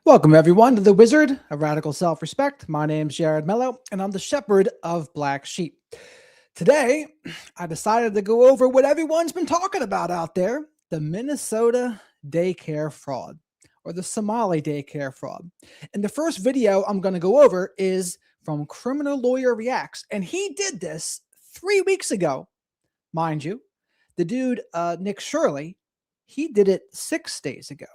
Welcome, everyone, to The Wizard of Radical Self-Respect. My name's Jared Mello, and I'm the shepherd of Black Sheep. Today, I decided to go over what everyone's been talking about out there, the Minnesota Daycare Fraud, or the Somali Daycare Fraud. And the first video I'm going to go over is from Criminal Lawyer Reacts, and he did this 3 weeks ago, mind you. The dude, Nich Shirley, he did it 6 days ago.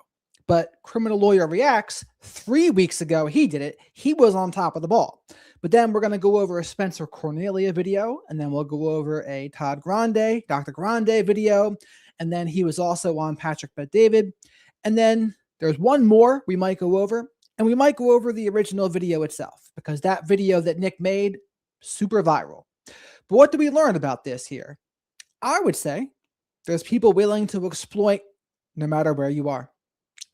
But Criminal Lawyer Reacts, 3 weeks ago, he did it. He was on top of the ball. But then we're going to go over a Spencer Cornelia video, and then we'll go over a Todd Grande, Dr. Grande video, and then he was also on Patrick Bet-David. And then there's one more we might go over, and we might go over the original video itself, because that video that Nick made, super viral. But what do we learn about this here? I would say there's people willing to exploit no matter where you are.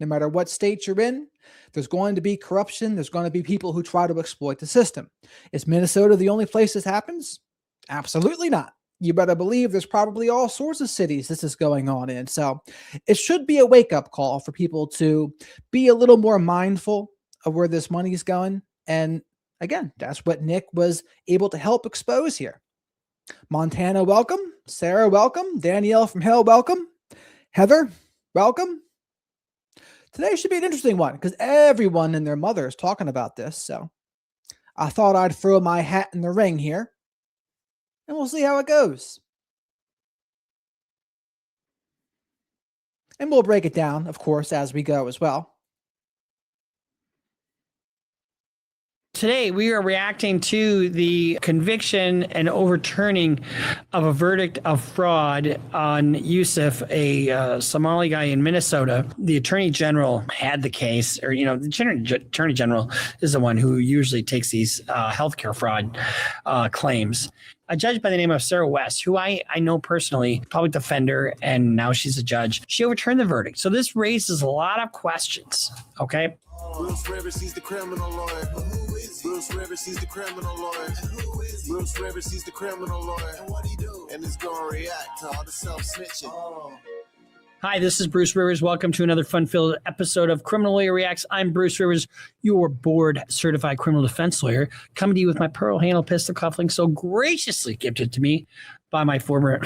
No matter what state you're in, there's going to be corruption. There's going to be people who try to exploit the system. Is Minnesota the only place this happens? Absolutely not. You better believe there's probably all sorts of cities this is going on in. So it should be a wake-up call for people to be a little more mindful of where this money is going. And again, that's what Nick was able to help expose here. Montana, welcome. Sarah, welcome. Danielle from Hell, welcome. Heather, welcome. Today should be an interesting one because everyone and their mother is talking about this. So I thought I'd throw my hat in the ring here and we'll see how it goes. And we'll break it down, of course, as we go as well. Today, we are reacting to the conviction and overturning of a verdict of fraud on Yusuf, a Somali guy in Minnesota. The attorney general had the case, or, the attorney general is the one who usually takes these healthcare fraud claims. A judge by the name of Sarah West, who I know personally, public defender, and now she's a judge. She overturned the verdict. So this raises a lot of questions, okay? Bruce Rivers, he's the criminal lawyer. Bruce Rivers, he's the criminal lawyer. Bruce Rivers, he's the criminal lawyer. And what he do? And it's gonna react to all the self-snitching. Hi, this is Bruce Rivers. Welcome to another fun-filled episode of Criminal Lawyer Reacts. I'm Bruce Rivers, your board-certified criminal defense lawyer, coming to you with my pearl handle pistol cufflink so graciously gifted to me by my former,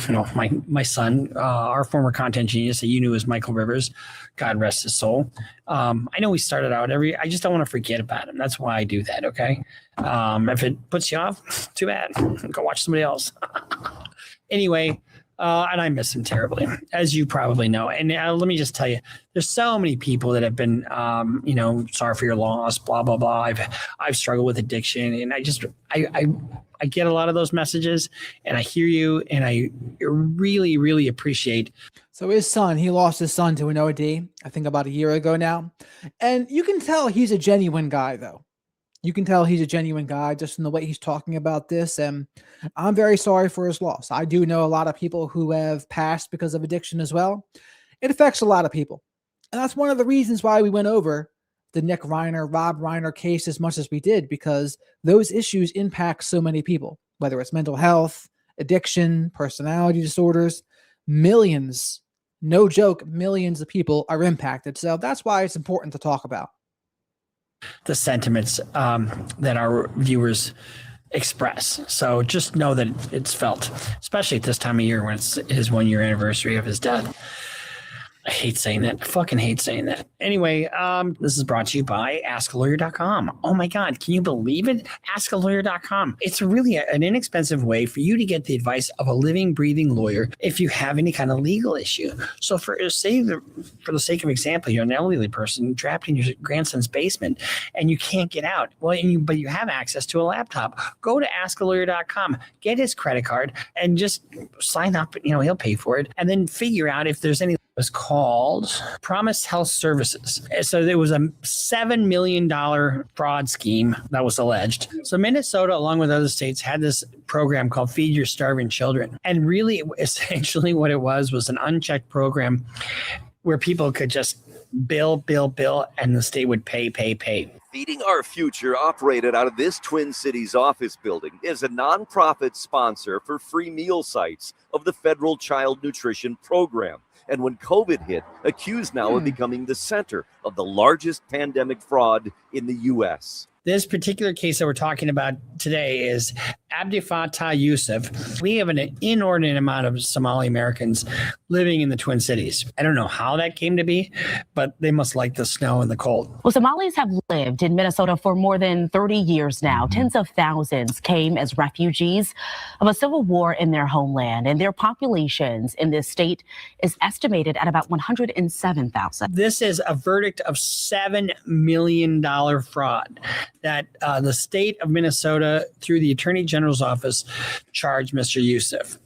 my son, our former content genius that you knew as Michael Rivers. God rest his soul. I know we started out I just don't want to forget about him. That's why I do that, okay? If it puts you off, too bad. Go watch somebody else. Anyway, and I miss him terribly, as you probably know. And let me just tell you, there's so many people that have been, sorry for your loss, blah, blah, blah. I've struggled with addiction, and I get a lot of those messages, and I hear you, and I really, really appreciate. So his son, he lost his son to an OD, I think about a year ago now. And you can tell he's a genuine guy, though. You can tell he's a genuine guy just in the way he's talking about this. And I'm very sorry for his loss. I do know a lot of people who have passed because of addiction as well. It affects a lot of people. And that's one of the reasons why we went over the Rob Reiner case as much as we did, because those issues impact so many people, whether it's mental health, addiction, personality disorders. Millions, no joke, millions of people are impacted. So that's why it's important to talk about the sentiments that our viewers express. So just know that it's felt, especially at this time of year when it's his 1 year anniversary of his death. I hate saying that. I fucking hate saying that. Anyway, this is brought to you by AskALawyer.com. Oh my God, can you believe it? AskALawyer.com. It's really an inexpensive way for you to get the advice of a living, breathing lawyer if you have any kind of legal issue. So for the sake of example, you're an elderly person trapped in your grandson's basement and you can't get out. Well, but you have access to a laptop. Go to AskALawyer.com, get his credit card, and just sign up. He'll pay for it, and then figure out if there's any. Was called Promise Health Services. So there was a $7 million fraud scheme that was alleged. So Minnesota, along with other states, had this program called Feed Your Starving Children. And really, essentially what it was an unchecked program where people could just bill, and the state would pay. Feeding Our Future, operated out of this Twin Cities office building, is a nonprofit sponsor for free meal sites of the federal child nutrition program. and when COVID hit, accused now of becoming the center of the largest pandemic fraud in the U.S. This particular case that we're talking about today is Abdi Fattah Yusuf. We have an inordinate amount of Somali Americans living in the Twin Cities. I don't know how that came to be, but they must like the snow and the cold. Well, Somalis have lived in Minnesota for more than 30 years now. Tens of thousands came as refugees of a civil war in their homeland, and their populations in this state is estimated at about 107,000. This is a verdict of $7 million fraud that the state of Minnesota, through the Attorney General's office, charged Mr. Yusuf.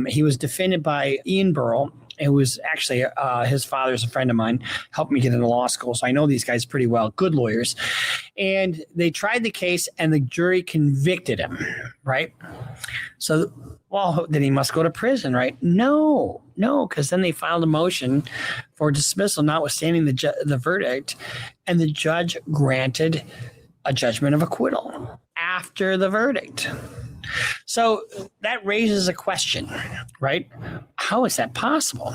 He was defended by Ian Burrell. It was actually his father's a friend of mine, helped me get into law school. So I know these guys pretty well, good lawyers. And they tried the case and the jury convicted him, right? So, well, then he must go to prison, right? No, because then they filed a motion for dismissal, notwithstanding the verdict. And the judge granted a judgment of acquittal after the verdict. So that raises a question, right? How is that possible?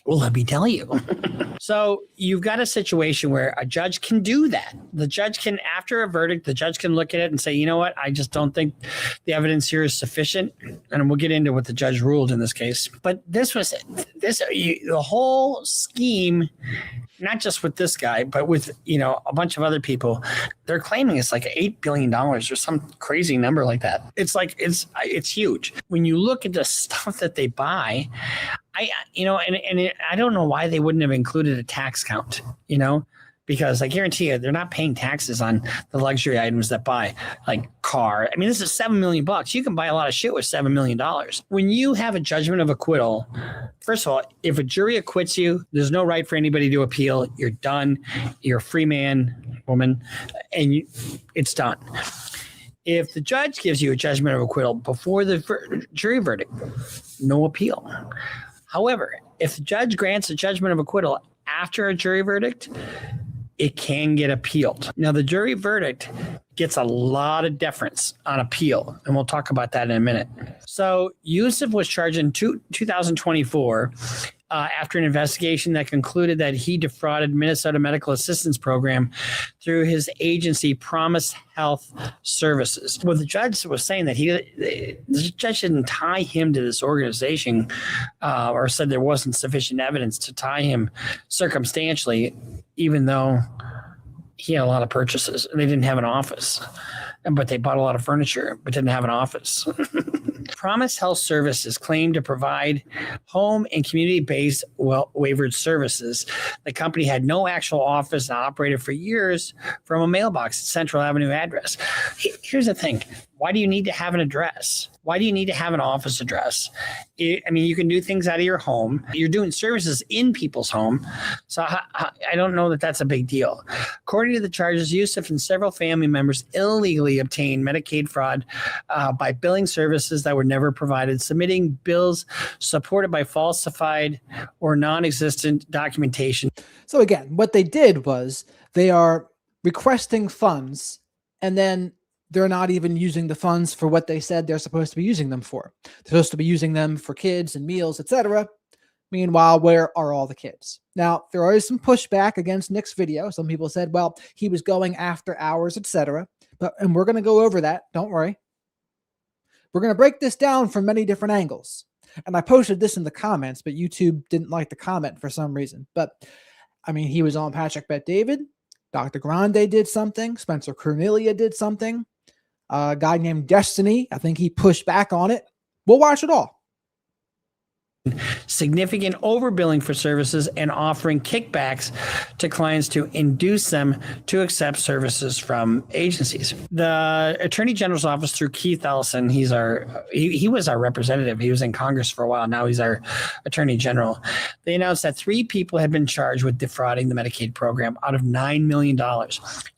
Well, let me tell you. So you've got a situation where a judge can do that. The judge can, after a verdict, the judge can look at it and say, you know what, I just don't think the evidence here is sufficient. And we'll get into what the judge ruled in this case. But the whole scheme, not just with this guy, but with, a bunch of other people, they're claiming it's like $8 billion or some crazy number like that. It's like, it's huge. When you look at the stuff that they buy, I don't know why they wouldn't have included a tax count, because I guarantee you they're not paying taxes on the luxury items that buy, like car. I mean, this is $7 million. You can buy a lot of shit with $7 million. When you have a judgment of acquittal, first of all, if a jury acquits you, there's no right for anybody to appeal. You're done. You're a free man, woman, and it's done. If the judge gives you a judgment of acquittal before the jury verdict, no appeal. However, if the judge grants a judgment of acquittal after a jury verdict, it can get appealed. Now, the jury verdict gets a lot of deference on appeal, and we'll talk about that in a minute. So Yusuf was charged in 2024 after an investigation that concluded that he defrauded Minnesota Medical Assistance Program through his agency, Promise Health Services. Well, the judge was saying that the judge didn't tie him to this organization or said there wasn't sufficient evidence to tie him circumstantially, even though he had a lot of purchases and they didn't have an office. But they bought a lot of furniture, but didn't have an office. Promise Health Services claimed to provide home and community-based waivered services. The company had no actual office and operated for years from a mailbox at Central Avenue address. Here's the thing. Why do you need to have an address? Why do you need to have an office address? I mean, you can do things out of your home. You're doing services in people's home. So I don't know that that's a big deal. According to the charges, Yusuf and several family members illegally obtained Medicaid fraud by billing services that were never provided, submitting bills supported by falsified or non-existent documentation. So again, what they did was they are requesting funds and then they're not even using the funds for what they said they're supposed to be using them for. They're supposed to be using them for kids and meals, etc. Meanwhile, where are all the kids? Now, there is some pushback against Nick's video. Some people said, well, he was going after hours, etc. And we're going to go over that. Don't worry. We're going to break this down from many different angles. And I posted this in the comments, but YouTube didn't like the comment for some reason. But, I mean, he was on Patrick Bet David. Dr. Grande did something. Spencer Cornelia did something. A guy named Destiny, I think he pushed back on it. We'll watch it all. Significant overbilling for services and offering kickbacks to clients to induce them to accept services from agencies. The Attorney General's office, through Keith Ellison, he was our representative. He was in Congress for a while. Now he's our Attorney General. They announced that 3 people had been charged with defrauding the Medicaid program out of $9 million.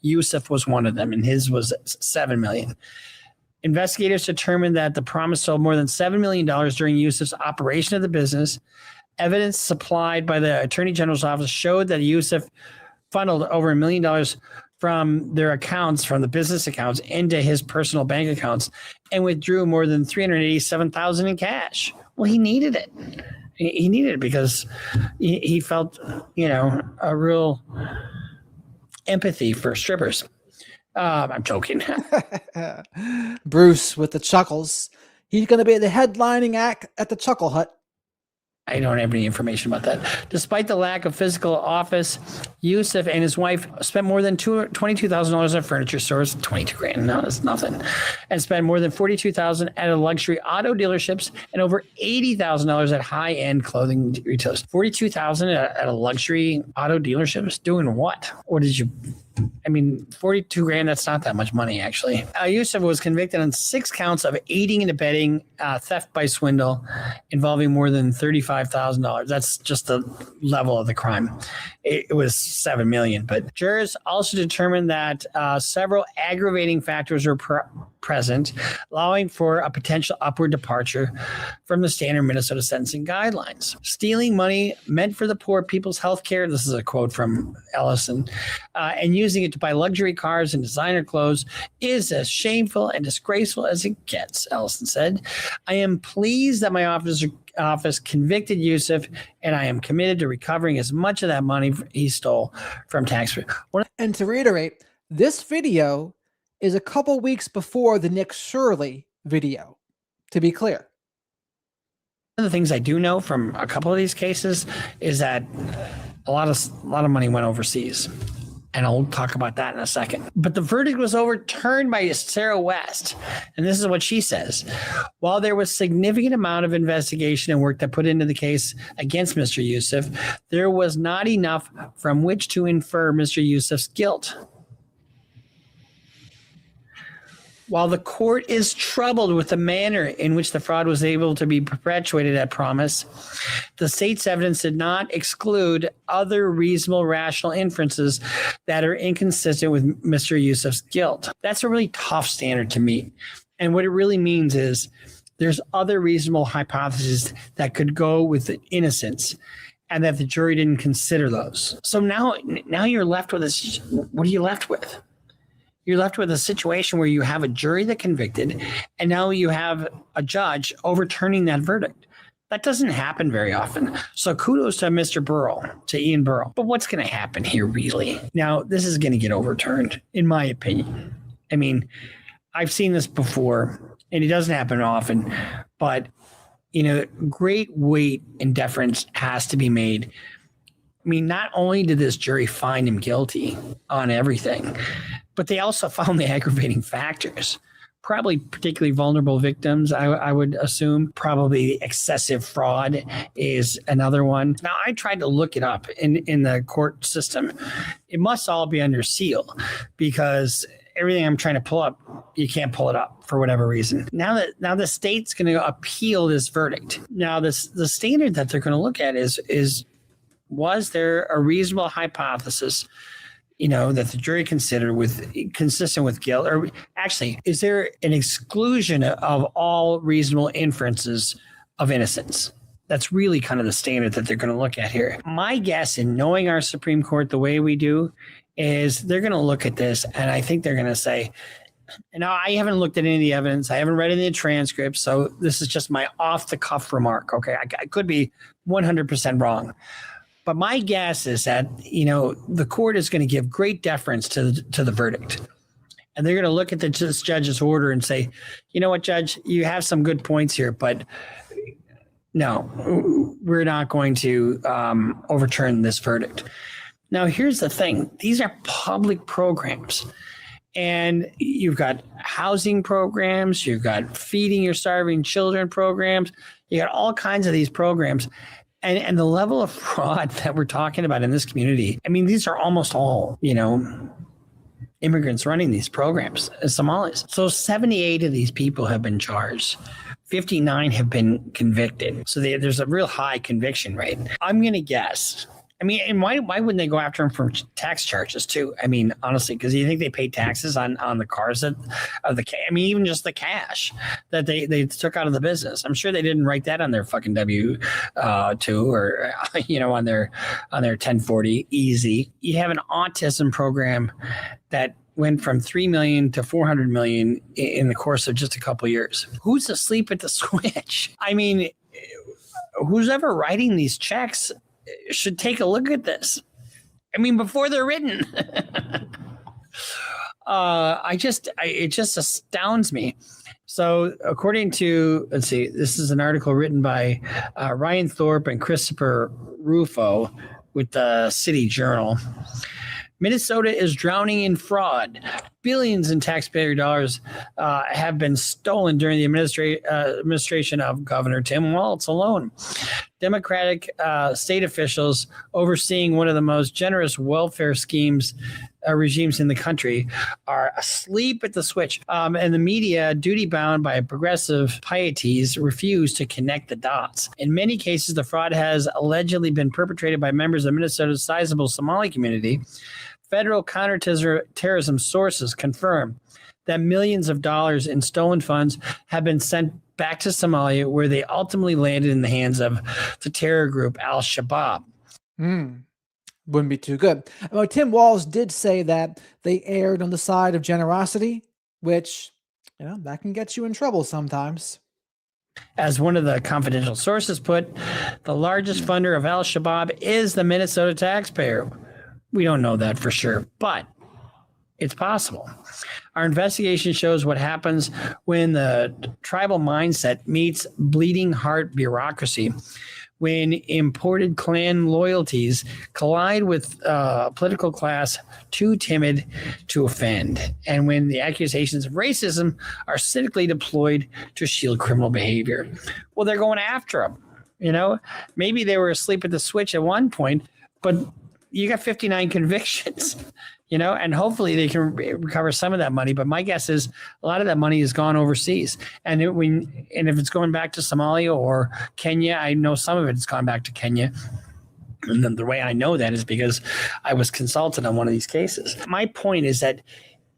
Yusuf was one of them, and his was $7 million. Investigators determined that the Promise sold more than $7 million during Yusuf's operation of the business. Evidence supplied by the Attorney General's office showed that Yusuf funneled over $1 million from their accounts, from the business accounts, into his personal bank accounts and withdrew more than $387,000 in cash. Well, he needed it. He needed it because he felt, a real empathy for strippers. I'm joking. Bruce with the chuckles. He's going to be the headlining act at the Chuckle Hut. I don't have any information about that. Despite the lack of physical office, Yusuf and his wife spent more than $22,000 at furniture stores. 22 grand, no, that's nothing. And spent more than $42,000 at a luxury auto dealerships and over $80,000 at high-end clothing retailers. $42,000 at a luxury auto dealerships? Doing what? Or did you... 42 grand, that's not that much money, actually. Yusuf was convicted on 6 counts of aiding and abetting theft by swindle involving more than $35,000. That's just the level of the crime. It was $7 million. But jurors also determined that several aggravating factors were present, allowing for a potential upward departure from the standard Minnesota sentencing guidelines. Stealing money meant for the poor people's health care, this is a quote from Ellison, and using it to buy luxury cars and designer clothes is as shameful and disgraceful as it gets, Ellison said. I am pleased that my office convicted Yusuf, and I am committed to recovering as much of that money he stole from taxpayers. And to reiterate, this video is a couple weeks before the Nich Shirley video, to be clear. One of the things I do know from a couple of these cases is that a lot of money went overseas. And I'll talk about that in a second. But the verdict was overturned by Sarah West. And this is what she says. While there was significant amount of investigation and work that put into the case against Mr. Yusuf, there was not enough from which to infer Mr. Yusuf's guilt. While the court is troubled with the manner in which the fraud was able to be perpetuated at promise, the state's evidence did not exclude other reasonable rational inferences that are inconsistent with Mr. Yusuf's guilt. That's a really tough standard to meet. And what it really means is there's other reasonable hypotheses that could go with innocence and that the jury didn't consider those. So now you're left with this. What are you left with? You're left with a situation where you have a jury that convicted, and now you have a judge overturning that verdict. That doesn't happen very often. So kudos to Mr. Burrell, to Ian Burrell. But what's going to happen here, really? Now, this is going to get overturned, in my opinion. I've seen this before, and it doesn't happen often, but, great weight and deference has to be made. Not only did this jury find him guilty on everything, but they also found the aggravating factors, probably particularly vulnerable victims, I would assume. Probably excessive fraud is another one. Now, I tried to look it up in the court system. It must all be under seal because everything I'm trying to pull up, you can't pull it up for whatever reason. Now the state's going to appeal this verdict. Now, the standard that they're going to look at is was there a reasonable hypothesis that the jury considered consistent with guilt? Or actually, is there an exclusion of all reasonable inferences of innocence? That's really kind of the standard that they're going to look at here. My guess, in knowing our Supreme Court the way we do, is they're going to look at this, and I think they're going to say, now, I haven't looked at any of the evidence. I haven't read any of the transcripts, so this is just my off-the-cuff remark, okay? I could be 100% wrong. But my guess is that, the court is going to give great deference to the verdict. And they're going to look at the judge's order and say, you know what, Judge, you have some good points here, but no, we're not going to overturn this verdict. Now, here's the thing. These are public programs. And you've got housing programs. You've got feeding your starving children programs. You got all kinds of these programs. And the level of fraud that we're talking about in this community, these are almost all, immigrants running these programs as Somalis. So 78 of these people have been charged. 59 have been convicted. So there's a real high conviction rate. I'm going to guess. And why wouldn't they go after him for tax charges too? Honestly, because you think they paid taxes on the cars even just the cash that they took out of the business. I'm sure they didn't write that on their fucking W-2 or on their 1040 easy. You have an autism program that went from 3 million to 400 million in the course of just a couple of years. Who's asleep at the switch? who's ever writing these checks should take a look at this. I mean, before they're written. It just astounds me. So according to, let's see, this is an article written by Ryan Thorpe and Christopher Rufo with the City Journal. Minnesota is drowning in fraud. Billions in taxpayer dollars have been stolen during the administration of Governor Tim Walz alone. Democratic state officials overseeing one of the most generous welfare regimes in the country are asleep at the switch. And the media, duty-bound by progressive pieties, refuse to connect the dots. In many cases, the fraud has allegedly been perpetrated by members of Minnesota's sizable Somali community. Federal counterterrorism sources confirm that millions of dollars in stolen funds have been sent back to Somalia, where they ultimately landed in the hands of the terror group Al-Shabaab. Wouldn't be too good. Well, Tim Walz did say that they erred on the side of generosity, which, that can get you in trouble sometimes. As one of the confidential sources put, the largest funder of Al-Shabaab is the Minnesota taxpayer. We don't know that for sure, but it's possible. Our investigation shows what happens when the tribal mindset meets bleeding heart bureaucracy, when imported clan loyalties collide with political class too timid to offend, and when the accusations of racism are cynically deployed to shield criminal behavior. Well, they're going after them. Maybe they were asleep at the switch at one point, but you got 59 convictions, and hopefully they can recover some of that money. But my guess is a lot of that money has gone overseas. And if it's going back to Somalia or Kenya, I know some of it has gone back to Kenya. And then the way I know that is because I was consulted on one of these cases. My point is that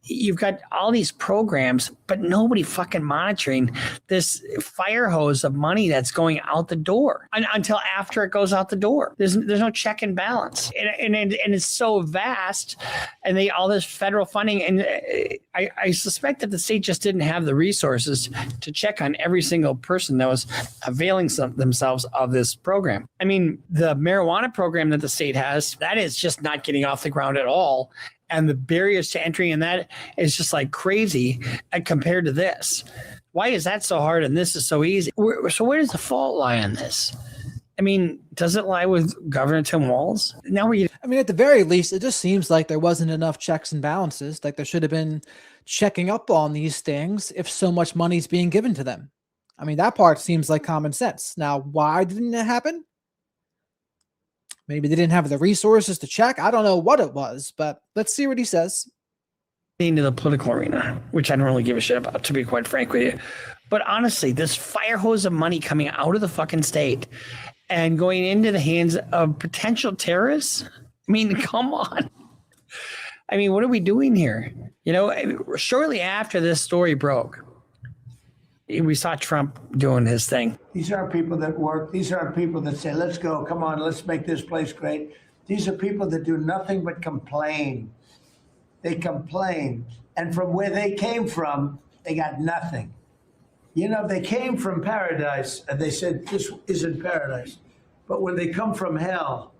you've got all these programs, but nobody fucking monitoring this fire hose of money that's going out the door until after it goes out the door. There's no check and balance, and it's so vast, and all this federal funding, and I suspect that the state just didn't have the resources to check on every single person that was availing themselves of this program. I mean, the marijuana program that the state has, that is just not getting off the ground at all. And the barriers to entry in that is just like crazy compared to this. Why is that so hard and this is so easy? So where does the fault lie on this? I mean, does it lie with Governor Tim Walz? At the very least, it just seems like there wasn't enough checks and balances. Like there should have been checking up on these things if so much money is being given to them. I mean, that part seems like common sense. Now, why didn't it happen? Maybe they didn't have the resources to check. I don't know what it was, but let's see what he says. Into the political arena, which I don't really give a shit about, to be quite frank with you. But honestly, this fire hose of money coming out of the fucking state and going into the hands of potential terrorists. I mean, come on. I mean, what are we doing here? Shortly after this story broke, we saw Trump doing his thing. These aren't people that work. These aren't people that say, let's go, come on, let's make this place great. These are people that do nothing but complain. They complain. And from where they came from, they got nothing. They came from paradise and they said, this isn't paradise. But when they come from hell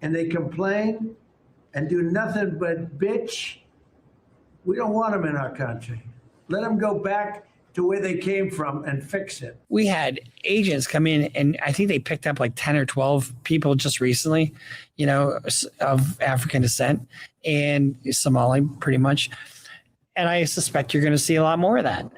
and they complain and do nothing but bitch, we don't want them in our country. Let them go back to where they came from and fix it. We had agents come in, and I think they picked up like 10 or 12 people just recently, of African descent and Somali pretty much. And I suspect you're going to see a lot more of that.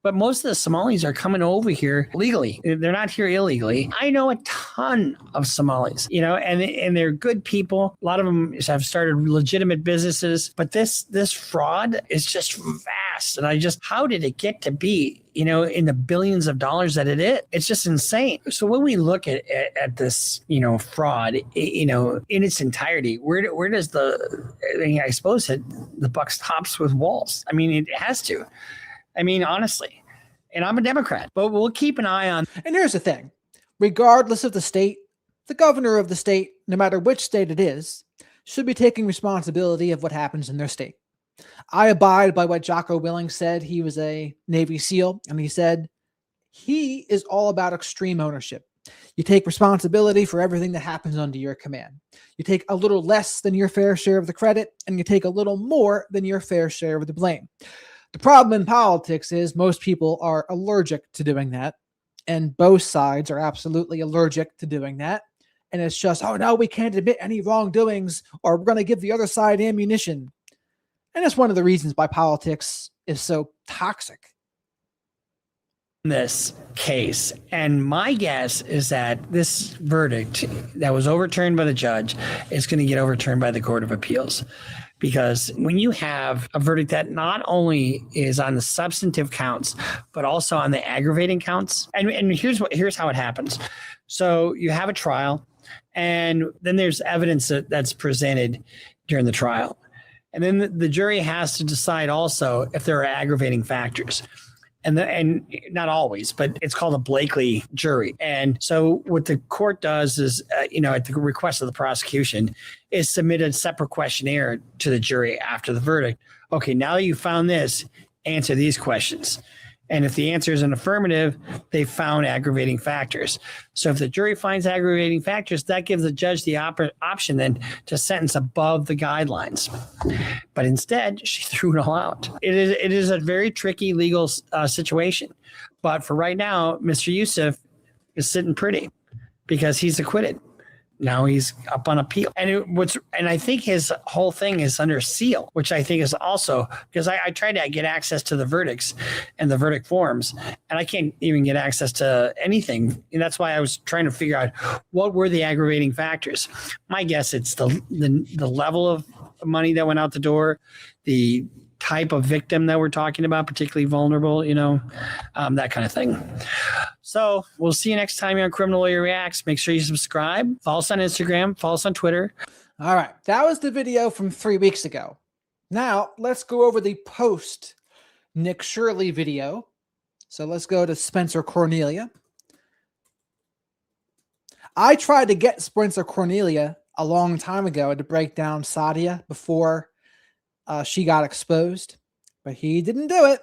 But most of the Somalis are coming over here legally. They're not here illegally. I know a ton of Somalis, and they're good people. A lot of them have started legitimate businesses. But this fraud is just vast. And how did it get to be, in the billions of dollars that it is? It's just insane. So when we look at this, fraud, in its entirety, where does I suppose the buck stops with Walz? I mean, it has to. Honestly, and I'm a Democrat, but we'll keep an eye on. And here's the thing, regardless of the state, the governor of the state, no matter which state it is, should be taking responsibility of what happens in their state. I abide by what Jocko Willink said. He was a Navy SEAL, and he said he is all about extreme ownership. You take responsibility for everything that happens under your command. You take a little less than your fair share of the credit, and you take a little more than your fair share of the blame. The problem in politics is most people are allergic to doing that, and both sides are absolutely allergic to doing that. And it's just, oh no, we can't admit any wrongdoings, or we're going to give the other side ammunition. And it's one of the reasons why politics is so toxic. This case, and my guess is that this verdict that was overturned by the judge is going to get overturned by the Court of Appeals, because when you have a verdict that not only is on the substantive counts but also on the aggravating counts, and here's how it happens. So you have a trial, and then there's evidence that's presented during the trial, and then the jury has to decide also if there are aggravating factors. And not always, but it's called a Blakely jury. And so what the court does is, at the request of the prosecution, is submit a separate questionnaire to the jury after the verdict. Okay, now that you found this, answer these questions. And if the answer is an affirmative, they found aggravating factors. So if the jury finds aggravating factors, that gives the judge the option then to sentence above the guidelines. But instead, she threw it all out. It is a very tricky legal situation. But for right now, Mr. Yusuf is sitting pretty because he's acquitted. Now he's up on appeal. And I think his whole thing is under seal, which I think is also, because I tried to get access to the verdicts and the verdict forms, and I can't even get access to anything. And that's why I was trying to figure out what were the aggravating factors. My guess it's the level of money that went out the door, the type of victim that we're talking about, particularly vulnerable, that kind of thing. So we'll see you next time here on Criminal Lawyer Reacts. Make sure you subscribe, follow us on Instagram, follow us on Twitter. All right. That was the video from 3 weeks ago. Now let's go over the post Nich Shirley video. So let's go to Spencer Cornelia. I tried to get Spencer Cornelia a long time ago to break down Sadia before she got exposed, but he didn't do it.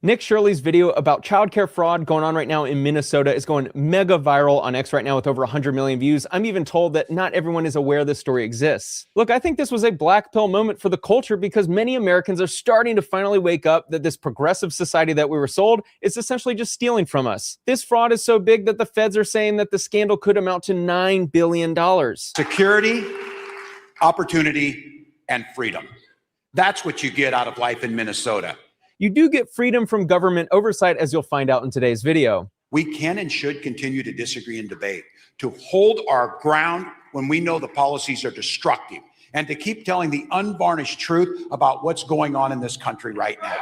Nich Shirley's video about childcare fraud going on right now in Minnesota is going mega viral on X right now with over 100 million views. I'm even told that not everyone is aware this story exists. Look, I think this was a black pill moment for the culture because many Americans are starting to finally wake up that this progressive society that we were sold is essentially just stealing from us. This fraud is so big that the feds are saying that the scandal could amount to $9 billion. Security, opportunity, and freedom. That's what you get out of life in Minnesota. You do get freedom from government oversight, as you'll find out in today's video. We can and should continue to disagree and debate, to hold our ground when we know the policies are destructive, and to keep telling the unvarnished truth about what's going on in this country right now.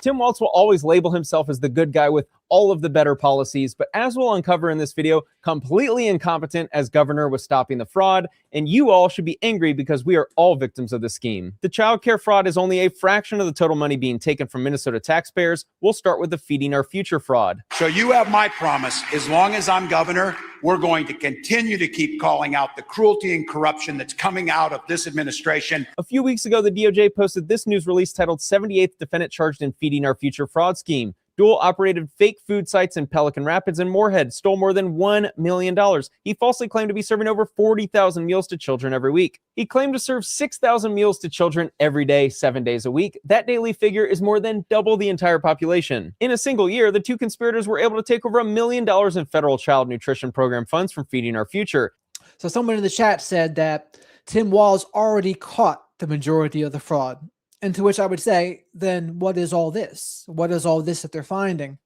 Tim Walz will always label himself as the good guy with all of the better policies, but as we'll uncover in this video, completely incompetent as governor with stopping the fraud, and you all should be angry because we are all victims of the scheme. The childcare fraud is only a fraction of the total money being taken from Minnesota taxpayers. We'll start with the Feeding Our Future fraud. So you have my promise, as long as I'm governor, we're going to continue to keep calling out the cruelty and corruption that's coming out of this administration. A few weeks ago, the DOJ posted this news release titled 78th Defendant Charged in Feeding Our Future Fraud Scheme. Dual operated fake food sites in Pelican Rapids and Moorhead, stole more than $1 million. He falsely claimed to be serving over 40,000 meals to children every week. He claimed to serve 6,000 meals to children every day, 7 days a week. That daily figure is more than double the entire population. In a single year, the two conspirators were able to take over $1 million in federal child nutrition program funds from Feeding Our Future. So someone in the chat said that Tim Walz already caught the majority of the fraud. And to which I would say, then what is all this? What is all this that they're finding?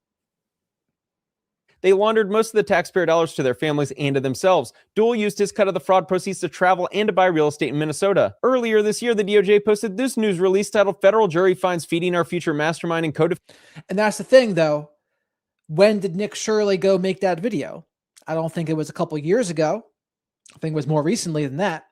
They laundered most of the taxpayer dollars to their families and to themselves. Dual used his cut of the fraud proceeds to travel and to buy real estate in Minnesota. Earlier this year, the DOJ posted this news release titled Federal Jury Finds Feeding Our Future Mastermind and Code. And that's the thing, though. When did Nich Shirley go make that video? I don't think it was a couple years ago. I think it was more recently than that.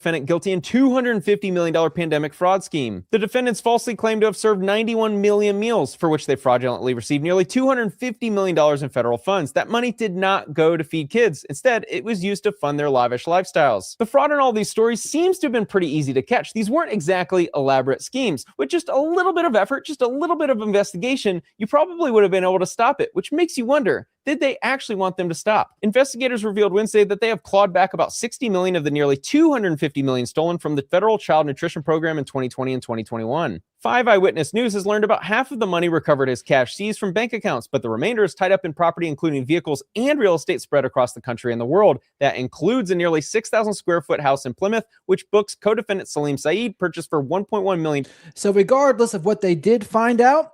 defendant guilty in $250 million pandemic fraud scheme. The defendants falsely claimed to have served 91 million meals, for which they fraudulently received nearly $250 million in federal funds. That money did not go to feed kids. Instead, it was used to fund their lavish lifestyles. The fraud in all these stories seems to have been pretty easy to catch. These weren't exactly elaborate schemes. With just a little bit of effort, just a little bit of investigation, you probably would have been able to stop it, which makes you wonder, did they actually want them to stop? Investigators revealed Wednesday that they have clawed back about 60 million of the nearly 250 million stolen from the federal child nutrition program in 2020 and 2021. 5 Eyewitness News has learned about half of the money recovered as cash seized from bank accounts, but the remainder is tied up in property, including vehicles and real estate spread across the country and the world. That includes a nearly 6,000 square foot house in Plymouth, which Book's co-defendant Salim Saeed purchased for $1.1 million. So regardless of what they did find out,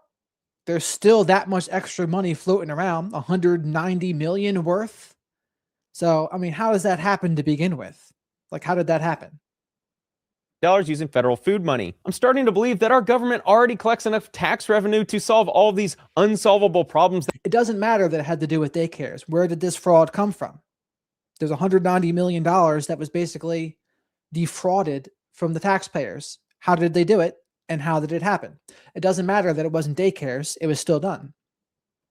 there's still that much extra money floating around, 190 million worth. So, I mean, how does that happen to begin with? Like, how did that happen? Using federal food money. I'm starting to believe that our government already collects enough tax revenue to solve all of these unsolvable problems. It doesn't matter that it had to do with daycares. Where did this fraud come from? There's $190 million that was basically defrauded from the taxpayers. How did they do it? And how did it happen? It doesn't matter that it wasn't daycares. It was still done.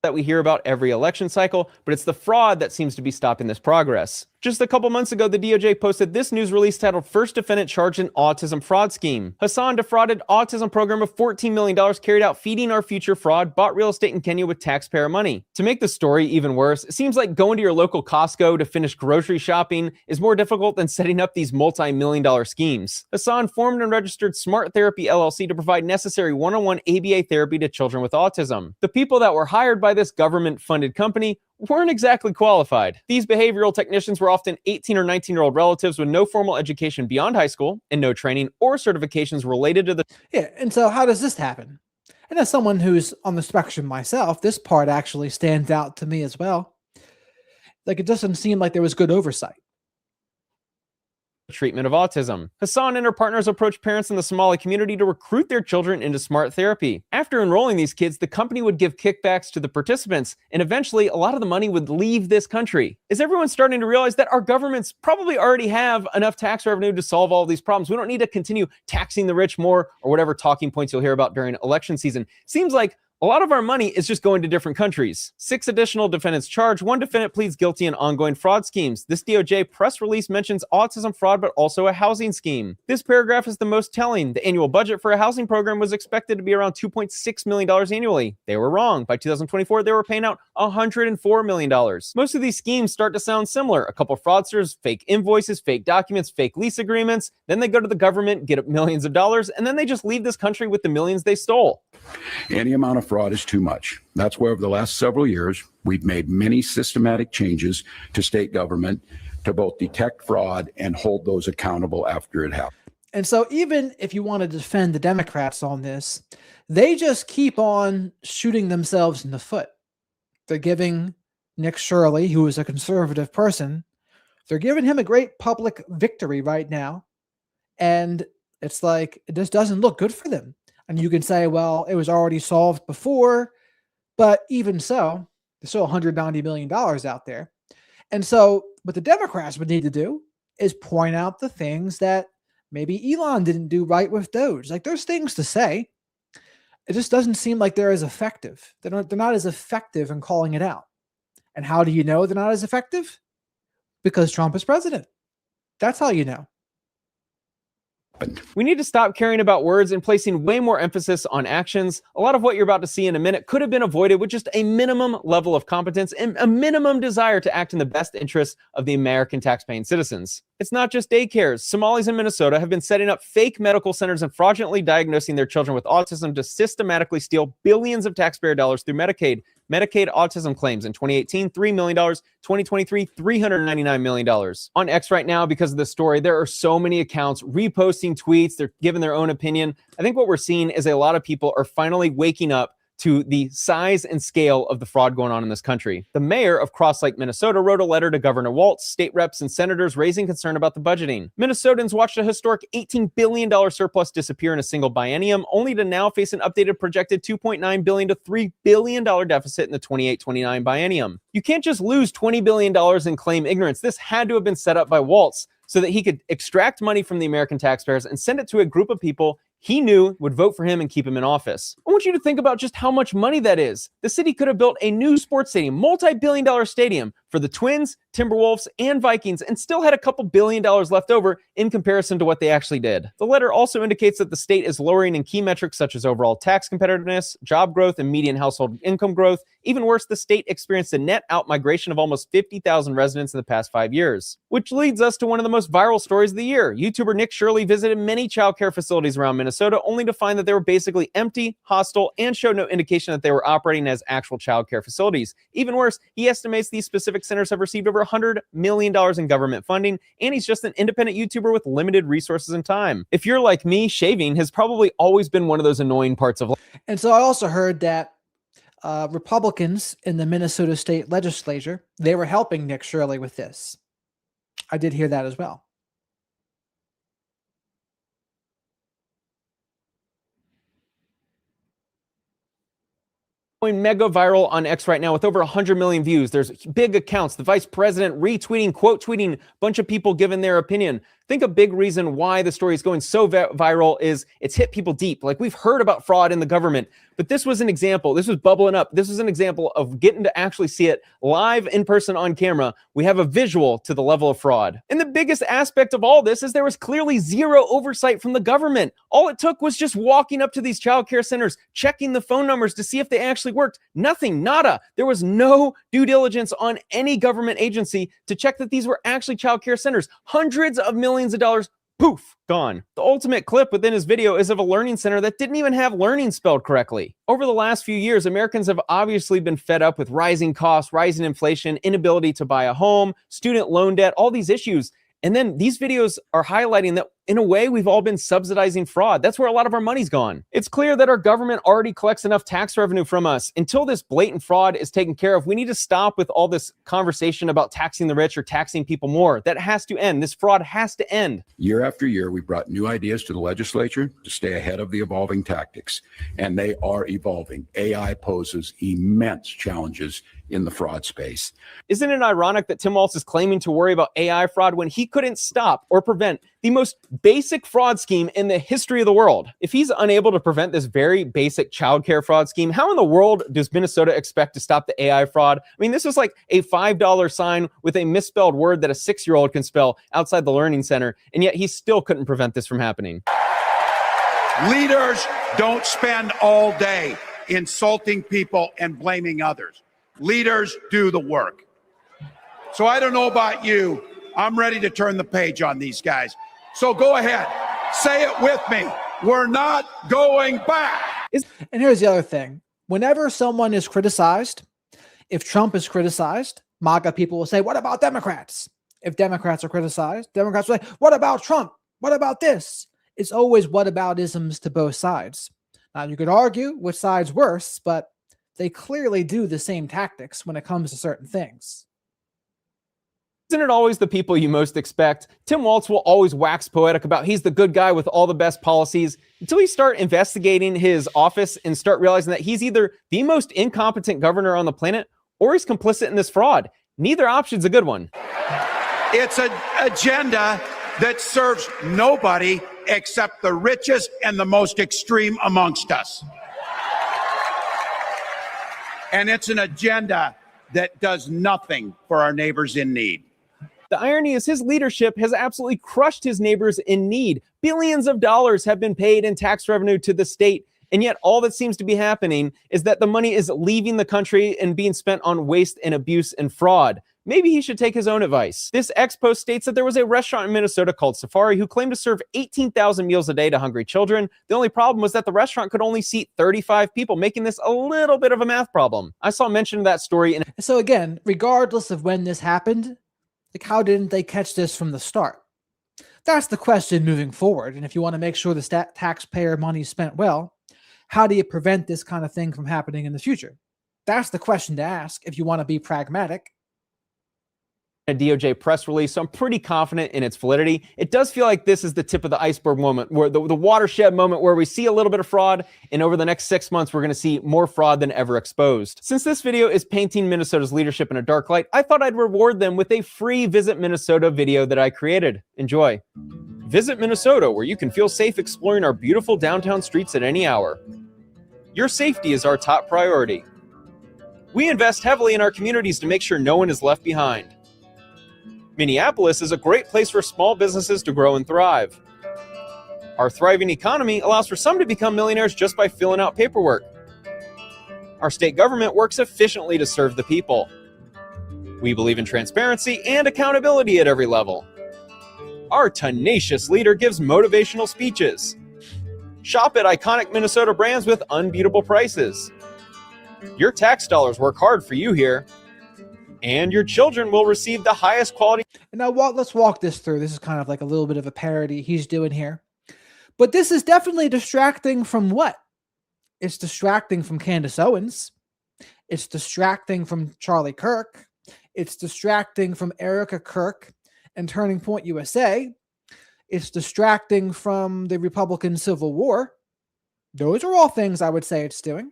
That we hear about every election cycle, but it's the fraud that seems to be stopping this progress. Just a couple months ago, the DOJ posted this news release titled First Defendant Charged in Autism Fraud Scheme. Hassan defrauded autism program of $14 million, carried out Feeding Our Future fraud, bought real estate in Kenya with taxpayer money. To make the story even worse, it seems like going to your local Costco to finish grocery shopping is more difficult than setting up these multi-million-dollar schemes. Hassan formed and registered Smart Therapy LLC to provide necessary one-on-one ABA therapy to children with autism. The people that were hired by this government-funded company weren't exactly qualified. These behavioral technicians were often 18 or 19-year-old relatives with no formal education beyond high school and no training or certifications related to the... Yeah, and so how does this happen? And as someone who's on the spectrum myself, this part actually stands out to me as well. Like, it doesn't seem like there was good oversight. Treatment of autism. Hassan and her partners approached parents in the Somali community to recruit their children into smart therapy. After enrolling these kids, the company would give kickbacks to the participants, and eventually a lot of the money would leave this country. Is everyone starting to realize that our governments probably already have enough tax revenue to solve all these problems? We don't need to continue taxing the rich more, or whatever talking points you'll hear about during election season. Seems like a lot of our money is just going to different countries. 6 additional defendants charged. 1 defendant pleads guilty in ongoing fraud schemes. This DOJ press release mentions autism fraud, but also a housing scheme. This paragraph is the most telling. The annual budget for a housing program was expected to be around $2.6 million annually. They were wrong. By 2024, they were paying out $104 million. Most of these schemes start to sound similar. A couple fraudsters, fake invoices, fake documents, fake lease agreements. Then they go to the government, get up millions of dollars, and then they just leave this country with the millions they stole. Any amount of fraud is too much. That's why over the last several years, we've made many systematic changes to state government to both detect fraud and hold those accountable after it happens. And so even if you want to defend the Democrats on this, they just keep on shooting themselves in the foot. They're giving Nich Shirley, who is a conservative person, they're giving him a great public victory right now. And it's like, it just doesn't look good for them. And you can say, well, it was already solved before, but even so, there's still $190 million out there. And so what the Democrats would need to do is point out the things that maybe Elon didn't do right with Doge. Like, there's things to say. It just doesn't seem like they're as effective. They're not as effective in calling it out. And how do you know they're not as effective? Because Trump is president. That's how you know. We need to stop caring about words and placing way more emphasis on actions. A lot of what you're about to see in a minute could have been avoided with just a minimum level of competence and a minimum desire to act in the best interests of the American taxpaying citizens. It's not just daycares. Somalis in Minnesota have been setting up fake medical centers and fraudulently diagnosing their children with autism to systematically steal billions of taxpayer dollars through Medicaid. Medicaid autism claims in 2018, $3 million, 2023, $399 million. On X right now, because of this story, there are so many accounts reposting tweets. They're giving their own opinion. I think what we're seeing is a lot of people are finally waking up to the size and scale of the fraud going on in this country. The mayor of Cross Lake, Minnesota, wrote a letter to Governor Walz, state reps, and senators raising concern about the budgeting. Minnesotans watched a historic $18 billion surplus disappear in a single biennium, only to now face an updated projected $2.9 billion to $3 billion deficit in the 28-29 biennium. You can't just lose $20 billion and claim ignorance. This had to have been set up by Walz. so that he could extract money from the American taxpayers and send it to a group of people he knew would vote for him and keep him in office. I want you to think about just how much money that is. The city could have built a new sports stadium, multi-billion-dollar stadium for the Twins, Timberwolves, and Vikings, and still had a couple $1 billion left over in comparison to what they actually did. The letter also indicates that the state is lowering in key metrics such as overall tax competitiveness, job growth, and median household income growth. Even worse, the state experienced a net out-migration of almost 50,000 residents in the past 5 years. Which leads us to one of the most viral stories of the year. YouTuber Nich Shirley visited many childcare facilities around Minnesota, only to find that they were basically empty, hostile, and showed no indication that they were operating as actual childcare facilities. Even worse, he estimates these specific centers have received over $100 million in government funding, and he's just an independent YouTuber with limited resources and time. If you're like me, shaving has probably always been one of those annoying parts of life. And so I also heard that Republicans in the Minnesota state legislature, they were helping Nich Shirley with this. I did hear that as well. Going mega viral on X right now with over 100 million views. There's big accounts, the vice president retweeting, quote tweeting, a bunch of people giving their opinion. I think a big reason why the story is going so viral is it's hit people deep. Like, we've heard about fraud in the government, but this was an example. This was bubbling up. This was an example of getting to actually see it live in person on camera. We have a visual to the level of fraud. And the biggest aspect of all this is there was clearly zero oversight from the government. All it took was just walking up to these childcare centers, checking the phone numbers to see if they actually worked. Nothing, nada. There was no due diligence on any government agency to check that these were actually childcare centers. Hundreds of millions of dollars, poof, gone. The ultimate clip within his video is of a learning center that didn't even have learning spelled correctly. Over the last few years, Americans have obviously been fed up with rising costs, rising inflation, inability to buy a home, student loan debt, all these issues. And then these videos are highlighting that, in a way, we've all been subsidizing fraud. That's where a lot of our money's gone. It's clear that our government already collects enough tax revenue from us. Until this blatant fraud is taken care of, we need to stop with all this conversation about taxing the rich or taxing people more. That has to end. This fraud has to end. Year after year, we brought new ideas to the legislature to stay ahead of the evolving tactics, and they are evolving. AI poses immense challenges in the fraud space. Isn't it ironic that Tim Walz is claiming to worry about AI fraud when he couldn't stop or prevent the most basic fraud scheme in the history of the world? If he's unable to prevent this very basic childcare fraud scheme, how in the world does Minnesota expect to stop the AI fraud? I mean, this was like a $5 sign with a misspelled word that a 6-year-old can spell outside the learning center, and yet he still couldn't prevent this from happening. Leaders don't spend all day insulting people and blaming others. Leaders do the work. So I don't know about you. I'm ready to turn the page on these guys. So go ahead. Say it with me. We're not going back. And here's the other thing. Whenever someone is criticized, if Trump is criticized, MAGA people will say, what about Democrats? If Democrats are criticized, Democrats will say, what about Trump? What about this? It's always whataboutisms to both sides. Now, you could argue which side's worse, but they clearly do the same tactics when it comes to certain things. Isn't it always the people you most expect? Tim Walz will always wax poetic about he's the good guy with all the best policies until you start investigating his office and start realizing that he's either the most incompetent governor on the planet or he's complicit in this fraud. Neither option's a good one. It's an agenda that serves nobody except the richest and the most extreme amongst us. And it's an agenda that does nothing for our neighbors in need. The irony is his leadership has absolutely crushed his neighbors in need. Billions of dollars have been paid in tax revenue to the state, and yet all that seems to be happening is that the money is leaving the country and being spent on waste and abuse and fraud. Maybe he should take his own advice. This X post states that there was a restaurant in Minnesota called Safari who claimed to serve 18,000 meals a day to hungry children. The only problem was that the restaurant could only seat 35 people, making this a little bit of a math problem. I saw mention of that story. So again, regardless of when this happened, like, how didn't they catch this from the start? That's the question moving forward. And if you want to make sure the taxpayer money is spent well, how do you prevent this kind of thing from happening in the future? That's the question to ask if you want to be pragmatic. A DOJ press release, so I'm pretty confident in its validity. It does feel like this is the tip of the iceberg moment, where the watershed moment where we see a little bit of fraud, and over the next 6 months, we're going to see more fraud than ever exposed. Since this video is painting Minnesota's leadership in a dark light, I thought I'd reward them with a free Visit Minnesota video that I created. Enjoy. Visit Minnesota, where you can feel safe exploring our beautiful downtown streets at any hour. Your safety is our top priority. We invest heavily in our communities to make sure no one is left behind. Minneapolis is a great place for small businesses to grow and thrive. Our thriving economy allows for some to become millionaires just by filling out paperwork. Our state government works efficiently to serve the people. We believe in transparency and accountability at every level. Our tenacious leader gives motivational speeches. Shop at iconic Minnesota brands with unbeatable prices. Your tax dollars work hard for you here. And your children will receive the highest quality. And now let's walk this through. This is kind of like a little bit of a parody he's doing here. But this is definitely distracting from what? It's distracting from Candace Owens. It's distracting from Charlie Kirk. It's distracting from Erica Kirk and Turning Point USA. It's distracting from the Republican Civil War. Those are all things I would say it's doing.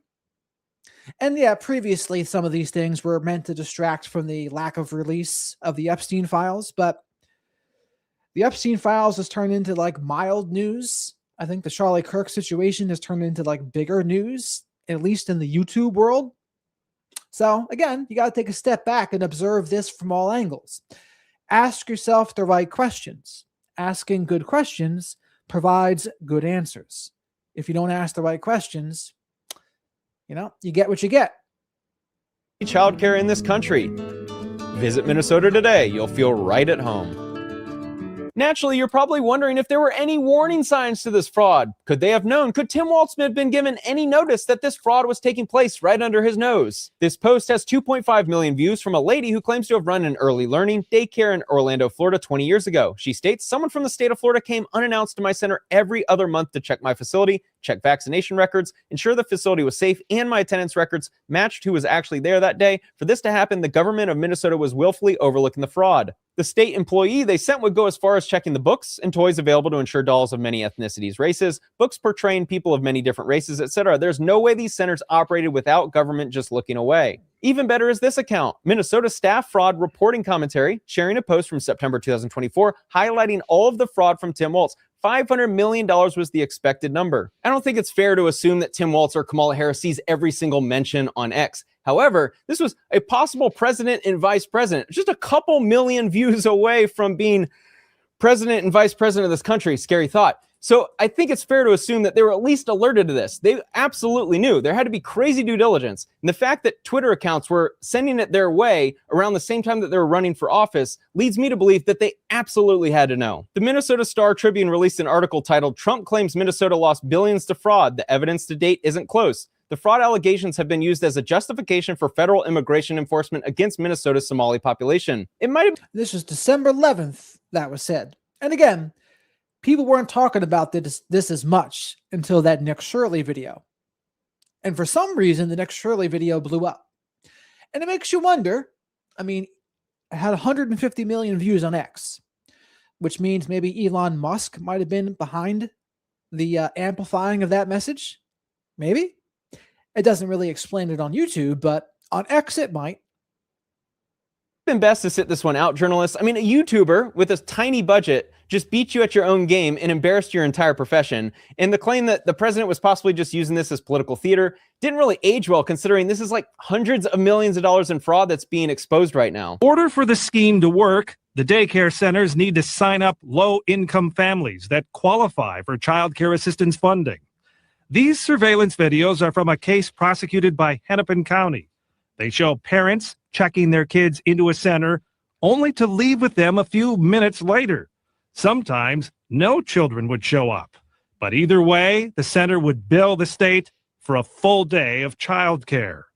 And yeah, previously some of these things were meant to distract from the lack of release of the Epstein files, but the Epstein files has turned into like mild news. I think the Charlie Kirk situation has turned into like bigger news, at least in the YouTube world. So again, you got to take a step back and observe this from all angles. Ask yourself the right questions. Asking good questions provides good answers. If you don't ask the right questions, you get what you get. Childcare in this country. Visit Minnesota today. You'll feel right at home. Naturally, you're probably wondering if there were any warning signs to this fraud. Could they have known? Could Tim Walton have been given any notice that this fraud was taking place right under his nose? This post has 2.5 million views from a lady who claims to have run an early learning daycare in Orlando, Florida 20 years ago. She states, "Someone from the state of Florida came unannounced to my center every other month to check my facility, check vaccination records, ensure the facility was safe, and my attendance records matched who was actually there that day. For this to happen, the government of Minnesota was willfully overlooking the fraud." The state employee they sent would go as far as checking the books and toys available to ensure dolls of many ethnicities, races, books portraying people of many different races, etc. There's no way these centers operated without government just looking away. Even better is this account, Minnesota Staff Fraud Reporting Commentary, sharing a post from September 2024, highlighting all of the fraud from Tim Walz. $500 million was the expected number. I don't think it's fair to assume that Tim Walz or Kamala Harris sees every single mention on X. However, this was a possible president and vice president, just a couple million views away from being president and vice president of this country. Scary thought. So I think it's fair to assume that they were at least alerted to this. They absolutely knew. There had to be crazy due diligence. And the fact that Twitter accounts were sending it their way around the same time that they were running for office leads me to believe that they absolutely had to know. The Minnesota Star Tribune released an article titled, "Trump Claims Minnesota Lost Billions to Fraud. The Evidence to Date Isn't Close." The fraud allegations have been used as a justification for federal immigration enforcement against Minnesota's Somali population. It might have... This was December 11th that was said. And again, people weren't talking about this as much until that Nich Shirley video. And for some reason, the Nich Shirley video blew up. And it makes you wonder, it had 150 million views on X, which means maybe Elon Musk might have been behind the amplifying of that message. Maybe. It doesn't really explain it on YouTube, but on X it might. Been best to sit this one out, journalists. A YouTuber with a tiny budget just beat you at your own game and embarrassed your entire profession. And the claim that the president was possibly just using this as political theater didn't really age well, considering this is like hundreds of millions of dollars in fraud that's being exposed right now. In order for the scheme to work, the daycare centers need to sign up low-income families that qualify for child care assistance funding. These surveillance videos are from a case prosecuted by Hennepin County. They show parents checking their kids into a center only to leave with them a few minutes later. Sometimes no children would show up. But either way, the center would bill the state for a full day of child care.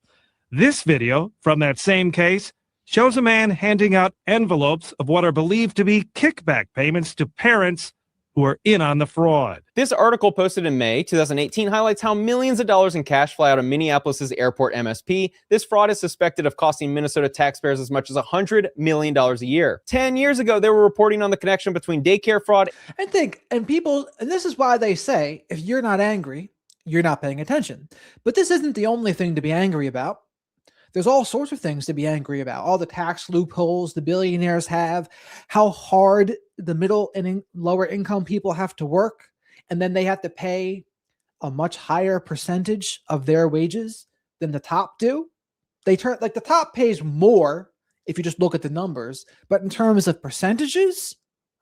This video from that same case shows a man handing out envelopes of what are believed to be kickback payments to parents who are in on the fraud. This article posted in May 2018 highlights how millions of dollars in cash fly out of Minneapolis' airport MSP. This fraud is suspected of costing Minnesota taxpayers as much as $100 million a year. 10 years ago, they were reporting on the connection between daycare fraud. And this is why they say, if you're not angry, you're not paying attention. But this isn't the only thing to be angry about. There's all sorts of things to be angry about. All the tax loopholes the billionaires have, how hard the middle and lower income people have to work, and then they have to pay a much higher percentage of their wages than the top do. The top pays more if you just look at the numbers, but in terms of percentages,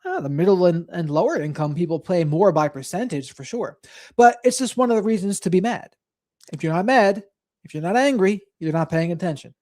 the middle and lower income people pay more by percentage for sure. But it's just one of the reasons to be mad. If you're not mad, if you're not angry, you're not paying attention.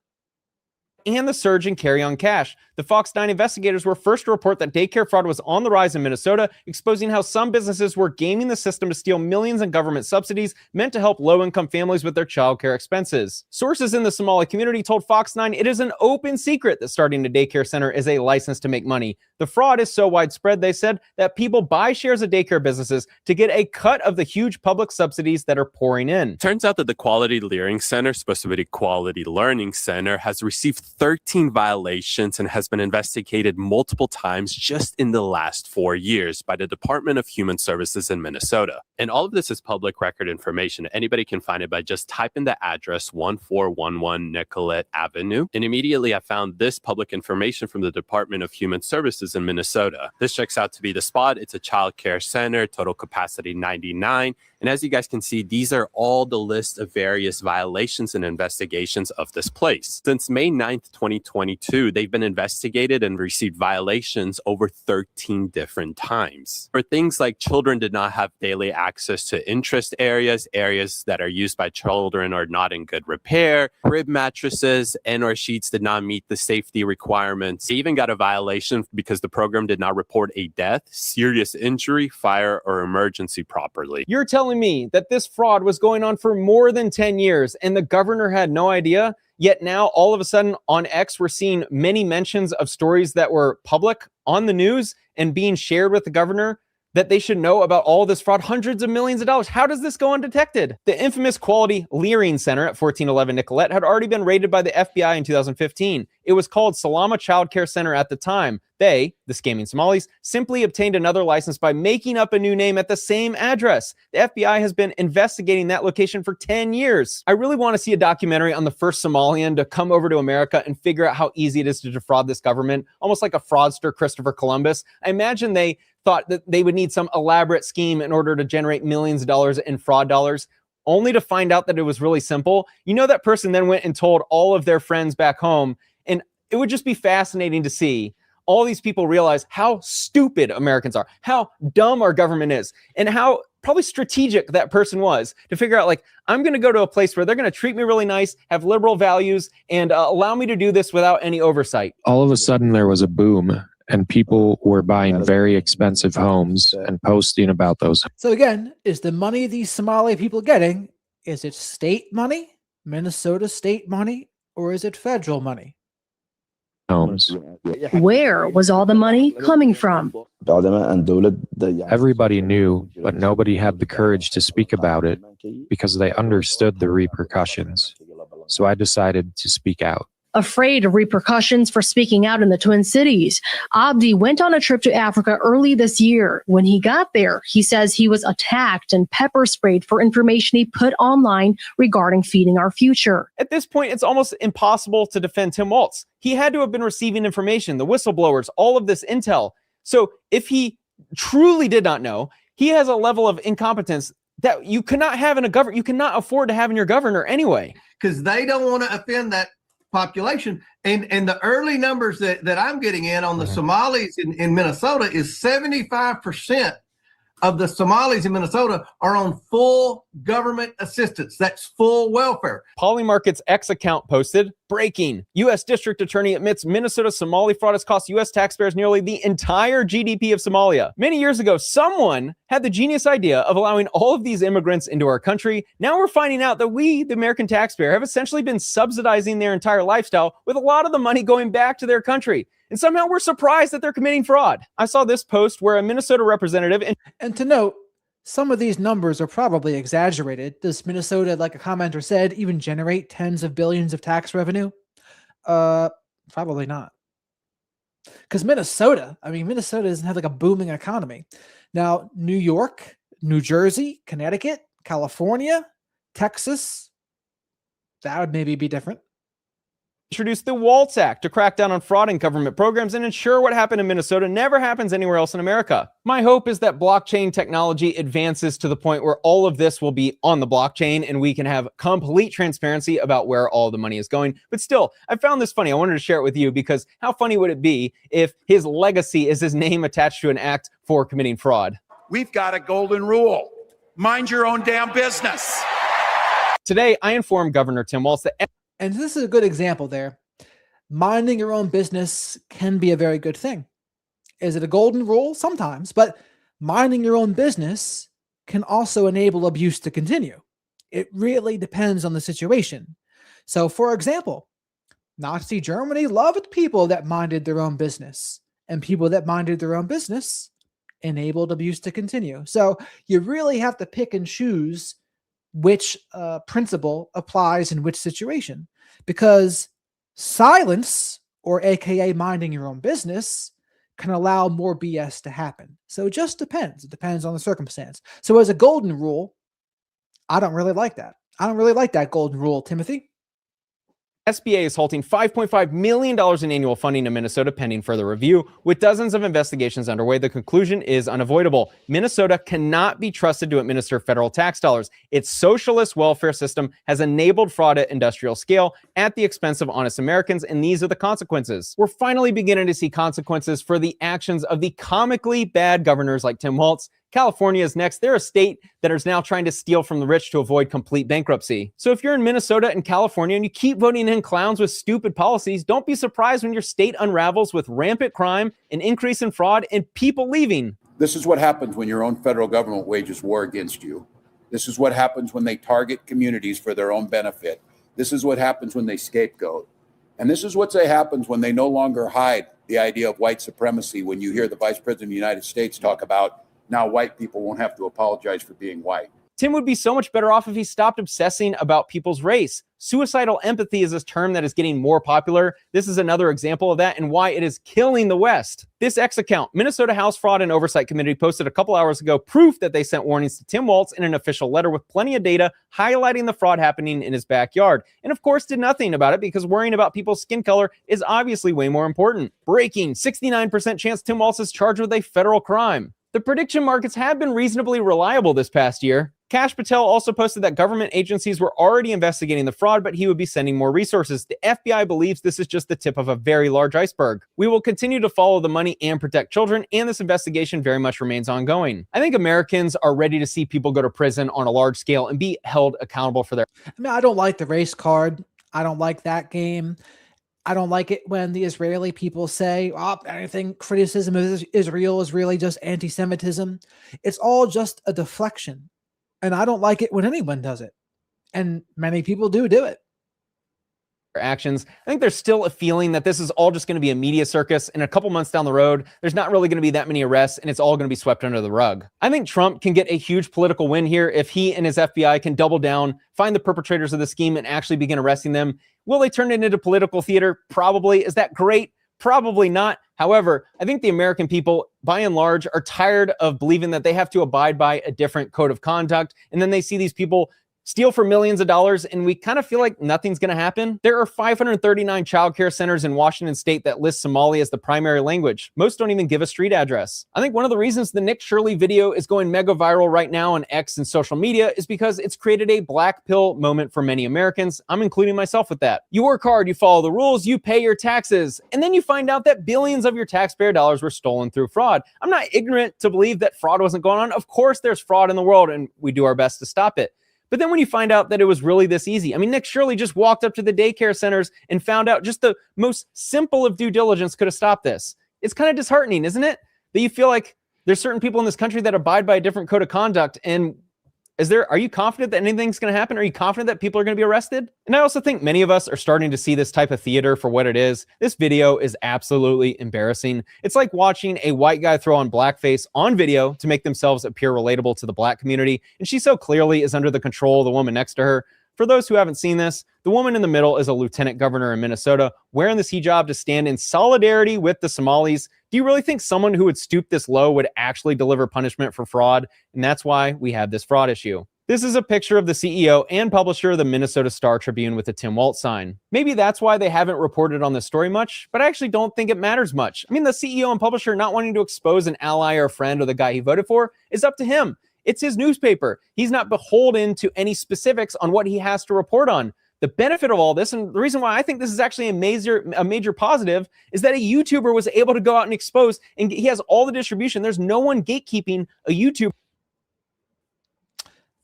And the surge in carry-on cash. The Fox 9 investigators were first to report that daycare fraud was on the rise in Minnesota, exposing how some businesses were gaming the system to steal millions in government subsidies meant to help low-income families with their childcare expenses. Sources in the Somali community told Fox 9 it is an open secret that starting a daycare center is a license to make money. The fraud is so widespread, they said, that people buy shares of daycare businesses to get a cut of the huge public subsidies that are pouring in. Turns out that the Quality Learning Center, supposed to be the Quality Learning Center, has received 13 violations and has been investigated multiple times just in the last 4 years by the Department of Human Services in Minnesota. And all of this is public record information. Anybody can find it by just typing the address 1411 Nicollet Avenue. And immediately I found this public information from the Department of Human Services in Minnesota. This checks out to be the spot. It's a child care center, total capacity 99. And as you guys can see, these are all the list of various violations and investigations of this place. Since May 9th, 2022, they've been investigated and received violations over 13 different times. For things like children did not have daily access to interest areas, areas that are used by children are not in good repair, crib mattresses and or sheets did not meet the safety requirements. They even got a violation because the program did not report a death, serious injury, fire, or emergency properly. You're telling me that this fraud was going on for more than 10 years and the governor had no idea? Yet now, all of a sudden, on X, we're seeing many mentions of stories that were public on the news and being shared with the governor that they should know about all this fraud, hundreds of millions of dollars. How does this go undetected? The infamous Quality Learning Center at 1411 Nicollet had already been raided by the FBI in 2015. It was called Salama Child Care Center at the time. They, the scamming Somalis, simply obtained another license by making up a new name at the same address. The FBI has been investigating that location for 10 years. I really want to see a documentary on the first Somalian to come over to America and figure out how easy it is to defraud this government, almost like a fraudster Christopher Columbus. I imagine they thought that they would need some elaborate scheme in order to generate millions of dollars in fraud dollars, only to find out that it was really simple. You know, that person then went and told all of their friends back home, and it would just be fascinating to see all these people realize how stupid Americans are, how dumb our government is, and how probably strategic that person was to figure out, like, I'm going to go to a place where they're going to treat me really nice, have liberal values, and allow me to do this without any oversight. All of a sudden, there was a boom, and people were buying very expensive homes and posting about those. So again, is the money these Somali people getting, is it state money, Minnesota state money, or is it federal money? Homes. Where was all the money coming from? Everybody knew, but nobody had the courage to speak about it because they understood the repercussions. So I decided to speak out. Afraid of repercussions for speaking out in the Twin Cities, Abdi went on a trip to Africa early this year. When he got there, he says he was attacked and pepper sprayed for information he put online regarding feeding our future. At this point, it's almost impossible to defend Tim Waltz. He had to have been receiving information, the whistleblowers, all of this intel. So if he truly did not know, he has a level of incompetence that you cannot have in a government. You cannot afford to have in your governor anyway. Because they don't want to offend that population. And the early numbers that I'm getting in on the Somalis in Minnesota is 75% of the Somalis in Minnesota are on full government assistance. That's full welfare. Polymarket's X account posted, breaking, U.S. District Attorney admits Minnesota Somali fraud has cost U.S. taxpayers nearly the entire GDP of Somalia. Many years ago, someone had the genius idea of allowing all of these immigrants into our country. Now we're finding out that we, the American taxpayer, have essentially been subsidizing their entire lifestyle with a lot of the money going back to their country. And somehow we're surprised that they're committing fraud. I saw this post where a Minnesota representative... And to note, some of these numbers are probably exaggerated. Does Minnesota, like a commenter said, even generate tens of billions of tax revenue? Probably not. Because Minnesota doesn't have like a booming economy. Now, New York, New Jersey, Connecticut, California, Texas, that would maybe be different. Introduced the Waltz Act to crack down on fraud in government programs and ensure what happened in Minnesota never happens anywhere else in America. My hope is that blockchain technology advances to the point where all of this will be on the blockchain and we can have complete transparency about where all the money is going. But still, I found this funny. I wanted to share it with you because how funny would it be if his legacy is his name attached to an act for committing fraud? We've got a golden rule. Mind your own damn business. Today, I informed Governor Tim Walz that... And this is a good example there. Minding your own business can be a very good thing. Is it a golden rule? Sometimes, but minding your own business can also enable abuse to continue. It really depends on the situation. So, for example, Nazi Germany loved people that minded their own business, and people that minded their own business enabled abuse to continue. So you really have to pick and choose which principle applies in which situation, because silence, or AKA minding your own business, can allow more BS to happen. So it just depends. It depends on the circumstance. So as a golden rule, I don't really like that. I don't really like that golden rule, Timothy. SBA is halting $5.5 million in annual funding to Minnesota pending further review. With dozens of investigations underway, the conclusion is unavoidable. Minnesota cannot be trusted to administer federal tax dollars. Its socialist welfare system has enabled fraud at industrial scale at the expense of honest Americans, and these are the consequences. We're finally beginning to see consequences for the actions of the comically bad governors like Tim Walz. California is next. They're a state that is now trying to steal from the rich to avoid complete bankruptcy. So if you're in Minnesota and California and you keep voting in clowns with stupid policies, don't be surprised when your state unravels with rampant crime, an increase in fraud, and people leaving. This is what happens when your own federal government wages war against you. This is what happens when they target communities for their own benefit. This is what happens when they scapegoat. And this is what happens when they no longer hide the idea of white supremacy. When you hear the Vice President of the United States talk about now white people won't have to apologize for being white. Tim would be so much better off if he stopped obsessing about people's race. Suicidal empathy is a term that is getting more popular. This is another example of that and why it is killing the West. This X account, Minnesota House Fraud and Oversight Committee, posted a couple hours ago proof that they sent warnings to Tim Walz in an official letter with plenty of data highlighting the fraud happening in his backyard. And of course did nothing about it because worrying about people's skin color is obviously way more important. Breaking, 69% chance Tim Walz is charged with a federal crime. The prediction markets have been reasonably reliable this past year. Kash Patel also posted that government agencies were already investigating the fraud, but he would be sending more resources. The FBI believes this is just the tip of a very large iceberg. We will continue to follow the money and protect children, and this investigation very much remains ongoing. I think Americans are ready to see people go to prison on a large scale and be held accountable for their... I don't like the race card. I don't like that game. I don't like it when the Israeli people say, anything criticism of Israel is really just anti-Semitism. It's all just a deflection. And I don't like it when anyone does it. And many people do it. Actions. I think there's still a feeling that this is all just going to be a media circus, and a couple months down the road, there's not really going to be that many arrests, and it's all going to be swept under the rug. I think Trump can get a huge political win here if he and his FBI can double down, find the perpetrators of the scheme, and actually begin arresting them. Will they turn it into political theater? Probably. Is that great? Probably not. However, I think the American people, by and large, are tired of believing that they have to abide by a different code of conduct, and then they see these people steal for millions of dollars, and we kind of feel like nothing's going to happen. There are 539 childcare centers in Washington state that list Somali as the primary language. Most don't even give a street address. I think one of the reasons the Nich Shirley video is going mega viral right now on X and social media is because it's created a black pill moment for many Americans. I'm including myself with that. You work hard, you follow the rules, you pay your taxes, and then you find out that billions of your taxpayer dollars were stolen through fraud. I'm not ignorant to believe that fraud wasn't going on. Of course there's fraud in the world, and we do our best to stop it. But then when you find out that it was really this easy, I mean, Nich Shirley just walked up to the daycare centers and found out just the most simple of due diligence could have stopped this. It's kind of disheartening, isn't it? That you feel like there's certain people in this country that abide by a different code of conduct. And are you confident that anything's going to happen? Are you confident that people are going to be arrested? And I also think many of us are starting to see this type of theater for what it is. This video is absolutely embarrassing. It's like watching a white guy throw on blackface on video to make themselves appear relatable to the black community. And she so clearly is under the control of the woman next to her. For those who haven't seen this, the woman in the middle is a lieutenant governor in Minnesota wearing this hijab to stand in solidarity with the Somalis. Do you really think someone who would stoop this low would actually deliver punishment for fraud? And that's why we have this fraud issue. This is a picture of the CEO and publisher of the Minnesota Star Tribune with the Tim Waltz sign. Maybe that's why they haven't reported on this story much, but I actually don't think it matters much. I mean, the CEO and publisher not wanting to expose an ally or a friend or the guy he voted for is up to him. It's his newspaper. He's not beholden to any specifics on what he has to report on. The benefit of all this, and the reason why I think this is actually a major positive, is that a YouTuber was able to go out and expose, and he has all the distribution. There's no one gatekeeping a YouTuber.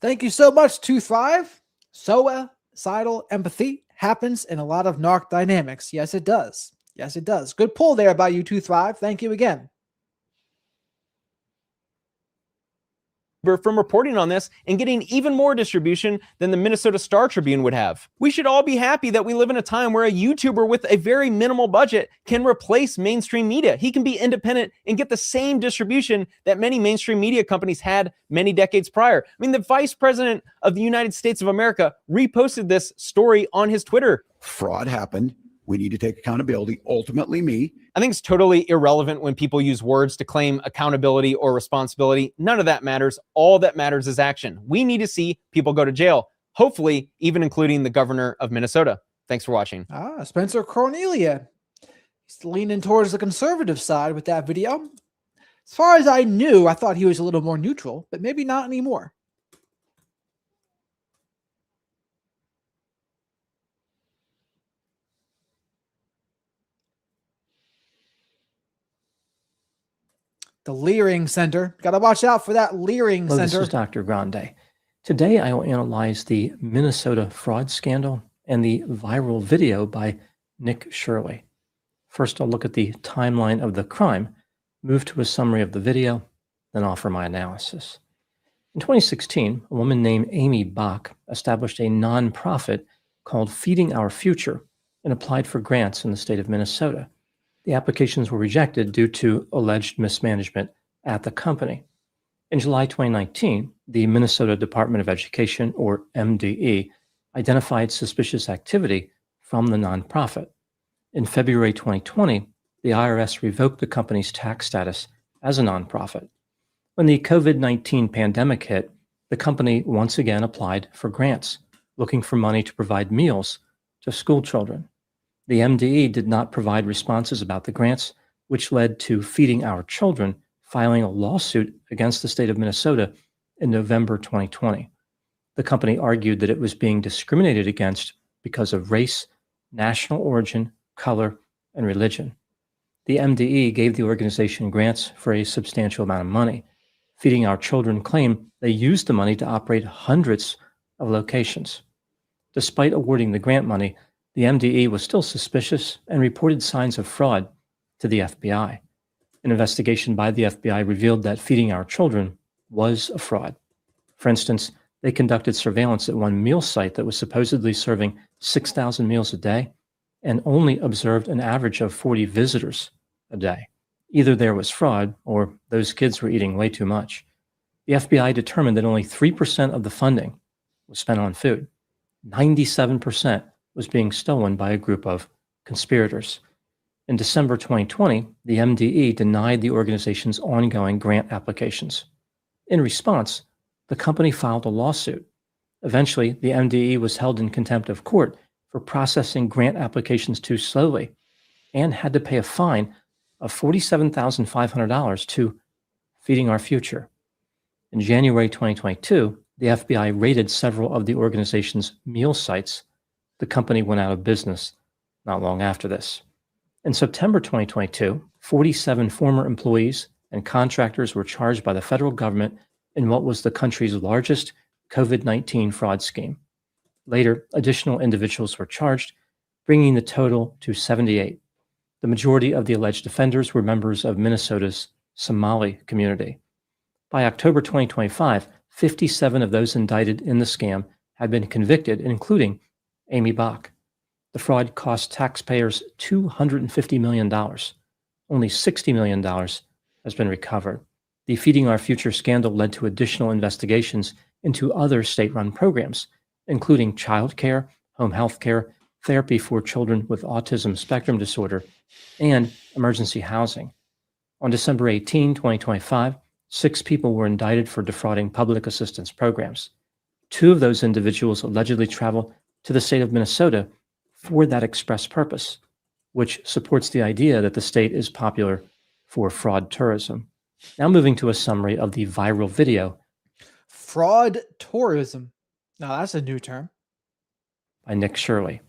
Thank you so much, 2Thrive. Suicidal empathy happens in a lot of narc dynamics. Yes, it does. Yes, it does. Good pull there by you, 2Thrive. Thank you again. From reporting on this and getting even more distribution than the Minnesota Star Tribune would have. We should all be happy that we live in a time where a YouTuber with a very minimal budget can replace mainstream media. He can be independent and get the same distribution that many mainstream media companies had many decades prior. I mean, the Vice President of the United States of America reposted this story on his Twitter. Fraud happened. We need to take accountability. Ultimately, me. I think it's totally irrelevant when people use words to claim accountability or responsibility. None of that matters. All that matters is action. We need to see people go to jail, hopefully even including the governor of Minnesota. Thanks for watching. Spencer Cornelia. He's leaning towards the conservative side with that video. As far as I knew, I thought he was a little more neutral, but maybe not anymore. The Leering Center. Got to watch out for that Leering Hello, Center. This is Dr. Grande. Today, I will analyze the Minnesota fraud scandal and the viral video by Nich Shirley. First, I'll look at the timeline of the crime, move to a summary of the video, then offer my analysis. In 2016, a woman named Amy Bach established a nonprofit called Feeding Our Future and applied for grants in the state of Minnesota. The applications were rejected due to alleged mismanagement at the company. In July 2019, the Minnesota Department of Education, or MDE, identified suspicious activity from the nonprofit. In February 2020, the IRS revoked the company's tax status as a nonprofit. When the COVID-19 pandemic hit, the company once again applied for grants, looking for money to provide meals to school children. The MDE did not provide responses about the grants, which led to Feeding Our Children filing a lawsuit against the state of Minnesota in November 2020. The company argued that it was being discriminated against because of race, national origin, color, and religion. The MDE gave the organization grants for a substantial amount of money. Feeding Our Children claimed they used the money to operate hundreds of locations. Despite awarding the grant money, the MDE was still suspicious and reported signs of fraud to the FBI. An investigation by the FBI revealed that Feeding Our Children was a fraud. For instance, they conducted surveillance at one meal site that was supposedly serving 6,000 meals a day and only observed an average of 40 visitors a day. Either there was fraud or those kids were eating way too much. The FBI determined that only 3% of the funding was spent on food. 97% was being stolen by a group of conspirators. In December 2020, the MDE denied the organization's ongoing grant applications. In response, the company filed a lawsuit. Eventually, the MDE was held in contempt of court for processing grant applications too slowly and had to pay a fine of $47,500 to Feeding Our Future. In January 2022, the FBI raided several of the organization's meal sites. The company went out of business not long after this. In September 2022, 47 former employees and contractors were charged by the federal government in what was the country's largest COVID-19 fraud scheme. Later, additional individuals were charged, bringing the total to 78. The majority of the alleged offenders were members of Minnesota's Somali community. By October 2025, 57 of those indicted in the scam had been convicted, including Amy Bach. The fraud cost taxpayers $250 million. Only $60 million has been recovered. The Feeding Our Future scandal led to additional investigations into other state-run programs, including child care, home health care, therapy for children with autism spectrum disorder, and emergency housing. On December 18, 2025, 6 people were indicted for defrauding public assistance programs. 2 of those individuals allegedly traveled to the state of Minnesota for that express purpose, which supports the idea that the state is popular for fraud tourism. Now moving to a summary of the viral video. Fraud tourism. Now that's a new term. By Nich Shirley.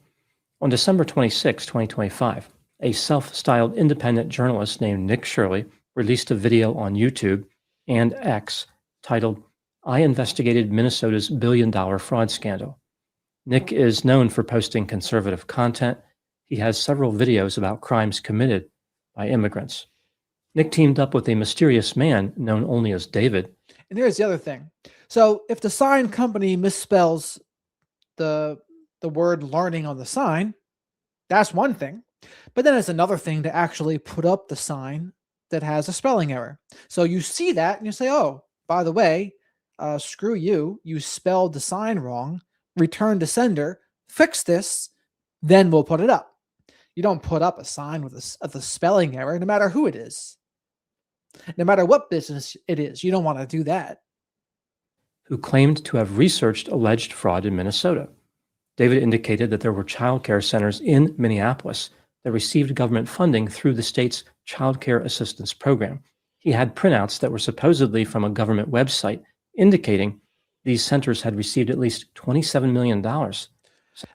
On December 26, 2025, a self-styled independent journalist named Nich Shirley released a video on YouTube and X titled, "I Investigated Minnesota's billion-dollar fraud scandal." Nich is known for posting conservative content. He has several videos about crimes committed by immigrants. Nich teamed up with a mysterious man known only as David. And here's the other thing. So if the sign company misspells the word learning on the sign, that's one thing. But then it's another thing to actually put up the sign that has a spelling error. So you see that and you say, oh, by the way, screw you. You spelled the sign wrong. Return to sender. Fix this. Then we'll put it up. You don't put up a sign with a spelling error, no matter who it is. No matter what business it is. You don't want to do that. Who claimed to have researched alleged fraud in Minnesota. David indicated that there were child care centers in Minneapolis that received government funding through the state's child care assistance program. He had printouts that were supposedly from a government website indicating these centers had received at least $27 million.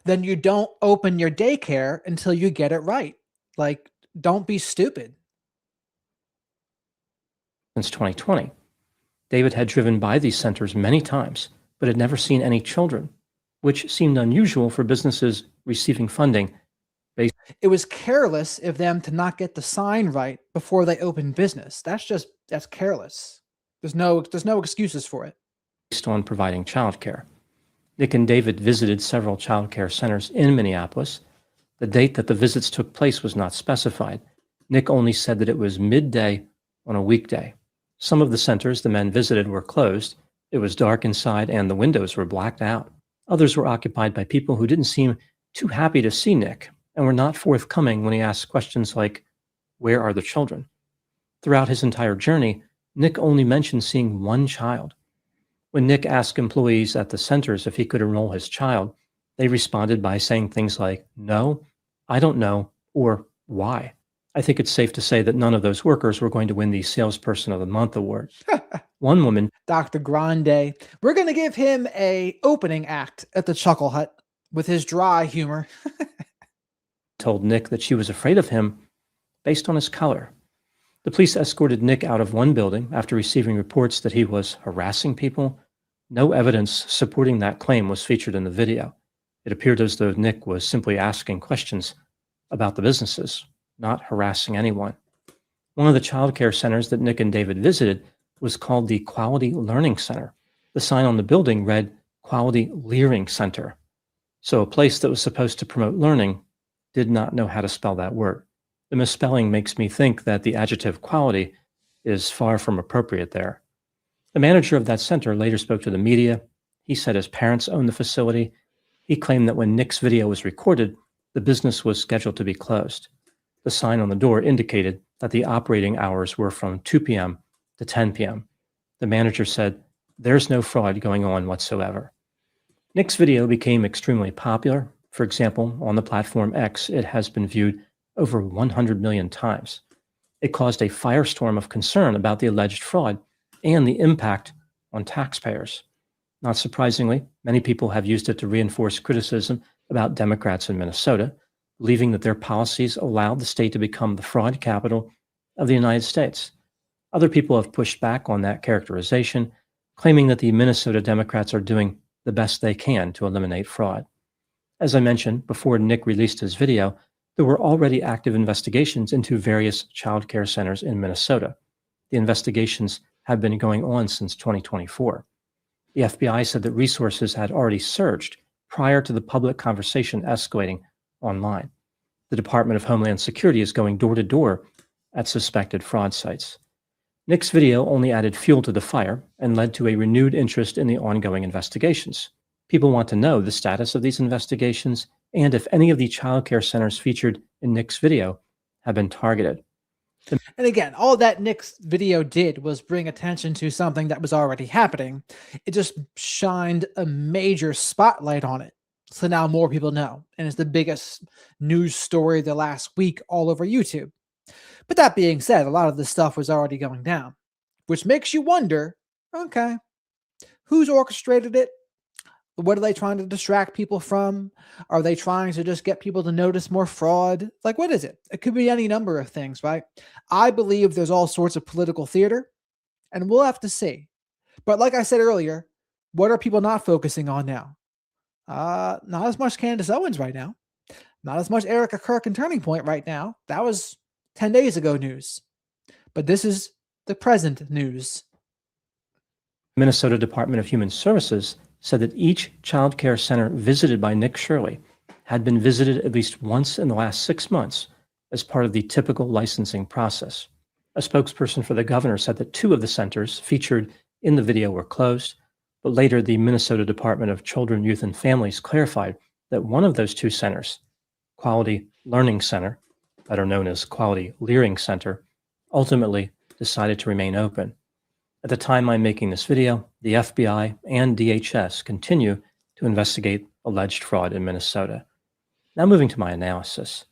Then you don't open your daycare until you get it right. Like, don't be stupid. Since 2020, David had driven by these centers many times, but had never seen any children, which seemed unusual for businesses receiving funding. It was careless of them to not get the sign right before they opened business. That's careless. There's no excuses for it. Based on providing childcare. Nich and David visited several childcare centers in Minneapolis. The date that the visits took place was not specified. Nich only said that it was midday on a weekday. Some of the centers the men visited were closed. It was dark inside and the windows were blacked out. Others were occupied by people who didn't seem too happy to see Nich and were not forthcoming when he asked questions like, "Where are the children?" Throughout his entire journey, Nich only mentioned seeing one child. When Nich asked employees at the centers if he could enroll his child, they responded by saying things like, "No, I don't know," or "Why?" I think it's safe to say that none of those workers were going to win the Salesperson of the Month award. One woman, Dr. Grande, we're going to give him a opening act at the Chuckle Hut with his dry humor. told Nich that she was afraid of him based on his color. The police escorted Nich out of one building after receiving reports that he was harassing people. No evidence supporting that claim was featured in the video. It appeared as though Nich was simply asking questions about the businesses, not harassing anyone. One of the child care centers that Nich and David visited was called the Quality Learning Center. The sign on the building read Quality Leering Center. So a place that was supposed to promote learning did not know how to spell that word. The misspelling makes me think that the adjective quality is far from appropriate there. The manager of that center later spoke to the media. He said his parents owned the facility. He claimed that when Nick's video was recorded, the business was scheduled to be closed. The sign on the door indicated that the operating hours were from 2 p.m. to 10 p.m. The manager said, "There's no fraud going on whatsoever." Nick's video became extremely popular. For example, on the platform X, it has been viewed over 100 million times. It caused a firestorm of concern about the alleged fraud and the impact on taxpayers. Not surprisingly, many people have used it to reinforce criticism about Democrats in Minnesota, believing that their policies allowed the state to become the fraud capital of the United States. Other people have pushed back on that characterization, claiming that the Minnesota Democrats are doing the best they can to eliminate fraud. As I mentioned, before Nich released his video, there were already active investigations into various child care centers in Minnesota. The investigations have been going on since 2024. The FBI said that resources had already surged prior to the public conversation escalating online. The Department of Homeland Security is going door to door at suspected fraud sites. Nich's video only added fuel to the fire and led to a renewed interest in the ongoing investigations. People want to know the status of these investigations and if any of the child care centers featured in Nich's video have been targeted. And again, all that Nich's video did was bring attention to something that was already happening. It just shined a major spotlight on it. So now more people know, and it's the biggest news story the last week all over YouTube. But that being said, a lot of this stuff was already going down, which makes you wonder, okay, who's orchestrated it? What are they trying to distract people from? Are they trying to just get people to notice more fraud? Like, what is it? It could be any number of things, right? I believe there's all sorts of political theater, and we'll have to see. But like I said earlier, what are people not focusing on now? Not as much Candace Owens right now. Not as much Erica Kirk and Turning Point right now. That was 10 days ago news. But this is the present news. Minnesota Department of Human Services said that each child care center visited by Nich Shirley had been visited at least once in the last 6 months as part of the typical licensing process. A spokesperson for the governor said that 2 of the centers featured in the video were closed, but later the Minnesota Department of Children, Youth, and Families clarified that one of those 2 centers, Quality Learning Center, better known as Quality Learning Center, ultimately decided to remain open. At the time I'm making this video, the FBI and DHS continue to investigate alleged fraud in Minnesota. Now moving to my analysis.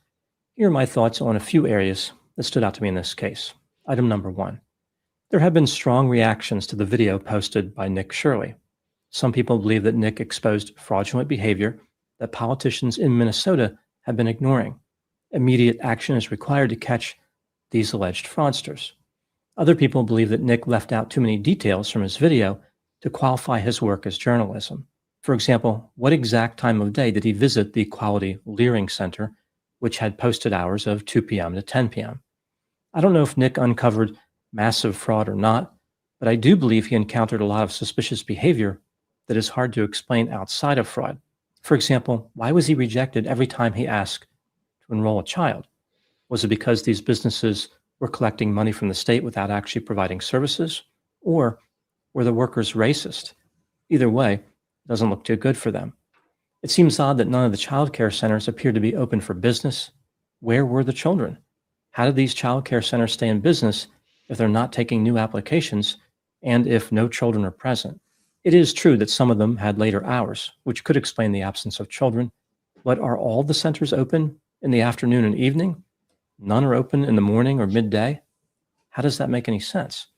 Here are my thoughts on a few areas that stood out to me in this case. Item number 1. There have been strong reactions to the video posted by Nich Shirley. Some people believe that Nich exposed fraudulent behavior that politicians in Minnesota have been ignoring. Immediate action is required to catch these alleged fraudsters. Other people believe that Nich left out too many details from his video to qualify his work as journalism. For example, what exact time of day did he visit the Quality Learning Center, which had posted hours of 2 p.m. to 10 p.m.? I don't know if Nich uncovered massive fraud or not, but I do believe he encountered a lot of suspicious behavior that is hard to explain outside of fraud. For example, why was he rejected every time he asked to enroll a child? Was it because these businesses were collecting money from the state without actually providing services? Or were the workers racist? Either way, it doesn't look too good for them. It seems odd that none of the child care centers appeared to be open for business. Where were the children? How did these child care centers stay in business if they're not taking new applications and if no children are present? It is true that some of them had later hours, which could explain the absence of children. But are all the centers open in the afternoon and evening? None are open in the morning or midday? How does that make any sense?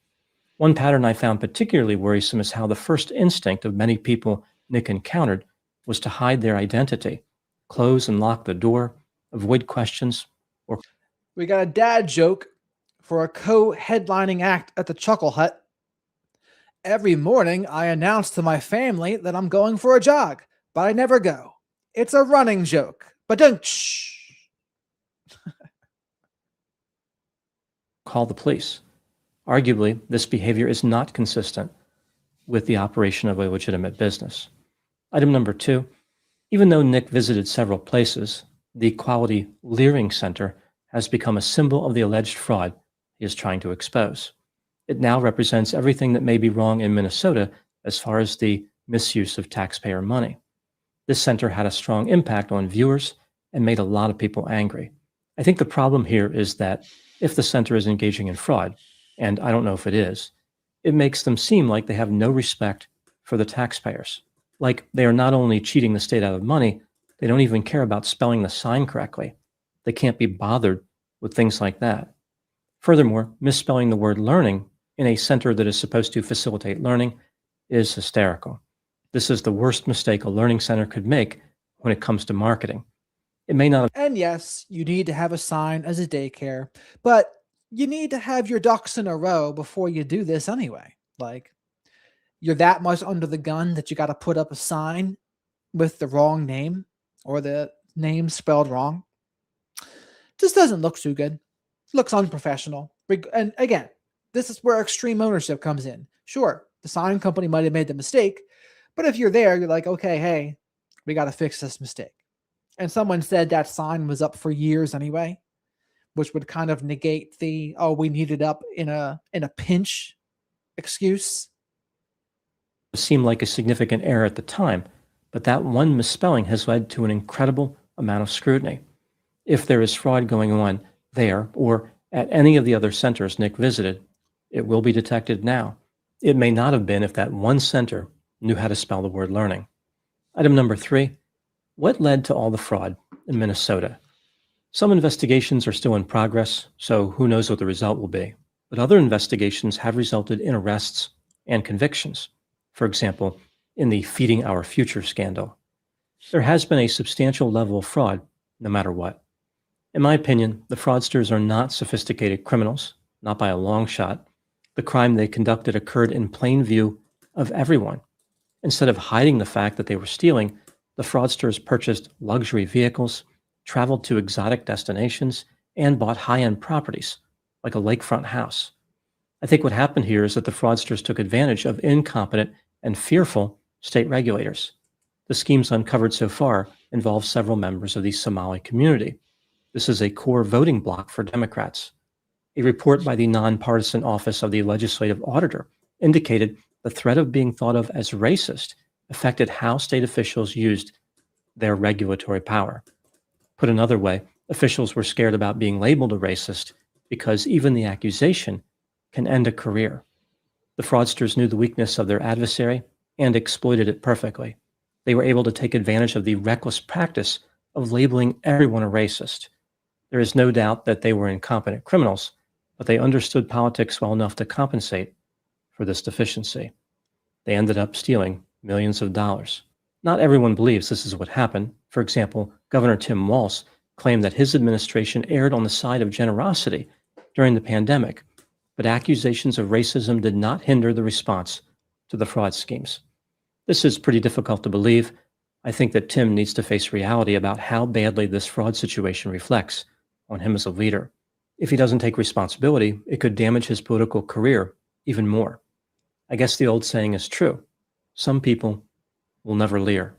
One pattern I found particularly worrisome is how the first instinct of many people Nich encountered was to hide their identity, close and lock the door, avoid questions, or... We got a dad joke for a co-headlining act at the Chuckle Hut. Every morning, I announce to my family that I'm going for a jog, but I never go. It's a running joke. But don't shh. Call the police. Arguably, this behavior is not consistent with the operation of a legitimate business. Item number 2, even though Nich visited several places, the Quality Learning Center has become a symbol of the alleged fraud he is trying to expose. It now represents everything that may be wrong in Minnesota as far as the misuse of taxpayer money. This center had a strong impact on viewers and made a lot of people angry. I think the problem here is that if the center is engaging in fraud, and I don't know if it is, it makes them seem like they have no respect for the taxpayers. Like they are not only cheating the state out of money, they don't even care about spelling the sign correctly. They can't be bothered with things like that. Furthermore, misspelling the word learning in a center that is supposed to facilitate learning is hysterical. This is the worst mistake a learning center could make when it comes to marketing. It may not have... And yes, you need to have a sign as a daycare, but you need to have your ducks in a row before you do this anyway. Like, you're that much under the gun that you got to put up a sign with the wrong name or the name spelled wrong. Just doesn't look too good. Looks unprofessional. And again, this is where extreme ownership comes in. Sure, the sign company might have made the mistake, but if you're there, you're like, okay, hey, we got to fix this mistake. And someone said that sign was up for years anyway, which would kind of negate the, oh, we need it up in a pinch excuse. It seemed like a significant error at the time, but that one misspelling has led to an incredible amount of scrutiny. If there is fraud going on there or at any of the other centers Nick visited, it will be detected now. It may not have been if that one center knew how to spell the word learning. Item number 3, what led to all the fraud in Minnesota? Some investigations are still in progress, so who knows what the result will be. But other investigations have resulted in arrests and convictions. For example, in the Feeding Our Future scandal. There has been a substantial level of fraud, no matter what. In my opinion, the fraudsters are not sophisticated criminals, not by a long shot. The crime they conducted occurred in plain view of everyone. Instead of hiding the fact that they were stealing, the fraudsters purchased luxury vehicles, traveled to exotic destinations, and bought high-end properties, like a lakefront house. I think what happened here is that the fraudsters took advantage of incompetent and fearful state regulators. The schemes uncovered so far involve several members of the Somali community. This is a core voting bloc for Democrats. A report by the nonpartisan Office of the Legislative Auditor indicated the threat of being thought of as racist affected how state officials used their regulatory power. Put another way, officials were scared about being labeled a racist because even the accusation can end a career. The fraudsters knew the weakness of their adversary and exploited it perfectly. They were able to take advantage of the reckless practice of labeling everyone a racist. There is no doubt that they were incompetent criminals, but they understood politics well enough to compensate for this deficiency. They ended up stealing millions of dollars. Not everyone believes this is what happened. For example, Governor Tim Walz claimed that his administration erred on the side of generosity during the pandemic, but accusations of racism did not hinder the response to the fraud schemes. This is pretty difficult to believe. I think that Tim needs to face reality about how badly this fraud situation reflects on him as a leader. If he doesn't take responsibility, it could damage his political career even more. I guess the old saying is true. Some people will never leer.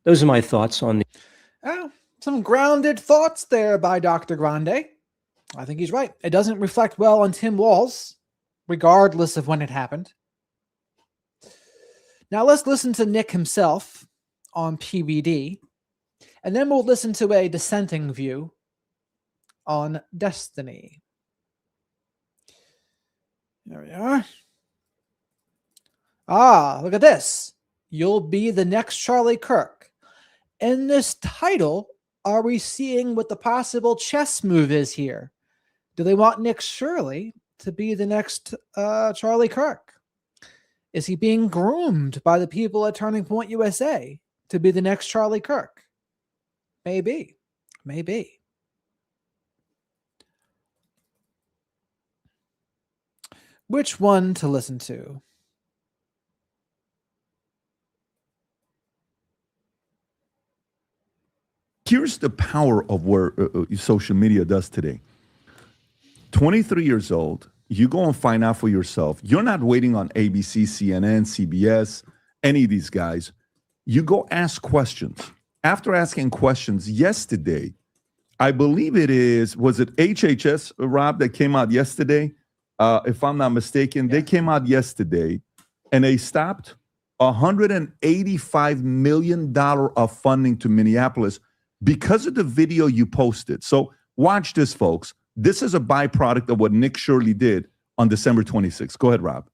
Those are my thoughts on the... Some grounded thoughts there by Dr. Grande. I think he's right. It doesn't reflect well on Tim Walz, regardless of when it happened. Now let's listen to Nick himself on PBD, and then we'll listen to a dissenting view on Destiny. There we are. Look at this. You'll be the next Charlie Kirk. In this title, are we seeing what the possible chess move is here? Do they want Nich Shirley to be the next Charlie Kirk? Is he being groomed by the people at Turning Point USA to be the next Charlie Kirk? Maybe. Maybe. Which one to listen to? Here's the power of what social media does today. 23 years old, you go and find out for yourself. You're not waiting on ABC, CNN, CBS, any of these guys. You go ask questions. After asking questions yesterday, I believe was it HHS, Rob, that came out yesterday? If I'm not mistaken, they came out yesterday and they stopped $185 million of funding to Minneapolis because of the video you posted. So watch this, folks. This is a byproduct of what Nich Shirley did on December 26th. Go ahead, Rob.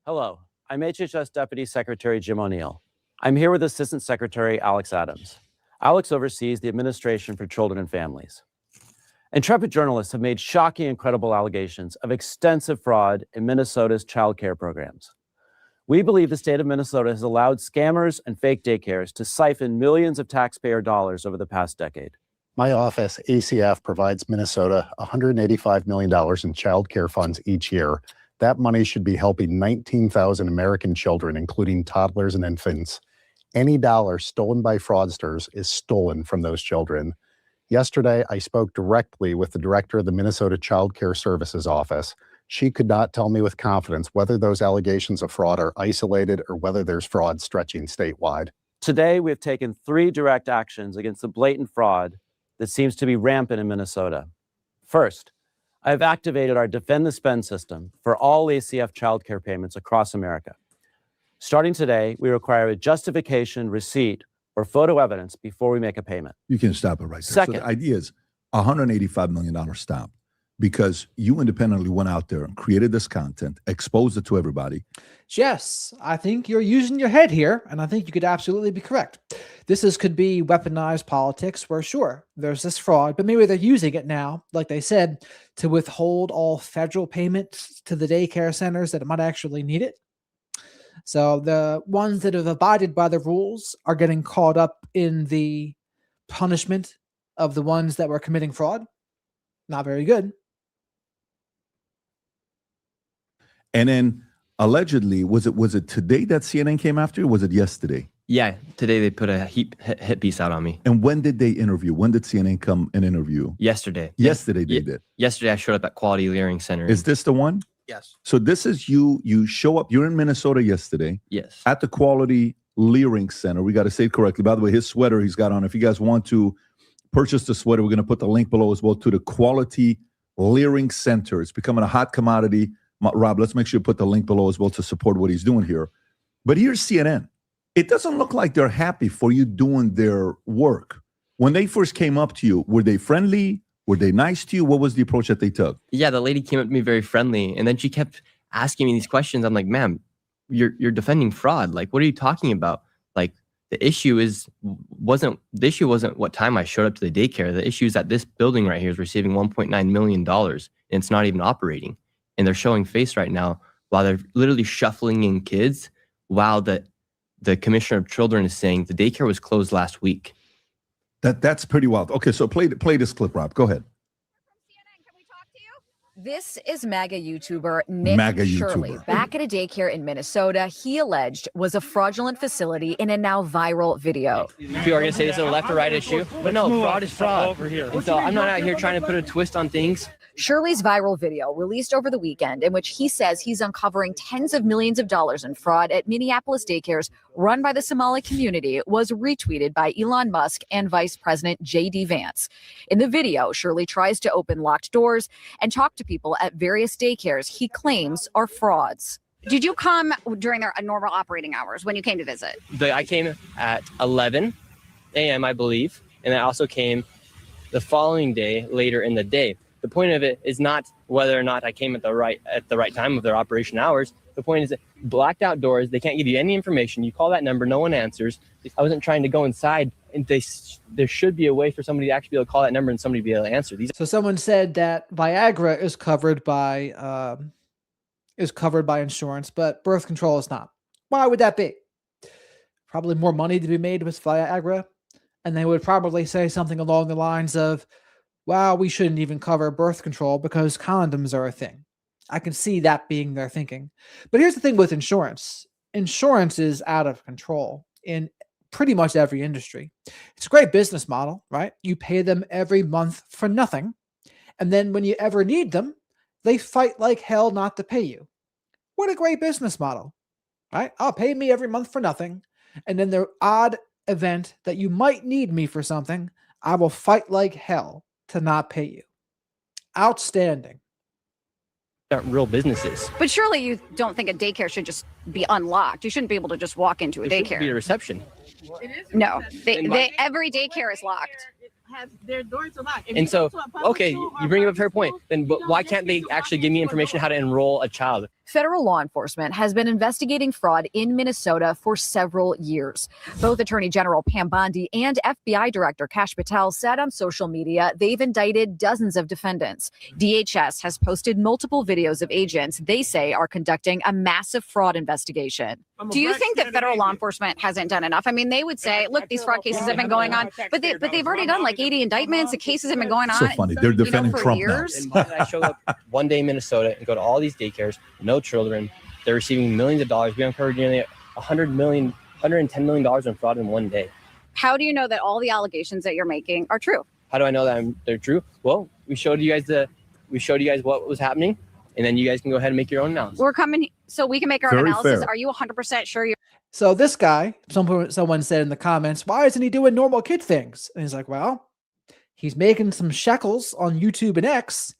Hello, I'm HHS Deputy Secretary Jim O'Neill. I'm here with Assistant Secretary Alex Adams. Alex oversees the Administration for Children and Families. Intrepid journalists have made shocking and credible allegations of extensive fraud in Minnesota's child care programs. We believe the state of Minnesota has allowed scammers and fake daycares to siphon millions of taxpayer dollars over the past decade. My office, ACF, provides Minnesota $185 million in child care funds each year That money should be helping 19,000 American children, including toddlers and infants. Any dollar stolen by fraudsters is stolen from those children. Yesterday, I spoke directly with the director of the Minnesota Child Care Services office. She could not tell me with confidence whether those allegations of fraud are isolated or whether there's fraud stretching statewide. Today, we have taken 3 direct actions against the blatant fraud that seems to be rampant in Minnesota. First, I have activated our Defend the Spend system for all ACF childcare payments across America. Starting today, we require a justification, receipt, or photo evidence before we make a payment. You can stop it right there. Second. So the idea is $185 million stop because you independently went out there and created this content, exposed it to everybody. Yes, I think you're using your head here, and I think you could absolutely be correct. Could be weaponized politics where, sure, there's this fraud, but maybe they're using it now, like they said, to withhold all federal payments to the daycare centers that might actually need it. So the ones that have abided by the rules are getting caught up in the punishment of the ones that were committing fraud. Not very good. And then allegedly, was it today that CNN came after you, or was it yesterday? Yeah, today they put a hit piece out on me. And when did they interview? When did CNN come and interview? Yesterday. Yesterday they did. Yesterday I showed up at Quality Learning Center. Is this the one? Yes. So this is you. You show up. You're in Minnesota yesterday. Yes. At the Quality Learning Center. We got to say it correctly. By the way, his sweater he's got on. If you guys want to purchase the sweater, we're going to put the link below as well to the Quality Learning Center. It's becoming a hot commodity. Rob, let's make sure you put the link below as well to support what he's doing here. But here's CNN. It doesn't look like they're happy for you doing their work. When they first came up to you, were they friendly? Were they nice to you? What was the approach that they took? Yeah, the lady came up to me very friendly, and then she kept asking me these questions. I'm like, ma'am, you're defending fraud. Like, what are you talking about? Like, the issue wasn't what time I showed up to the daycare. The issue is that this building right here is receiving $1.9 million, and it's not even operating. And they're showing face right now while they're literally shuffling in kids, while the commissioner of children is saying the daycare was closed last week. That's pretty wild. Okay, so play this clip, Rob. Go ahead. This is MAGA YouTuber Nich Shirley. Back at a daycare in Minnesota, he alleged was a fraudulent facility in a now viral video. People are going to say this is a left or right issue, but no, fraud is fraud. Over here. And so I'm not out here trying to put a twist on things. Shirley's viral video, released over the weekend, in which he says he's uncovering tens of millions of dollars in fraud at Minneapolis daycares run by the Somali community, was retweeted by Elon Musk and Vice President J.D. Vance. In the video, Shirley tries to open locked doors and talk to people at various daycares he claims are frauds. Did you come during their normal operating hours when you came to visit? I came at 11 a.m., I believe, and I also came the following day later in the day. The point of it is not whether or not I came at the right time of their operation hours. The point is that blacked out doors, they can't give you any information. You call that number, no one answers. I wasn't trying to go inside, and there should be a way for somebody to actually be able to call that number and somebody be able to answer. So someone said that Viagra is covered by insurance, but birth control is not. Why would that be? Probably more money to be made with Viagra, and they would probably say something along the lines of, well, we shouldn't even cover birth control because condoms are a thing. I can see that being their thinking. But here's the thing with insurance. Insurance is out of control in pretty much every industry. It's a great business model, right? You pay them every month for nothing. And then when you ever need them, they fight like hell not to pay you. What a great business model, right? I'll pay me every month for nothing. And then the odd event that you might need me for something, I will fight like hell to not pay you. Outstanding. Real businesses. But surely you don't think a daycare should just be unlocked. You shouldn't be able to just walk into a daycare. Be a reception. No, every daycare is locked. Their doors are locked. And so, okay, you bring up a fair point. Then why can't they actually give me information how to enroll a child? Federal law enforcement has been investigating fraud in Minnesota for several years. Both Attorney General Pam Bondi and FBI Director Kash Patel said on social media they've indicted dozens of defendants. DHS has posted multiple videos of agents they say are conducting a massive fraud investigation. Do you think that federal law enforcement hasn't done enough? I mean, they would say, look, these fraud cases have been going on, but they've already done like 80 indictments. The cases have been going on. So funny. They're defending for Trump years. Why did I show up one day in Minnesota and go to all these daycares, no children, they're receiving millions of dollars. We uncovered nearly $110 million in fraud in one day. How do you know that all the allegations that you're making are true? How do I know that they're true? Well, we showed you guys what was happening, and then you guys can go ahead and make your own analysis. We're coming so we can make our own Very analysis. fair. Are you 100% sure you're So this guy, someone said in the comments, why isn't he doing normal kid things? And he's like, well, he's making some shekels on YouTube and X,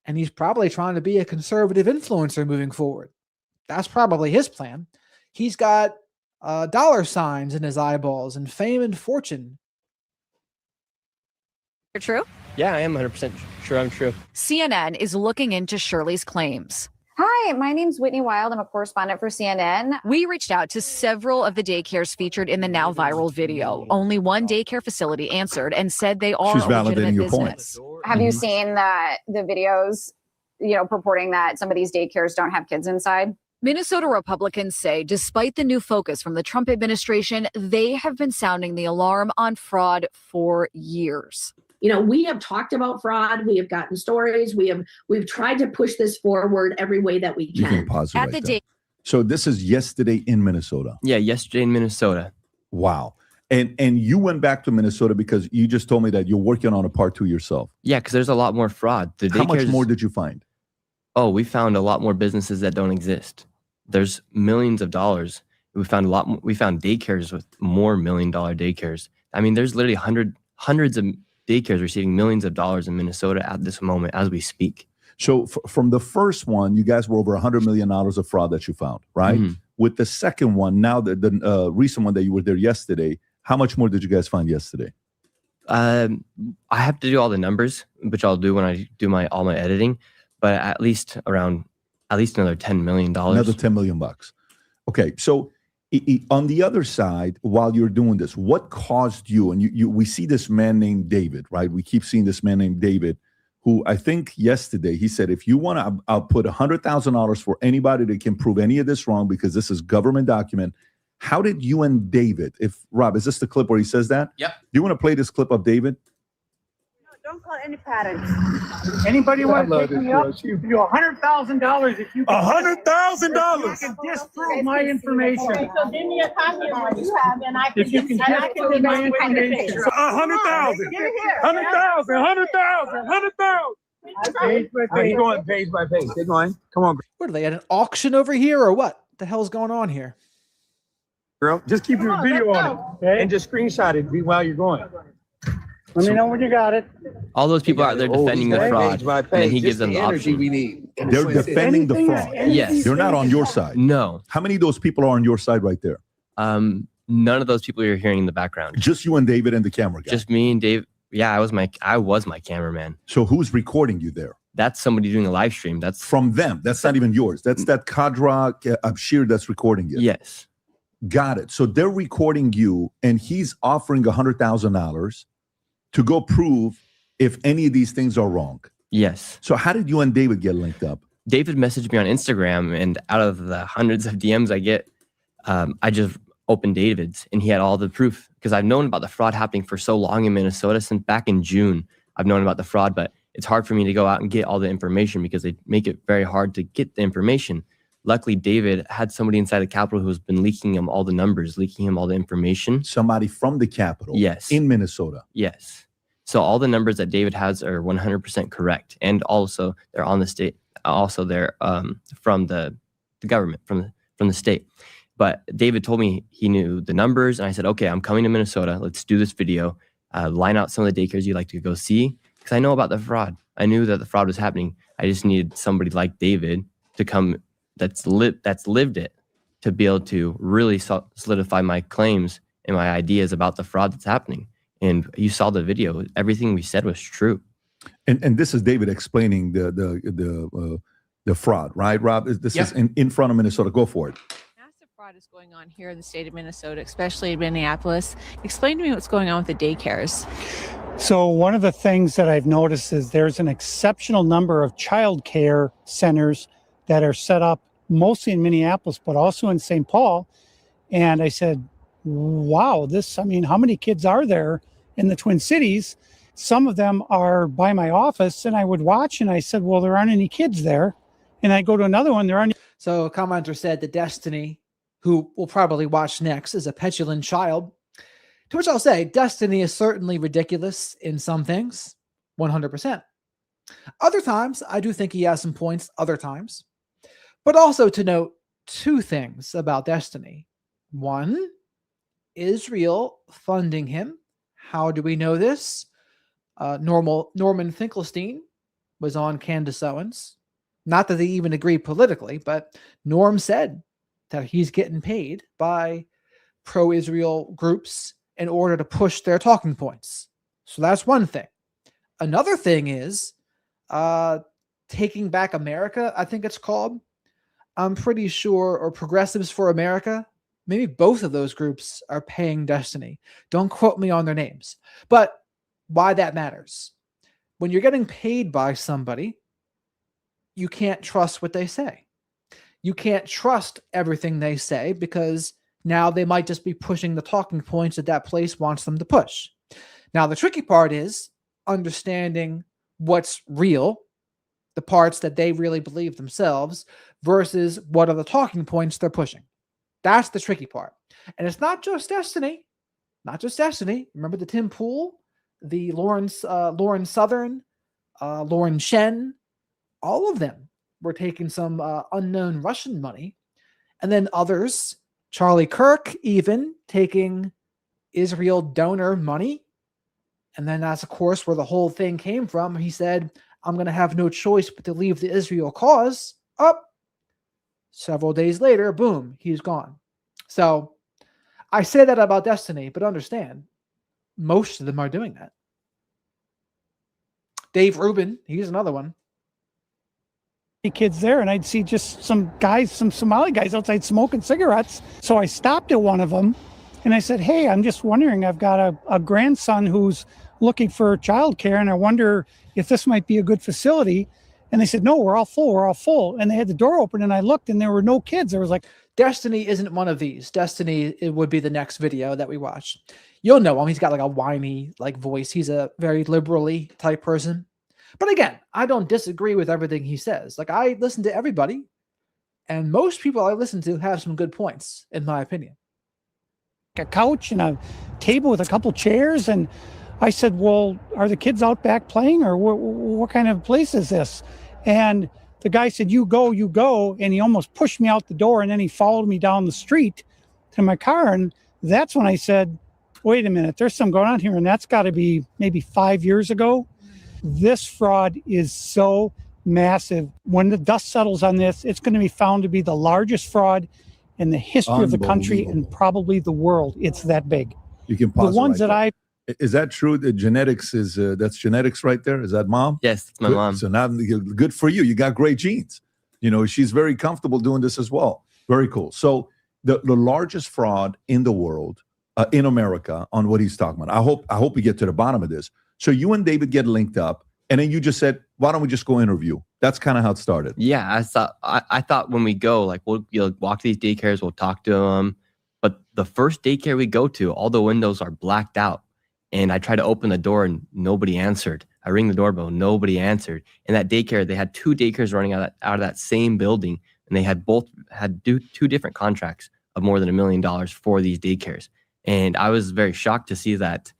and he's probably trying to be a conservative influencer moving forward. That's probably his plan. He's got dollar signs in his eyeballs and fame and fortune. true? Yeah, I am 100% sure I'm true. CNN is looking into Shirley's claims. Hi, my name's Whitney Wild. I'm a correspondent for CNN. We reached out to several of the daycares featured in the now viral video. Only one daycare facility answered and said they are She's a legitimate validating your point. business. Have you seen the videos, purporting that some of these daycares don't have kids inside? Minnesota Republicans say despite the new focus from the Trump administration, they have been sounding the alarm on fraud for years. We have talked about fraud. We have gotten stories. We've tried to push this forward every way that we You can. can pause it At right the there. day, So this is yesterday in Minnesota. Yeah, yesterday in Minnesota. Wow. And you went back to Minnesota because you just told me that you're working on a part 2 yourself. Yeah, because there's a lot more fraud. How much more did you find? Oh, we found a lot more businesses that don't exist. There's millions of dollars. We found we found daycares with more $1 million daycares. I mean, there's literally hundreds of daycares receiving millions of dollars in Minnesota at this moment as we speak. So from the first one, you guys were over $100 million of fraud that you found, right? Mhm. With the second one, now the recent one that you were there yesterday, how much more did you guys find yesterday? I have to do all the numbers, which I'll do when I do all my editing, but at least another $10 million. Another $10 million bucks. Okay, so on the other side, while you're doing this, what caused you? And we see this man named David, right? We keep seeing this man named David, who I think yesterday he said, if you want to, I'll put $100,000 for anybody that can prove any of this wrong because this is government document. How did you and David? Rob, is this the clip where he says that? Yep. Do you want to play this clip of David? Don't call any parents. Anybody want to take me up? You $100,000 if you can. $100,000. You can disprove my information. Okay, so give me a copy of what you have, and I can If you can disprove my information. 100,000. Give it here. 100,000. 100,000. 100,000. Page by page. He's going page by page. Keep going. Come on, What are they at an auction over here or what? The hell's going on here? girl. Just keep your video on it and just screenshot it while you're going. Let me know when you got it. All those people out there defending the fraud, and then he gives them the option. They're defending the fraud. Yes. They're not on your side. No. How many of those people are on your side right there? None of those people you're hearing in the background. Just you and David and the camera guy. Just me and Dave. Yeah, I was my cameraman. So who's recording you there? That's somebody doing a live stream. That's from them. That's not even yours. That's that Kadra Abshir that's recording you. Yes. Got it. So they're recording you, and he's offering $100,000 to go prove if any of these things are wrong. Yes. So how did you and David get linked up? David messaged me on Instagram, and out of the hundreds of DMs I get, I just opened David's, and he had all the proof because I've known about the fraud happening for so long in Minnesota since back in June. I've known about the fraud, but it's hard for me to go out and get all the information because they make it very hard to get the information. Luckily, David had somebody inside the Capitol who's been leaking him all the numbers, leaking him all the information. Somebody from the Capitol? Yes. In Minnesota? Yes. So all the numbers that David has are 100% correct. And also they're on the state. Also they're from the government, from the state. But David told me he knew the numbers. And I said, okay, I'm coming to Minnesota. Let's do this video. Line out some of the daycares you'd like to go see. Because I know about the fraud. I knew that the fraud was happening. I just needed somebody like David to come that's lived it, to be able to really solidify my claims and my ideas about the fraud that's happening. And you saw the video. Everything we said was true. And this is David explaining the the fraud, right, Rob? This Yep. is in front of Minnesota. Go for it. Massive fraud is going on here in the state of Minnesota, especially in Minneapolis. Explain to me what's going on with the daycares. So one of the things that I've noticed is there's an exceptional number of child care centers that are set up mostly in Minneapolis, but also in St. Paul. And I said, wow, how many kids are there in the Twin Cities? Some of them are by my office, and I would watch, and I said, well, there aren't any kids there. And I go to another one, there aren't. So a commenter said that Destiny, who will probably watch next, is a petulant child. To which I'll say, Destiny is certainly ridiculous in some things, 100%. Other times, I do think he has some points, other times. But also to note two things about Destiny. One, Israel funding him. How do we know this? Norman Finkelstein was on Candace Owens. Not that they even agree politically, but Norm said that he's getting paid by pro-Israel groups in order to push their talking points. So that's one thing. Another thing is Taking Back America, I think it's called. I'm pretty sure, or Progressives for America. Maybe both of those groups are paying Destiny. Don't quote me on their names. But why that matters. When you're getting paid by somebody, you can't trust what they say. You can't trust everything they say because now they might just be pushing the talking points that place wants them to push. Now, the tricky part is understanding what's real, the parts that they really believe themselves, versus what are the talking points they're pushing. That's the tricky part. And it's not just Destiny. Not just Destiny. Remember the Tim Pool, the Lauren Southern, Lauren Shen, all of them were taking some unknown Russian money. And then others, Charlie Kirk even taking Israel donor money. And then that's, of course, where the whole thing came from. He said, I'm going to have no choice but to leave the Israel cause. Up. Several days later, boom, he's gone. So I say that about Destiny, but understand, most of them are doing that. Dave Rubin, he's another one. Kids there, and I'd see just some Somali guys outside smoking cigarettes. So I stopped at one of them and I said, hey, I'm just wondering, I've got a grandson who's looking for childcare, and I wonder if this might be a good facility. And they said, no, we're all full. And they had the door open, and I looked, and there were no kids. There was like, Destiny isn't one of these. Destiny, it would be the next video that we watch. You'll know him. He's got like a whiny voice. He's a very liberally type person. But again, I don't disagree with everything he says. Like, I listen to everybody, and most people I listen to have some good points, in my opinion. a couch and a table with a couple chairs, and I said, well, are the kids out back playing, or what kind of place is this? And the guy said, you go. And he almost pushed me out the door, and then he followed me down the street to my car. And that's when I said, wait a minute, there's something going on here. And that's got to be maybe 5 years ago. This fraud is so massive. When the dust settles on this, it's going to be found to be the largest fraud in the history of the country and probably the world. It's that big. You can pause the ones that Is that true? The genetics is that's genetics right there. Is that mom? Yes, it's my good. mom. So now, good for you. You got great genes. You know, she's very comfortable doing this as well. Very cool. So the largest fraud in the world, in America, on what he's talking about. I hope we get to the bottom of this. So you and David get linked up, and then you just said, why don't we just go interview? That's kind of how it started. Yeah, I thought when we go, like, we'll walk to these daycares, we'll talk to them. But the first daycare we go to, all the windows are blacked out. And I tried to open the door and nobody answered. I ring the doorbell, nobody answered. And that daycare, they had two daycares running out of that same building. And they had both had two different contracts of more than $1 million for these daycares. And I was very shocked to see that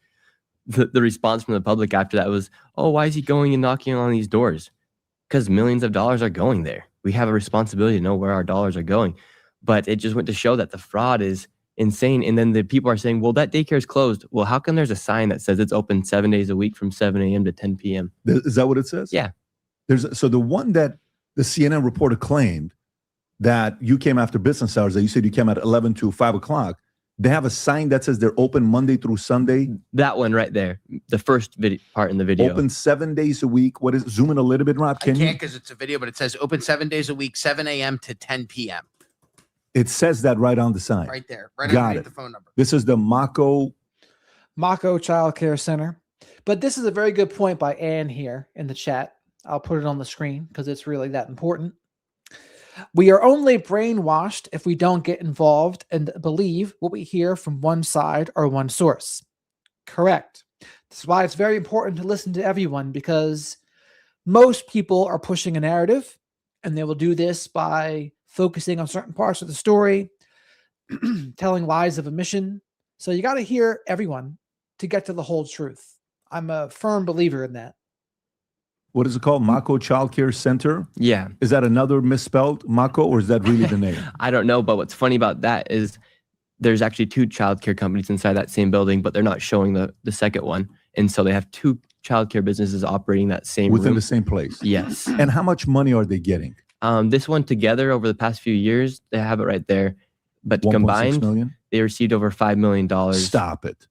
the response from the public after that was, oh, why is he going and knocking on these doors? Because millions of dollars are going there. We have a responsibility to know where our dollars are going. But it just went to show that the fraud is insane. And then the people are saying, well, that daycare is closed. Well, how come there's a sign that says it's open 7 days a week from 7 a.m. to 10 p.m.? Is that what it says? Yeah. So the one that the CNN reporter claimed that you came after business hours, that you said you came at 11 to 5 o'clock, They have a sign that says they're open Monday through Sunday. That one right there, the first part in the video. Open 7 days a week. What is, zoom in a little bit, Rob? I can't because it's a video, but it says open 7 days a week, 7 a.m. to 10 p.m. It says that right on the sign. Right there, right Got underneath it. the phone number. This is the Mako Child Care Center. But this is a very good point by Ann here in the chat. I'll put it on the screen because it's really that important. We are only brainwashed if we don't get involved and believe what we hear from one side or one source. Correct. That's why it's very important to listen to everyone, because most people are pushing a narrative, and they will do this by focusing on certain parts of the story, telling lies of omission. So you got to hear everyone to get to the whole truth. I'm a firm believer in that. What is it called? Mako Child Care Center? Yeah. Is that another misspelled Mako, or is that really the name? I don't know, but what's funny about that is there's actually 2 childcare companies inside that same building, but they're not showing the second one. And so they have 2 childcare businesses operating that same Within room. the same place? Yes. And how much money are they getting? This one together over the past few years, they have it right there. But 1.6 combined, million? they received over $5 million. Stop it.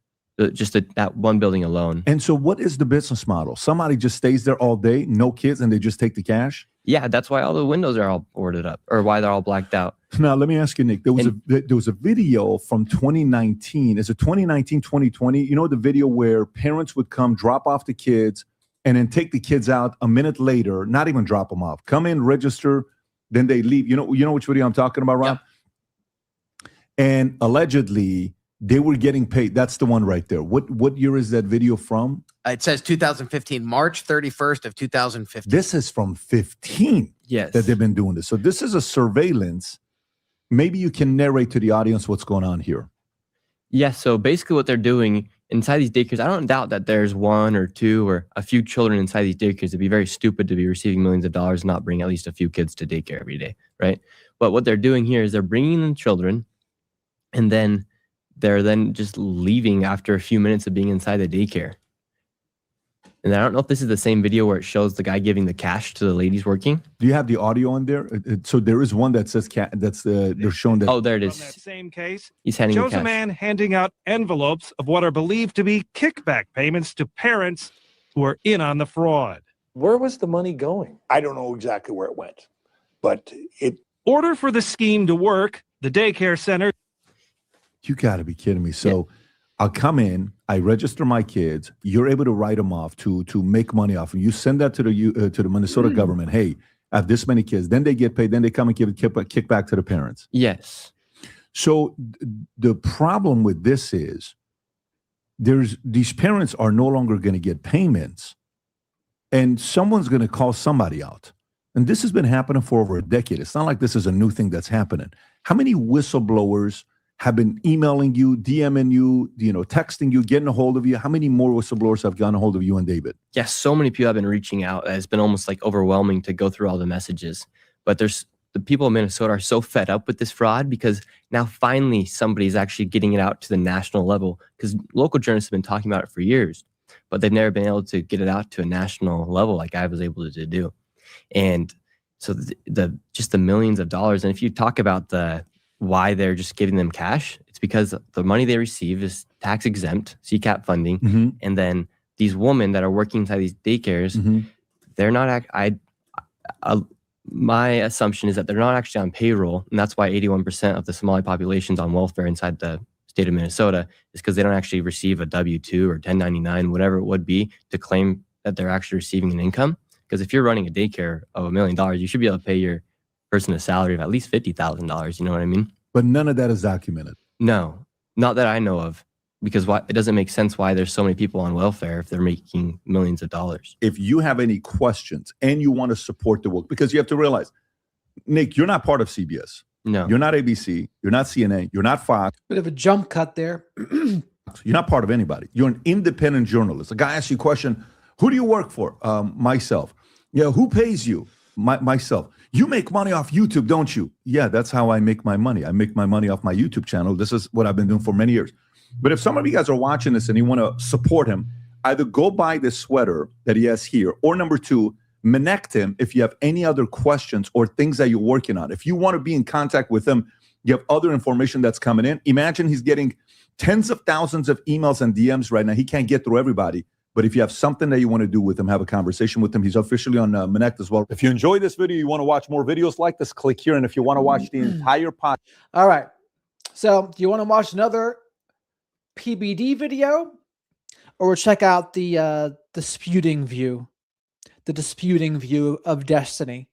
Just that one building alone. And so what is the business model? Somebody just stays there all day, no kids, and they just take the cash? Yeah, that's why all the windows are all boarded up, or why they're all blacked out. Now, let me ask you, Nick, there was a video from 2019. Is it 2019, 2020? You know, the video where parents would come, drop off the kids, and then take the kids out a minute later, not even drop them off, come in, register, then they leave. You know which video I'm talking about, Rob? Yep. And allegedly, they were getting paid. That's the one right there. What year is that video from? It says 2015, March 31st of 2015. This is from 15. Yes. That they've been doing this. So this is a surveillance. Maybe you can narrate to the audience what's going on here. Yeah, so basically what they're doing inside these daycares, I don't doubt that there's 1 or 2 or a few children inside these daycares. It'd be very stupid to be receiving millions of dollars and not bring at least a few kids to daycare every day, right? But what they're doing here is they're bringing in children, and then they're then just leaving after a few minutes of being inside the daycare. And I don't know if this is the same video where it shows the guy giving the cash to the ladies working. Do you have the audio on there? So there is one that says they're showing that. Oh, there it is. From that same case, He's handing the shows a cash. man handing out envelopes of what are believed to be kickback payments to parents who are in on the fraud. Where was the money going? I don't know exactly where it went, but it. Order for the scheme to work, the daycare center. You got to be kidding me. So I'll come in, I register my kids. You're able to write them off to make money off them. You send that to the Minnesota government. Hey, I have this many kids. Then they get paid. Then they come and give a kickback to the parents. Yes. So the problem with this is these parents are no longer going to get payments, and someone's going to call somebody out. And this has been happening for over a decade. It's not like this is a new thing that's happening. How many whistleblowers have been emailing you, DMing you, texting you, getting a hold of you? How many more whistleblowers have gotten a hold of you and David? Yeah, so many people have been reaching out. It's been almost like overwhelming to go through all the messages. But the people in Minnesota are so fed up with this fraud because now finally somebody's actually getting it out to the national level, because local journalists have been talking about it for years, but they've never been able to get it out to a national level like I was able to do. And so just the millions of dollars. And if you talk about why they're just giving them cash, it's because the money they receive is tax exempt, CCAP funding. Mm-hmm. And then these women that are working inside these daycares, Mm-hmm. they're not, my assumption is that they're not actually on payroll. And that's why 81% of the Somali population's on welfare inside the state of Minnesota, is because they don't actually receive a W-2 or 1099, whatever it would be, to claim that they're actually receiving an income. Because if you're running a daycare of $1 million, you should be able to pay your person a salary of at least $50,000. You know what I mean? But none of that is documented. No, not that I know of, because it doesn't make sense why there's so many people on welfare if they're making millions of dollars. If you have any questions and you want to support the work, because you have to realize, Nick, you're not part of CBS. No. You're not ABC. You're not CNN. You're not Fox. Bit of a jump cut there. You're not part of anybody. You're an independent journalist. A guy asks you a question, who do you work for? Myself. Yeah, who pays you? Myself. You make money off YouTube, don't you? Yeah, that's how I make my money. I make my money off my YouTube channel. This is what I've been doing for many years. But if some of you guys are watching this and you want to support him, either go buy this sweater that he has here, or number 2, connect him if you have any other questions or things that you're working on. If you want to be in contact with him, You have other information that's coming in. Imagine he's getting tens of thousands of emails and DMs right now. He can't get through everybody. But if you have something that you want to do with him, have a conversation with him. He's officially on Connect as well. If you enjoyed this video, you want to watch more videos like this, click here. And if you want to watch the entire podcast. All right. So do you want to watch another PBD video or check out the disputing view of Destiny?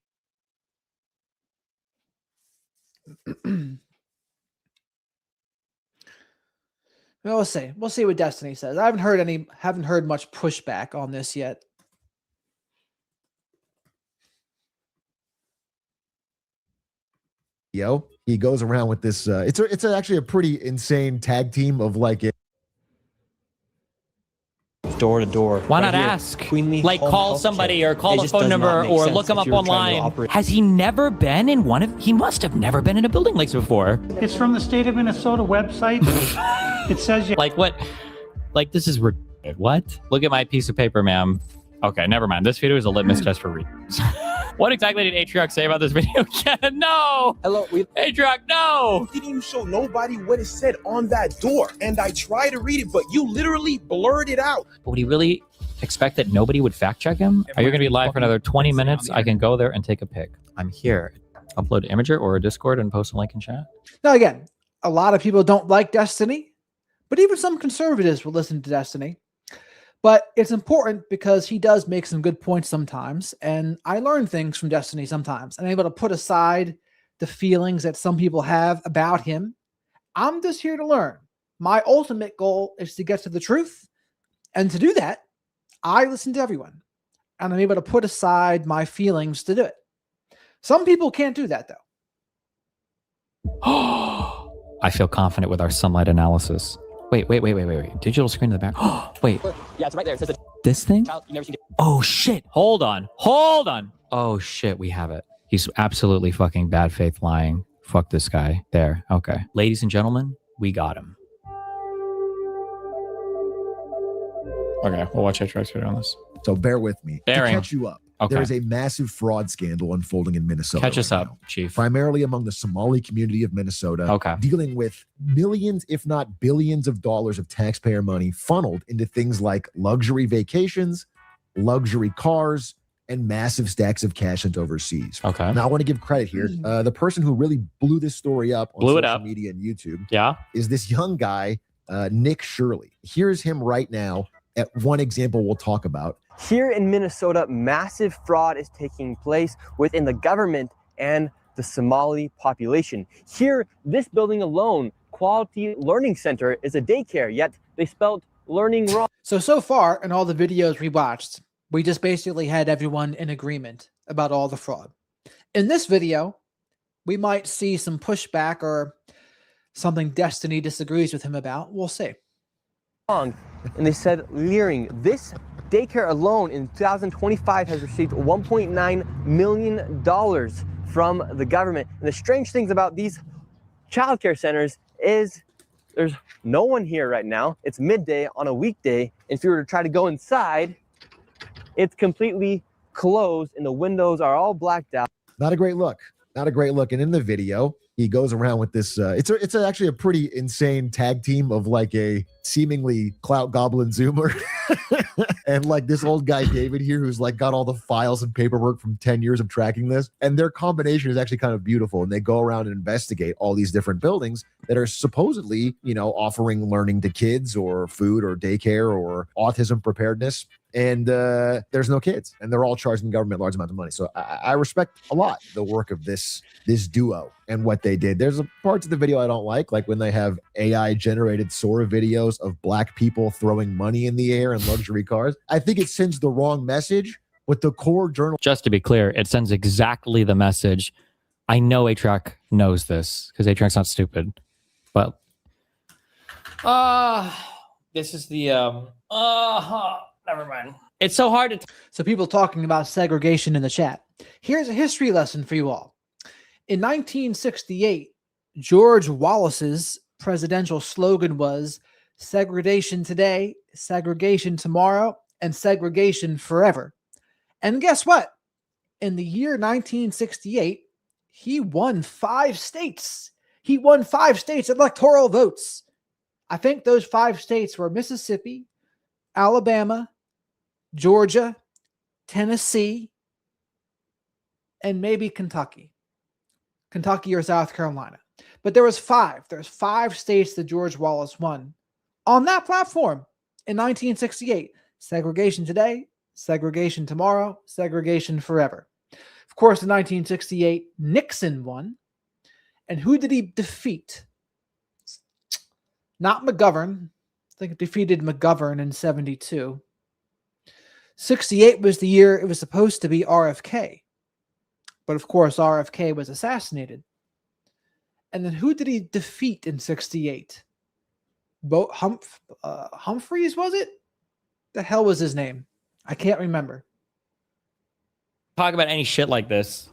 We'll see. We'll see what Destiny says. I haven't heard much pushback on this yet. He goes around with this. It's actually a pretty insane tag team of like it. Door to door. Why not ask? Like call somebody or call a phone number or look him up online. Has he never been in one of? He must have never been in a building like this before. It's from the state of Minnesota website. It says like what? Like this is what? Look at my piece of paper, ma'am. Okay, never mind. This video is a litmus test for readers. What exactly did Atrioc say about this video? No! Hello, Atrioc, no! You didn't even show nobody what it said on that door. And I tried to read it, but you literally blurred it out. But would he really expect that nobody would fact check him? Are you going to be live for another 20 minutes? I can go there and take a pic. I'm here. Upload Imager or a Discord and post a link in chat. Now, again, a lot of people don't like Destiny, but even some conservatives will listen to Destiny. But it's important because he does make some good points sometimes, and I learn things from Destiny sometimes. I'm able to put aside the feelings that some people have about him. I'm just here to learn. My ultimate goal is to get to the truth, and to do that, I listen to everyone, and I'm able to put aside my feelings to do it. Some people can't do that, though. I feel confident with our sunlight analysis. Wait. Digital screen in the back. Wait. Yeah, it's right there. It says this thing? child, you never seen it. Oh, shit. Hold on. Oh, shit. We have it. He's absolutely fucking bad faith lying. Fuck this guy. There. Okay. Ladies and gentlemen, we got him. Okay, we'll watch Atrioc video on this. So bear with me. To catch you up. Okay. There is a massive fraud scandal unfolding in Minnesota. Catch us up, Chief. Primarily among the Somali community of Minnesota. Okay. Dealing with millions, if not billions of dollars of taxpayer money funneled into things like luxury vacations, luxury cars, and massive stacks of cash sent overseas. Okay. Now I want to give credit here. The person who really blew this story up on social media and YouTube is this young guy, Nich Shirley. Here's him right now at one example we'll talk about. Here in Minnesota, massive fraud is taking place within the government and the Somali population. Here, this building alone, Quality Learning Center, is a daycare, yet they spelled learning wrong. So far in all the videos we watched, we just basically had everyone in agreement about all the fraud. In this video, we might see some pushback or something Destiny disagrees with him about. We'll see. And they said leering. This daycare alone in 2025 has received $1.9 million from the government. And the strange things about these childcare centers is there's no one here right now. It's midday on a weekday. If you were to try to go inside, it's completely closed and the windows are all blacked out. Not a great look. Not a great look. And in the video, he goes around with this. It's actually a pretty insane tag team of like a seemingly clout goblin Zoomer and like this old guy David here who's like got all the files and paperwork from 10 years of tracking this. And their combination is actually kind of beautiful. And they go around and investigate all these different buildings that are supposedly, offering learning to kids or food or daycare or autism preparedness. And there's no kids, and they're all charging the government large amounts of money. So I respect a lot the work of this duo and what they did. There's parts of the video I don't like when they have AI generated Sora videos of black people throwing money in the air in luxury cars. I think it sends the wrong message. With the core journal, just to be clear, it sends exactly the message. I know Atrioc knows this because Atrioc's not stupid, but this is the never mind. It's so hard to. So people talking about segregation in the chat. Here's a history lesson for you all. In 1968, George Wallace's presidential slogan was segregation today, segregation tomorrow, and segregation forever. And guess what? In the year 1968, he won 5 states. He won 5 states electoral votes. I think those 5 states were Mississippi, Alabama, Georgia, Tennessee, and maybe Kentucky or South Carolina. But there was 5. There's 5 states that George Wallace won on that platform in 1968. Segregation today, segregation tomorrow, segregation forever. Of course, in 1968, Nixon won. And who did he defeat? Not McGovern. I think it defeated McGovern in 72. 68 was the year it was supposed to be RFK. But of course, RFK was assassinated. And then who did he defeat in 68? Humphreys, was it? The hell was his name? I can't remember. Talk about any shit like this.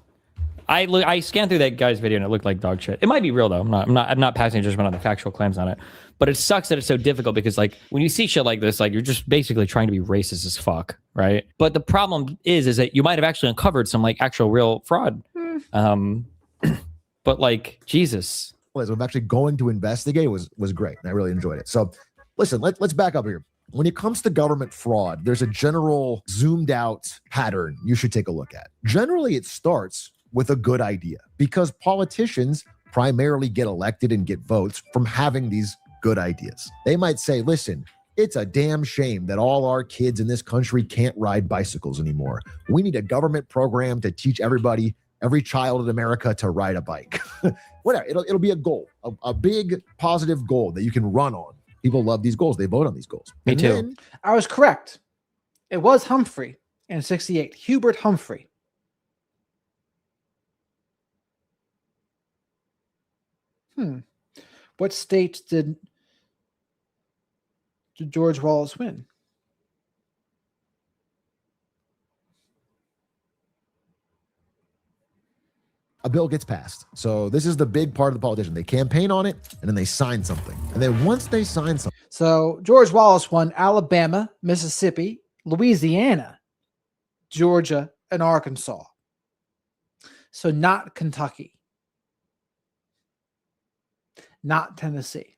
I scanned through that guy's video and it looked like dog shit. It might be real though. I'm not passing judgment on the factual claims on it. But it sucks that it's so difficult because like when you see shit like this, like you're just basically trying to be racist as fuck, right? But the problem is that you might have actually uncovered some like actual real fraud. But like Jesus. I'm actually going to investigate was great. And I really enjoyed it. So listen, let's back up here. When it comes to government fraud, there's a general zoomed out pattern you should take a look at. Generally, it starts with a good idea because politicians primarily get elected and get votes from having these good ideas. They might say, listen, it's a damn shame that all our kids in this country can't ride bicycles anymore. We need a government program to teach everybody, every child in America to ride a bike. Whatever, it'll be a goal, a big positive goal that you can run on. People love these goals. They vote on these goals. Me too. I was correct. It was Humphrey in 68. Hubert Humphrey. What states did George Wallace win? A bill gets passed. So this is the big part of the politician. They campaign on it and then they sign something. And then once they sign something. So George Wallace won Alabama, Mississippi, Louisiana, Georgia, and Arkansas. So not Kentucky. Not Tennessee.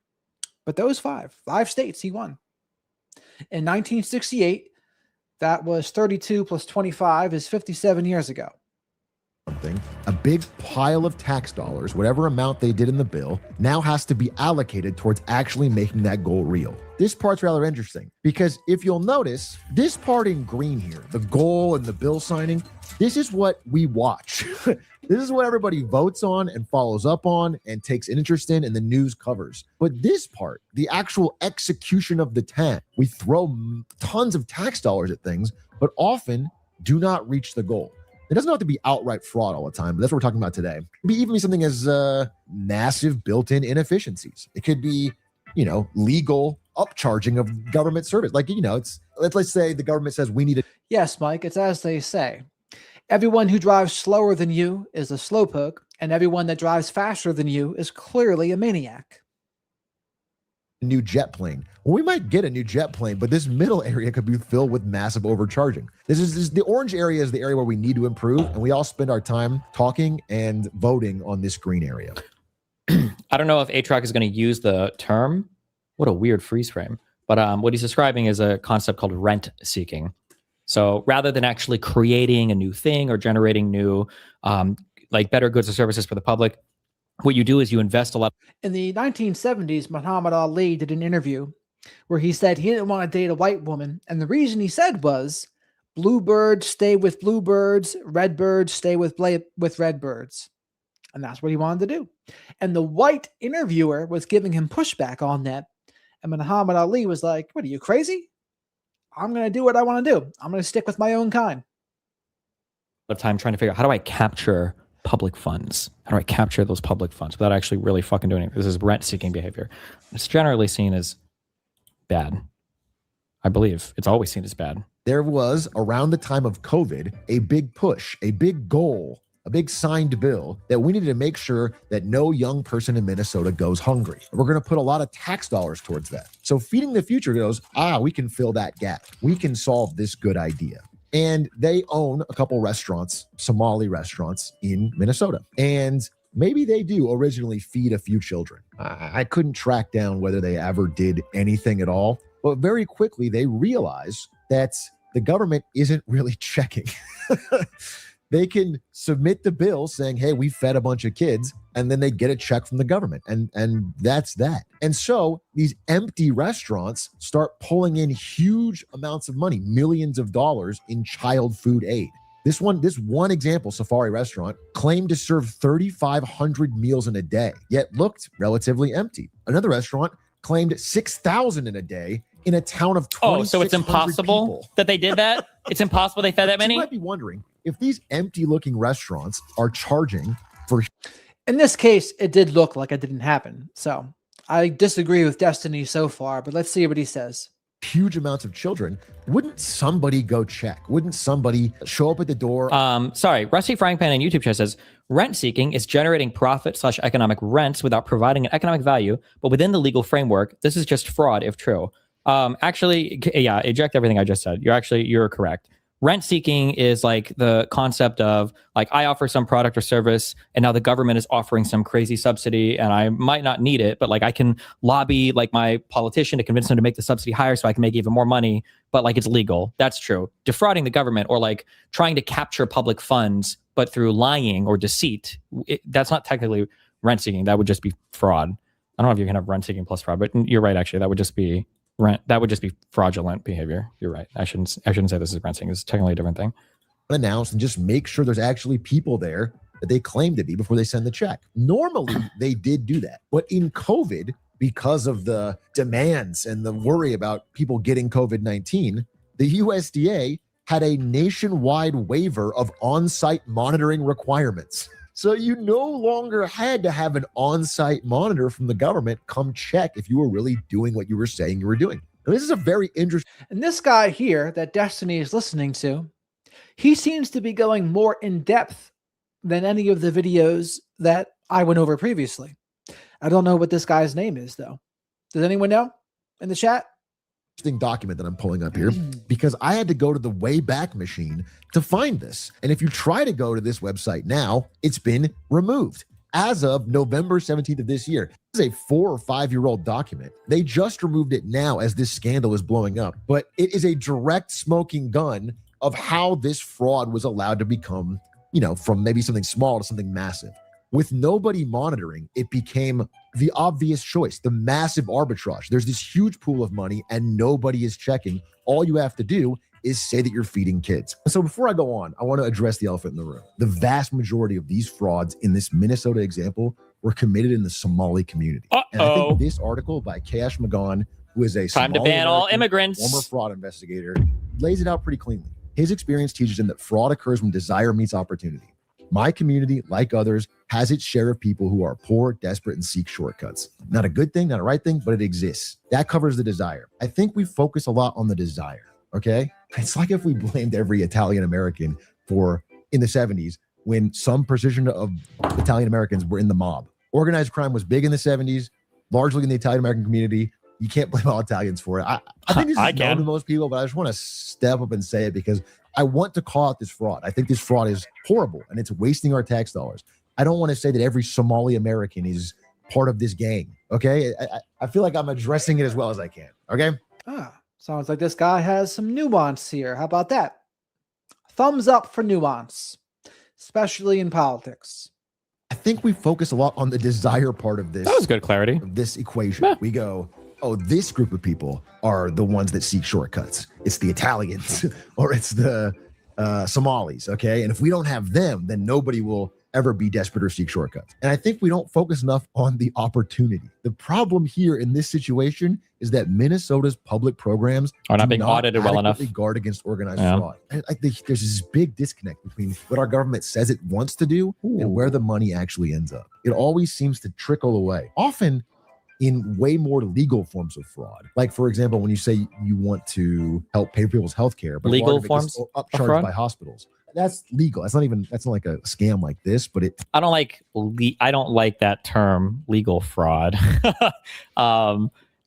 But those 5 states he won. In 1968, that was 32 plus 25 is 57 years ago. A big pile of tax dollars, whatever amount they did in the bill, now has to be allocated towards actually making that goal real. This part's rather interesting because if you'll notice, this part in green here, the goal and the bill signing, this is what we watch. This is what everybody votes on and follows up on and takes an interest in and the news covers. But this part, the actual execution of the tax, we throw tons of tax dollars at things, but often do not reach the goal. It doesn't have to be outright fraud all the time, but that's what we're talking about today. It could be even something as massive built-in inefficiencies. It could be, legal upcharging of government service. Like, let's say the government says we need a... Yes, Mike, it's as they say. Everyone who drives slower than you is a slowpoke, and everyone that drives faster than you is clearly a maniac. New jet plane. Well, we might get a new jet plane, but this middle area could be filled with massive overcharging. This is the orange area is the area where we need to improve, and we all spend our time talking and voting on this green area. I don't know if A-Track is going to use the term. What a weird freeze frame. But what he's describing is a concept called rent seeking. So rather than actually creating a new thing or generating new, better goods or services for the public, what you do is you invest a lot. In the 1970s, Muhammad Ali did an interview where he said he didn't want to date a white woman. And the reason he said was, bluebirds stay with bluebirds, redbirds stay with redbirds. And that's what he wanted to do. And the white interviewer was giving him pushback on that. And Muhammad Ali was like, what, are you crazy? I'm going to do what I want to do. I'm going to stick with my own kind. Of time trying to figure out, how do I capture public funds? How do I capture those public funds without actually really fucking doing it? This is rent-seeking behavior. It's generally seen as bad. I believe it's always seen as bad. There was, around the time of COVID, a big push, a big goal, a big signed bill that we needed to make sure that no young person in Minnesota goes hungry. We're going to put a lot of tax dollars towards that. So Feeding the Future goes, we can fill that gap. We can solve this good idea. And they own a couple restaurants, Somali restaurants in Minnesota. And maybe they do originally feed a few children. I couldn't track down whether they ever did anything at all, but very quickly they realize that the government isn't really checking. They can submit the bill saying, hey, we fed a bunch of kids, and then they get a check from the government. And that's that. And so these empty restaurants start pulling in huge amounts of money, millions of dollars in child food aid. This one example, Safari Restaurant, claimed to serve 3,500 meals in a day, yet looked relatively empty. Another restaurant claimed 6,000 in a day in a town of 2,600 Oh, so it's impossible people. that they did that? It's impossible they fed that many? You might be wondering, if these empty-looking restaurants are charging for... In this case, it did look like it didn't happen. So I disagree with Destiny so far, but let's see what he says. Huge amounts of children, wouldn't somebody go check? Wouldn't somebody show up at the door? Sorry, Rusty Frying Pan in YouTube chat says, rent seeking is generating profit/economic rents without providing an economic value, but within the legal framework, this is just fraud if true. Actually, yeah, eject everything I just said. You're correct. Rent seeking is like the concept of like, I offer some product or service and now the government is offering some crazy subsidy and I might not need it, but like I can lobby like my politician to convince them to make the subsidy higher so I can make even more money, but like it's legal. That's true. Defrauding the government or like trying to capture public funds, but through lying or deceit, that's not technically rent seeking. That would just be fraud. I don't know if you can have rent seeking plus fraud, but you're right. Actually, that would just be fraudulent behavior. You're right. I shouldn't say this is rent seeking. It's technically a different thing. Announce and just make sure there's actually people there that they claim to be before they send the check. Normally, they did do that. But in COVID, because of the demands and the worry about people getting COVID-19, the USDA had a nationwide waiver of on-site monitoring requirements. So you no longer had to have an on-site monitor from the government come check if you were really doing what you were saying you were doing. Now, this is a very interesting... And this guy here that Destiny is listening to, he seems to be going more in depth than any of the videos that I went over previously. I don't know what this guy's name is, though. Does anyone know in the chat? Document that I'm pulling up here because I had to go to the Wayback Machine to find this. And if you try to go to this website now, it's been removed as of November 17th of this year. This is a 4 or 5 year old document. They just removed it now as this scandal is blowing up, but it is a direct smoking gun of how this fraud was allowed to become, from maybe something small to something massive. With nobody monitoring, it became the obvious choice, the massive arbitrage. There's this huge pool of money and nobody is checking. All you have to do is say that you're feeding kids. So before I go on, I want to address the elephant in the room. The vast majority of these frauds in this Minnesota example were committed in the Somali community. And I think this article by Kash Magan, who is a time to ban all immigrants, former fraud investigator, lays it out pretty cleanly. His experience teaches him that fraud occurs when desire meets opportunity. My community, like others, has its share of people who are poor, desperate, and seek shortcuts. Not a good thing, not a right thing, but it exists. That covers the desire. I think we focus a lot on the desire, okay? It's like if we blamed every Italian American in the 70s, when some percentage of Italian Americans were in the mob. Organized crime was big in the 70s, largely in the Italian American community. You can't blame all Italians for it. I think this is known to most people, but I just want to step up and say it because I want to call out this fraud. I think this fraud is horrible and it's wasting our tax dollars. I don't want to say that every Somali American is part of this gang, okay? I feel like I'm addressing it as well as I can, okay? Sounds like this guy has some nuance here. How about that? Thumbs up for nuance, especially in politics. I think we focus a lot on the desire part of this. That was good clarity. Of this equation. We go, oh, this group of people are the ones that seek shortcuts. It's the Italians or it's the Somalis, okay? And if we don't have them, then nobody will ever be desperate or seek shortcuts. And I think we don't focus enough on the opportunity. The problem here in this situation is that Minnesota's public programs are not being audited well enough. Guard against organized fraud. And there's this big disconnect between what our government says it wants to do and where the money actually ends up. It always seems to trickle away. Often in way more legal forms of fraud. Like, for example, when you say you want to help pay for people's health care, but legal forms upcharged by hospitals. That's legal. That's not like a scam like this, but I don't like that term, legal fraud.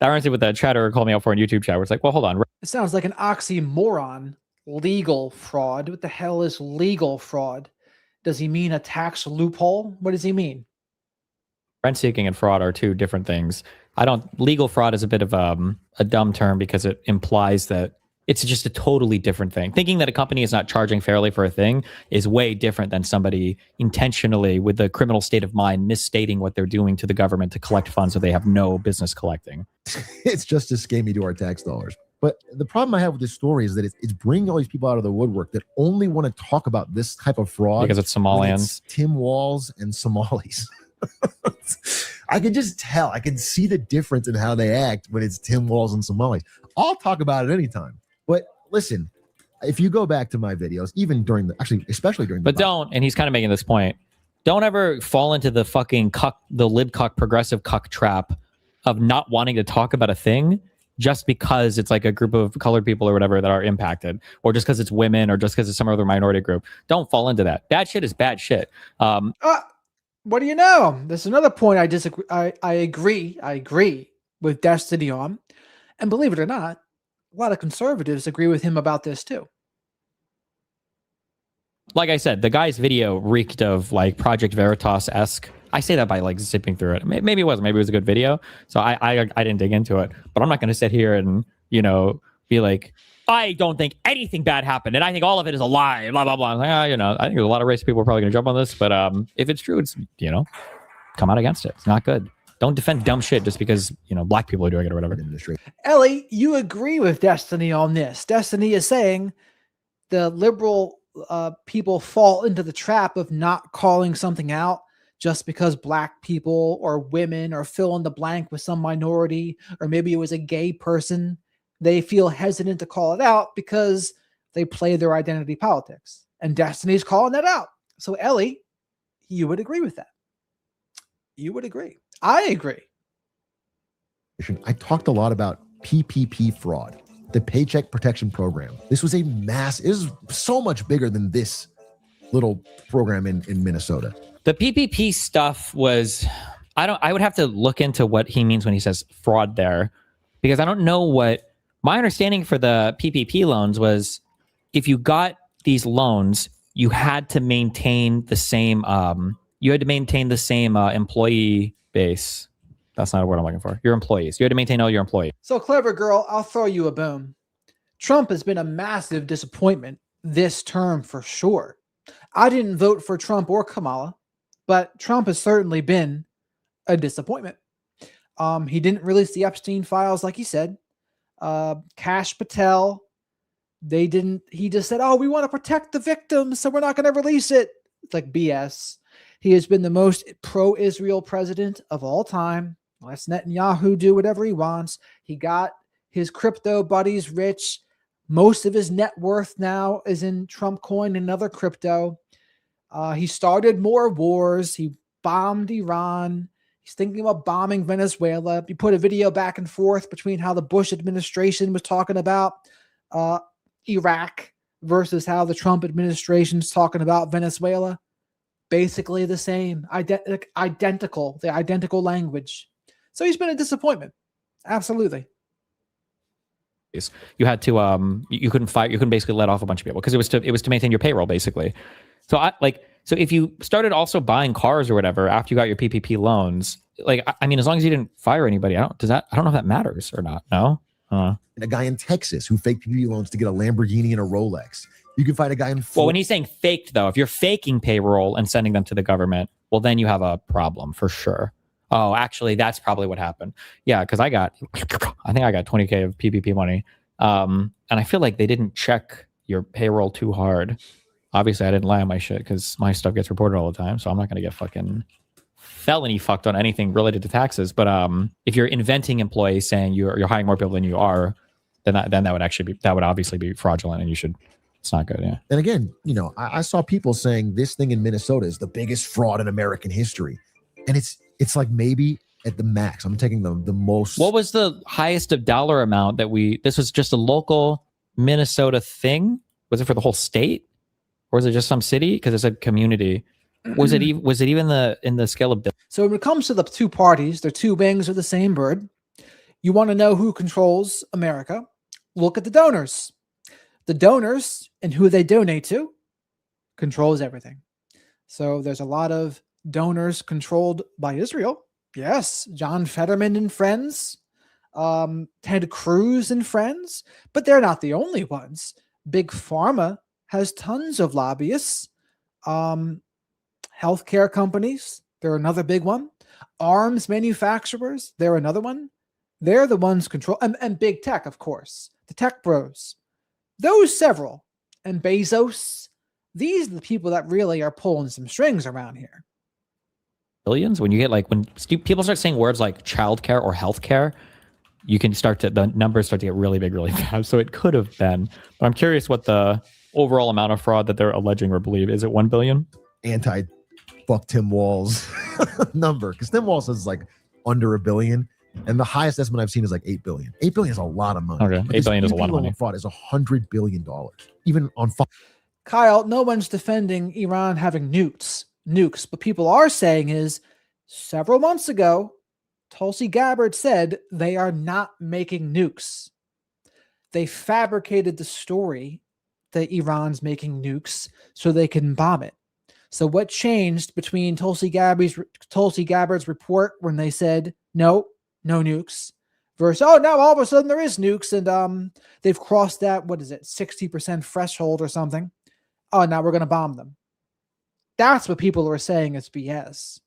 That reminds me what the chatter called me out for in YouTube chat, where it's like, well, hold on. It sounds like an oxymoron. Legal fraud. What the hell is legal fraud? Does he mean a tax loophole? What does he mean? Rent seeking and fraud are two different things. Legal fraud is a bit of a dumb term because it implies that it's just a totally different thing. Thinking that a company is not charging fairly for a thing is way different than somebody intentionally, with a criminal state of mind, misstating what they're doing to the government to collect funds that they have no business collecting. It's just a scammy to our tax dollars. But the problem I have with this story is that it's bringing all these people out of the woodwork that only want to talk about this type of fraud because it's Somalians, Tim Walls, and Somalis. I can just tell. I can see the difference in how they act when it's Tim Walls and Somalis. I'll talk about it anytime. But listen, if you go back to my videos, even during especially during the and he's kind of making this point, don't ever fall into the fucking the libcuck progressive cuck trap of not wanting to talk about a thing just because it's like a group of colored people or whatever that are impacted, or just because it's women, or just because it's some other minority group. Don't fall into that. Bad shit is bad shit. What do you know? There's another point I disagree. I agree with Destiny on, and believe it or not, a lot of conservatives agree with him about this too. Like I said, the guy's video reeked of like Project Veritas-esque. I say that by like zipping through it. Maybe it wasn't. Maybe it was a good video. So I didn't dig into it. But I'm not going to sit here and, be like, I don't think anything bad happened, and I think all of it is a lie, blah, blah, blah. I'm like, I think there's a lot of racist people are probably going to jump on this. But if it's true, it's, come out against it. It's not good. Don't defend dumb shit just because, black people are doing it or whatever. Ellie, you agree with Destiny on this. Destiny is saying the liberal people fall into the trap of not calling something out just because black people or women or fill in the blank with some minority, or maybe it was a gay person. They feel hesitant to call it out because they play their identity politics. And Destiny's calling that out. So Ellie, you would agree with that. You would agree. I agree. I talked a lot about PPP fraud, the Paycheck Protection Program. This was it was so much bigger than this little program in Minnesota. The PPP stuff was, I would have to look into what he means when he says fraud there, because I don't know what, my understanding for the PPP loans was if you got these loans, you had to maintain the same, employee base. That's not a word I'm looking for. Your employees. You had to maintain all your employees. So clever girl, I'll throw you a bone. Trump has been a massive disappointment this term for sure. I didn't vote for Trump or Kamala, but Trump has certainly been a disappointment. He didn't release the Epstein files like he said. Kash Patel, he just said, oh, we want to protect the victims, so we're not going to release it. It's like BS. He has been the most pro-Israel president of all time. Let's Netanyahu do whatever he wants. He got his crypto buddies rich. Most of his net worth now is in Trump coin and other crypto. He started more wars. He bombed Iran. He's thinking about bombing Venezuela. He put a video back and forth between how the Bush administration was talking about Iraq versus how the Trump administration is talking about Venezuela. Basically the same, identical, the identical language. So he's been a disappointment. Absolutely. You had to you couldn't fire, you couldn't basically let off a bunch of people because it was to maintain your payroll basically. So so if you started also buying cars or whatever after you got your PPP loans, I mean, as long as you didn't fire anybody, I don't know if that matters or not. No. And a guy in Texas who faked PPP loans to get a Lamborghini and a Rolex. You can find a guy in Well, when he's saying faked though, if you're faking payroll and sending them to the government, well, then you have a problem for sure. Oh, actually, that's probably what happened. Yeah, because I think I got 20K of PPP money. And I feel like they didn't check your payroll too hard. Obviously, I didn't lie on my shit because my stuff gets reported all the time. So I'm not going to get fucking felony fucked on anything related to taxes. But if you're inventing employees saying you're hiring more people than you are, then that would obviously be fraudulent, and it's not good. Yeah. And again, I saw people saying this thing in Minnesota is the biggest fraud in American history. And it's like maybe at the max. I'm taking the most. What was the highest of dollar amount this was just a local Minnesota thing? Was it for the whole state? Or was it just some city? Because it's a community. Was it even in the scale of? So when it comes to the two parties, they're two wings of the same bird. You want to know who controls America? Look at the donors. The donors and who they donate to controls everything. So there's a lot of donors controlled by Israel, Yes, John Fetterman and friends, Ted Cruz and friends, but they're not the only ones. Big Pharma has tons of lobbyists. Healthcare companies, they're another big one. Arms manufacturers, they're another one. They're the ones control, and big tech, of course, the tech bros. Those several, and Bezos. These are the people that really are pulling some strings around here. Billions. When you get like when people start saying words like childcare or healthcare, you can start to the numbers start to get really big really fast. So it could have been, but I'm curious what the overall amount of fraud that they're alleging or believe. Is it 1 billion? Fuck Tim Walz number, because Tim Walz says like under $1 billion, and the highest estimate I've seen is like 8 billion. 8 billion is a lot of money. Okay, 8 billion is a lot of money. Fraud is $100 billion, even on. Kyle, no one's defending Iran having nukes. What people are saying is, several months ago, Tulsi Gabbard said they are not making nukes. They fabricated the story that Iran's making nukes so they can bomb it. So what changed between Tulsi Gabbard's report when they said no nukes versus now all of a sudden there is nukes, and they've crossed that 60% threshold or something. Oh, now we're going to bomb them. That's what people are saying is BS.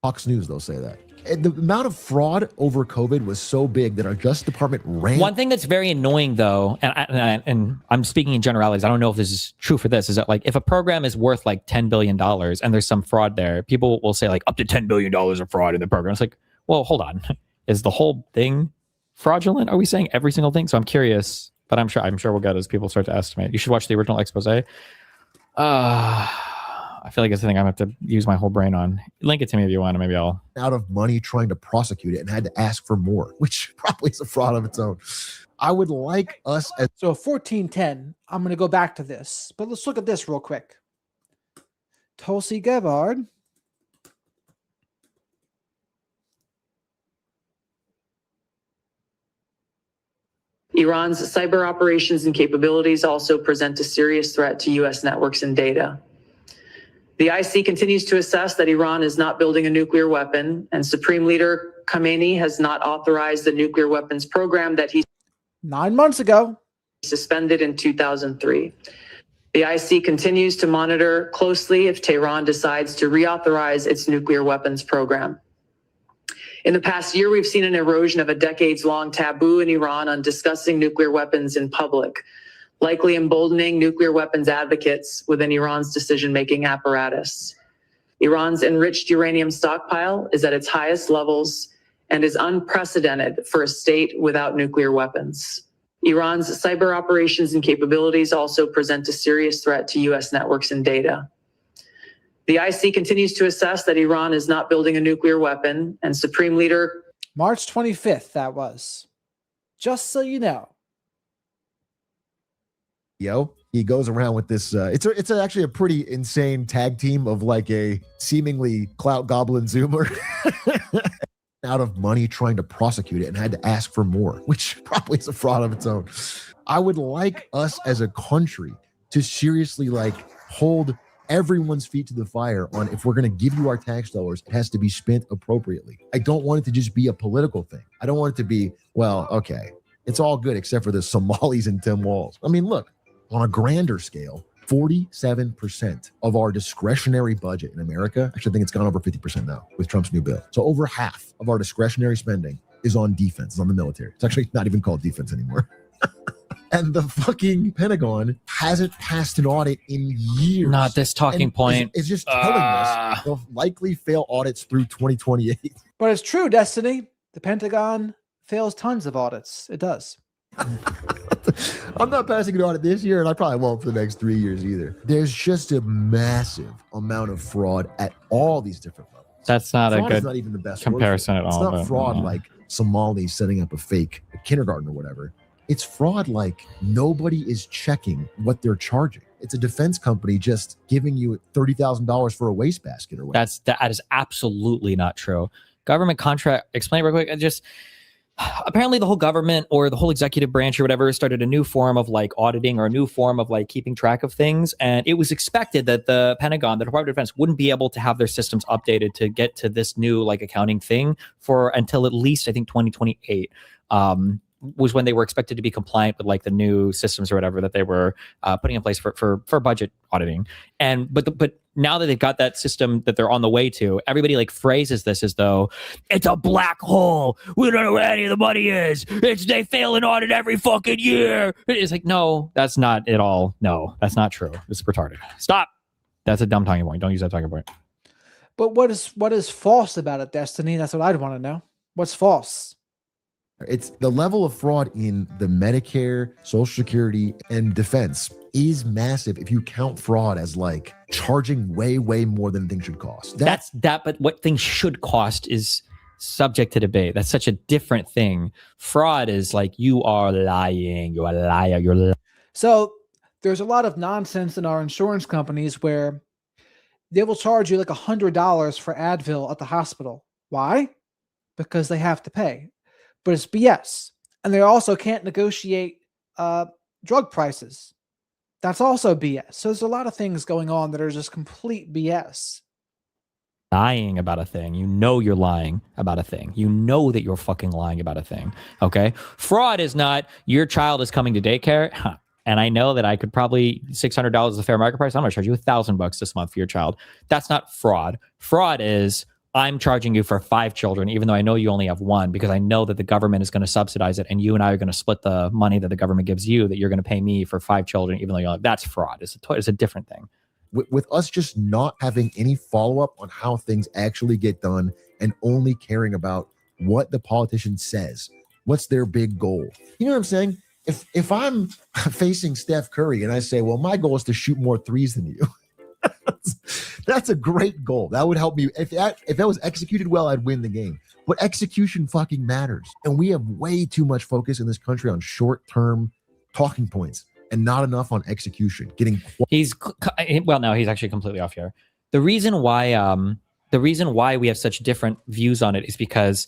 Fox News, they'll say that. The amount of fraud over COVID was so big that our Justice Department ran. One thing that's very annoying, though, and I'm speaking in generalities, I don't know if this is true for this, is that like if a program is worth like $10 billion and there's some fraud there, people will say like up to $10 billion of fraud in the program. It's like, well, hold on. Is the whole thing fraudulent? Are we saying every single thing? So I'm curious, but I'm sure we'll get as people start to estimate. You should watch the original expose. I feel like it's the thing I'm going to have to use my whole brain on. Link it to me if you want, and maybe I'll... Out of money trying to prosecute it and had to ask for more, which probably is a fraud of its own. I would like us as... So 1410, I'm going to go back to this, but let's look at this real quick. Tulsi Gabbard. Iran's cyber operations and capabilities also present a serious threat to U.S. networks and data. The IC continues to assess that Iran is not building a nuclear weapon, and Supreme Leader Khamenei has not authorized the nuclear weapons program that he 9 months ago suspended in 2003. The IC continues to monitor closely if Tehran decides to reauthorize its nuclear weapons program. In the past year, we've seen an erosion of a decades-long taboo in Iran on discussing nuclear weapons in public, likely emboldening nuclear weapons advocates within Iran's decision-making apparatus. Iran's enriched uranium stockpile is at its highest levels and is unprecedented for a state without nuclear weapons. Iran's cyber operations and capabilities also present a serious threat to U.S. networks and data. The IC continues to assess that Iran is not building a nuclear weapon, and Supreme Leader... March 25th, that was. Just so you know. He goes around with this. It's actually a pretty insane tag team of like a seemingly clout goblin Zoomer. Out of money trying to prosecute it and had to ask for more, which probably is a fraud of its own. I would like us as a country to seriously like hold everyone's feet to the fire on if we're going to give you our tax dollars, it has to be spent appropriately. I don't want it to just be a political thing. I don't want it to be, well, okay, it's all good except for the Somalis and Tim Walz. I mean, look, on a grander scale, 47% of our discretionary budget in America, actually I think it's gone over 50% now with Trump's new bill. So over half of our discretionary spending is on defense, is on the military. It's actually not even called defense anymore. And the fucking Pentagon hasn't passed an audit in years. Not this talking point. It's just telling us they'll likely fail audits through 2028. But it's true, Destiny. The Pentagon fails tons of audits. It does. I'm not passing an audit this year, and I probably won't for the next 3 years either. There's just a massive amount of fraud at all these different levels. That's not fraud a good is not even the best comparison at all. It's not fraud like Somalis setting up a fake kindergarten or whatever. It's fraud like nobody is checking what they're charging. It's a defense company just giving you $30,000 for a wastebasket or whatever. That is absolutely not true. Government contract, explain it real quick. apparently the whole government or the whole executive branch or whatever started a new form of like auditing or a new form of like keeping track of things. And it was expected that the Pentagon, the Department of Defense, wouldn't be able to have their systems updated to get to this new like accounting thing for until at least I think 2028. Was when they were expected to be compliant with like the new systems or whatever that they were putting in place for budget auditing. And but now that they've got that system that they're on the way to, everybody like phrases this as though it's a black hole. We don't know where any of the money is. They fail an audit every fucking year. It's like, no, that's not at all. No, that's not true. It's retarded. Stop. That's a dumb talking point. Don't use that talking point. But what is false about it, Destiny? That's what I'd want to know. What's false? It's the level of fraud in the Medicare, Social Security, and defense is massive if you count fraud as like charging way more than things should cost. But what things should cost is subject to debate. That's such a different thing. Fraud is like you are lying. You're a liar. You're lying. So there's a lot of nonsense in our insurance companies where they will charge you like $100 for Advil at the hospital. Why? Because they have to pay. But it's BS. And they also can't negotiate drug prices. That's also BS. So there's a lot of things going on that are just complete BS. Lying about a thing. You know you're lying about a thing. You know that you're fucking lying about a thing. Okay? Fraud is not your child is coming to daycare. And I know that I could probably $600 is the fair market price. I'm going to charge you $1,000 this month for your child. That's not fraud. Fraud is I'm charging you for 5 children, even though I know you only have 1, because I know that the government is going to subsidize it, and you and I are going to split the money that the government gives you, that you're going to pay me for 5 children, even though you only. That's fraud. It's a different thing. With us just not having any follow-up on how things actually get done and only caring about what the politician says, what's their big goal. You know what I'm saying? If I'm facing Steph Curry and I say, well, my goal is to shoot more threes than you, that's a great goal. That would help me. If that was executed well, I'd win the game. But execution fucking matters. And we have way too much focus in this country on short-term talking points and not enough on execution. He's actually completely off here. The reason why we have such different views on it is because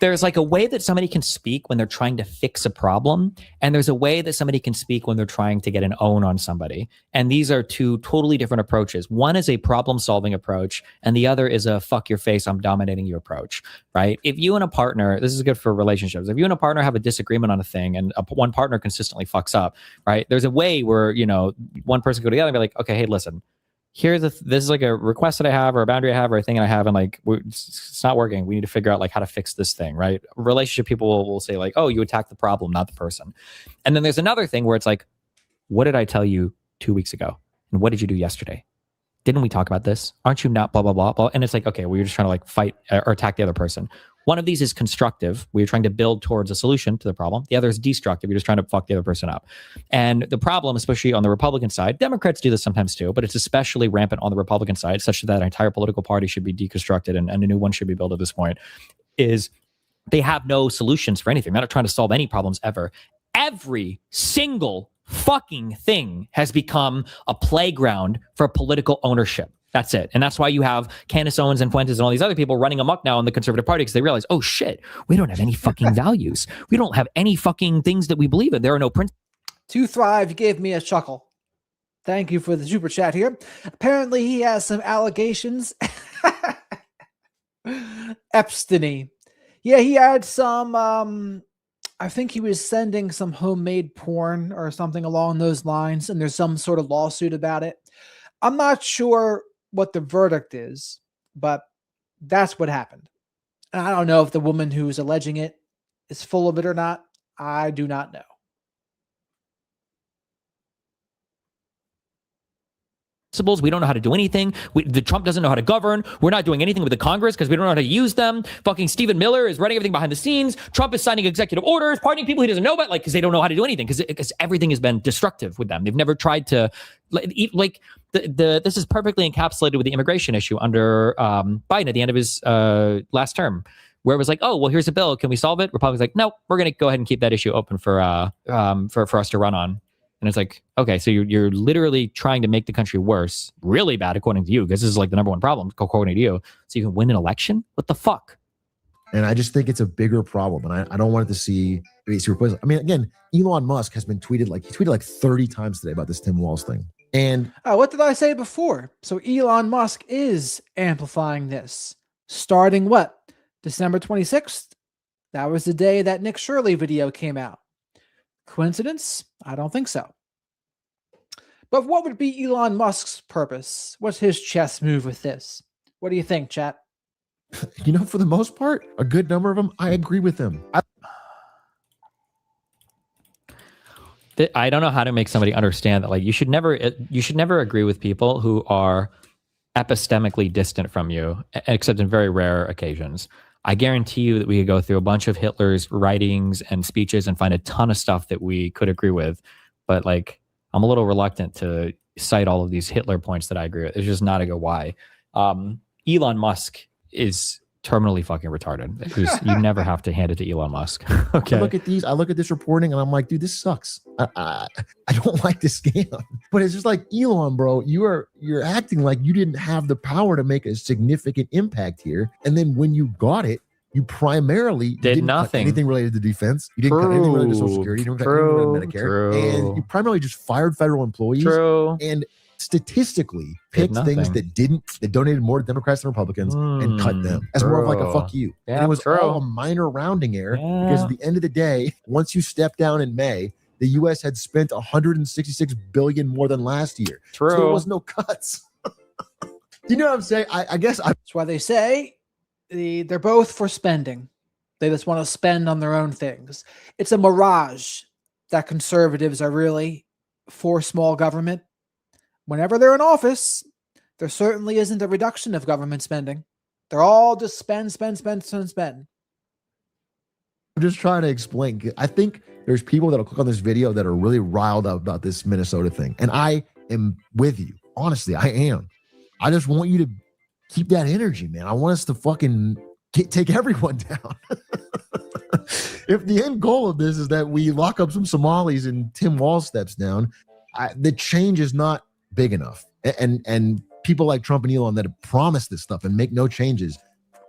there's like a way that somebody can speak when they're trying to fix a problem, and there's a way that somebody can speak when they're trying to get an own on somebody. And these are two totally different approaches. One is a problem-solving approach, and the other is a fuck your face, I'm dominating you approach, right? If you and a partner, this is good for relationships. If you and a partner have a disagreement on a thing and one partner consistently fucks up, right? There's a way where, one person go to the other and be like, okay, hey, listen, this is like a request that I have or a boundary I have or a thing that I have, and like it's not working. We need to figure out like how to fix this thing, right? Relationship people will say like, oh, you attack the problem, not the person. And then there's another thing where it's like, what did I tell you 2 weeks ago? And what did you do yesterday? Didn't we talk about this? Aren't you not blah, blah, blah, blah? And it's like, okay, well, you're just trying to like fight or attack the other person. One of these is constructive, where you're trying to build towards a solution to the problem. The other is destructive. You're just trying to fuck the other person up. And the problem, especially on the Republican side, Democrats do this sometimes too, but it's especially rampant on the Republican side, such that an entire political party should be deconstructed and a new one should be built at this point, is they have no solutions for anything. They're not trying to solve any problems ever. Every single fucking thing has become a playground for political ownership. That's it. And that's why you have Candace Owens and Fuentes and all these other people running amok now in the conservative party, because they realize, oh shit, we don't have any fucking values. We don't have any fucking things that we believe in. There are no principles. To Thrive gave me a chuckle. Thank you for the super chat here. Apparently he has some allegations. Epstein. Yeah, he had some, I think he was sending some homemade porn or something along those lines, and there's some sort of lawsuit about it. I'm not sure what the verdict is, but that's what happened. And I don't know if the woman who's alleging it is full of it or not. I do not know. We don't know how to do anything. The Trump doesn't know how to govern. We're not doing anything with the Congress because we don't know how to use them. Fucking Stephen Miller is running everything behind the scenes. Trump is signing executive orders, pardoning people he doesn't know about, because they don't know how to do anything, because everything has been destructive with them. They've never tried to, this is perfectly encapsulated with the immigration issue under Biden at the end of his last term, where it was like, oh, well, here's a bill. Can we solve it? Republicans like, no, we're going to go ahead and keep that issue open for us to run on. And it's like, okay, so you're literally trying to make the country worse, really bad, according to you, because this is like the number one problem, according to you. So you can win an election? What the fuck? And I just think it's a bigger problem. And I don't want it to see ABC replace it. I mean, again, Elon Musk has been tweeted like 30 times today about this Tim Walz thing. And what did I say before? So Elon Musk is amplifying this. Starting what? December 26th? That was the day that Nich Shirley video came out. Coincidence? I don't think so. But what would be Elon Musk's purpose? What's his chess move with this? What do you think, chat? You know, for the most part, a good number of them, I agree with them. I don't know how to make somebody understand that. Like, you should never agree with people who are epistemically distant from you, except in very rare occasions. I guarantee you that we could go through a bunch of Hitler's writings and speeches and find a ton of stuff that we could agree with. But like, I'm a little reluctant to cite all of these Hitler points that I agree with. It's just not a go why. Elon Musk is terminally fucking retarded. You never have to hand it to Elon Musk. Okay. I look at this reporting and I'm like, dude, this sucks. I don't like this scam. But it's just like, Elon, bro, you're acting like you didn't have the power to make a significant impact here. And then when you got it, you primarily didn't nothing. cut anything related to defense. You didn't cut anything related to Social Security. You didn't cut anything related to Medicare. And you primarily just fired federal employees. And statistically picked things that donated more to Democrats than Republicans and cut them as more of like a fuck you. Yeah, and it was all a minor rounding error because at the end of the day, once you step down in May, the U.S. had spent 166 billion more than last year. So there was no cuts. You know what I'm saying? I guess that's why they say they're both for spending. They just want to spend on their own things. It's a mirage that conservatives are really for small government. Whenever they're in office, there certainly isn't a reduction of government spending. They're all just spend. I'm just trying to explain. I think there's people that'll click on this video that are really riled up about this Minnesota thing. And I am with you. Honestly, I am. I just want you to keep that energy, man. I want us to fucking take everyone down. If the end goal of this is that we lock up some Somalis and Tim Walz steps down, the change is not big enough. And people like Trump and Elon that have promised this stuff and make no changes,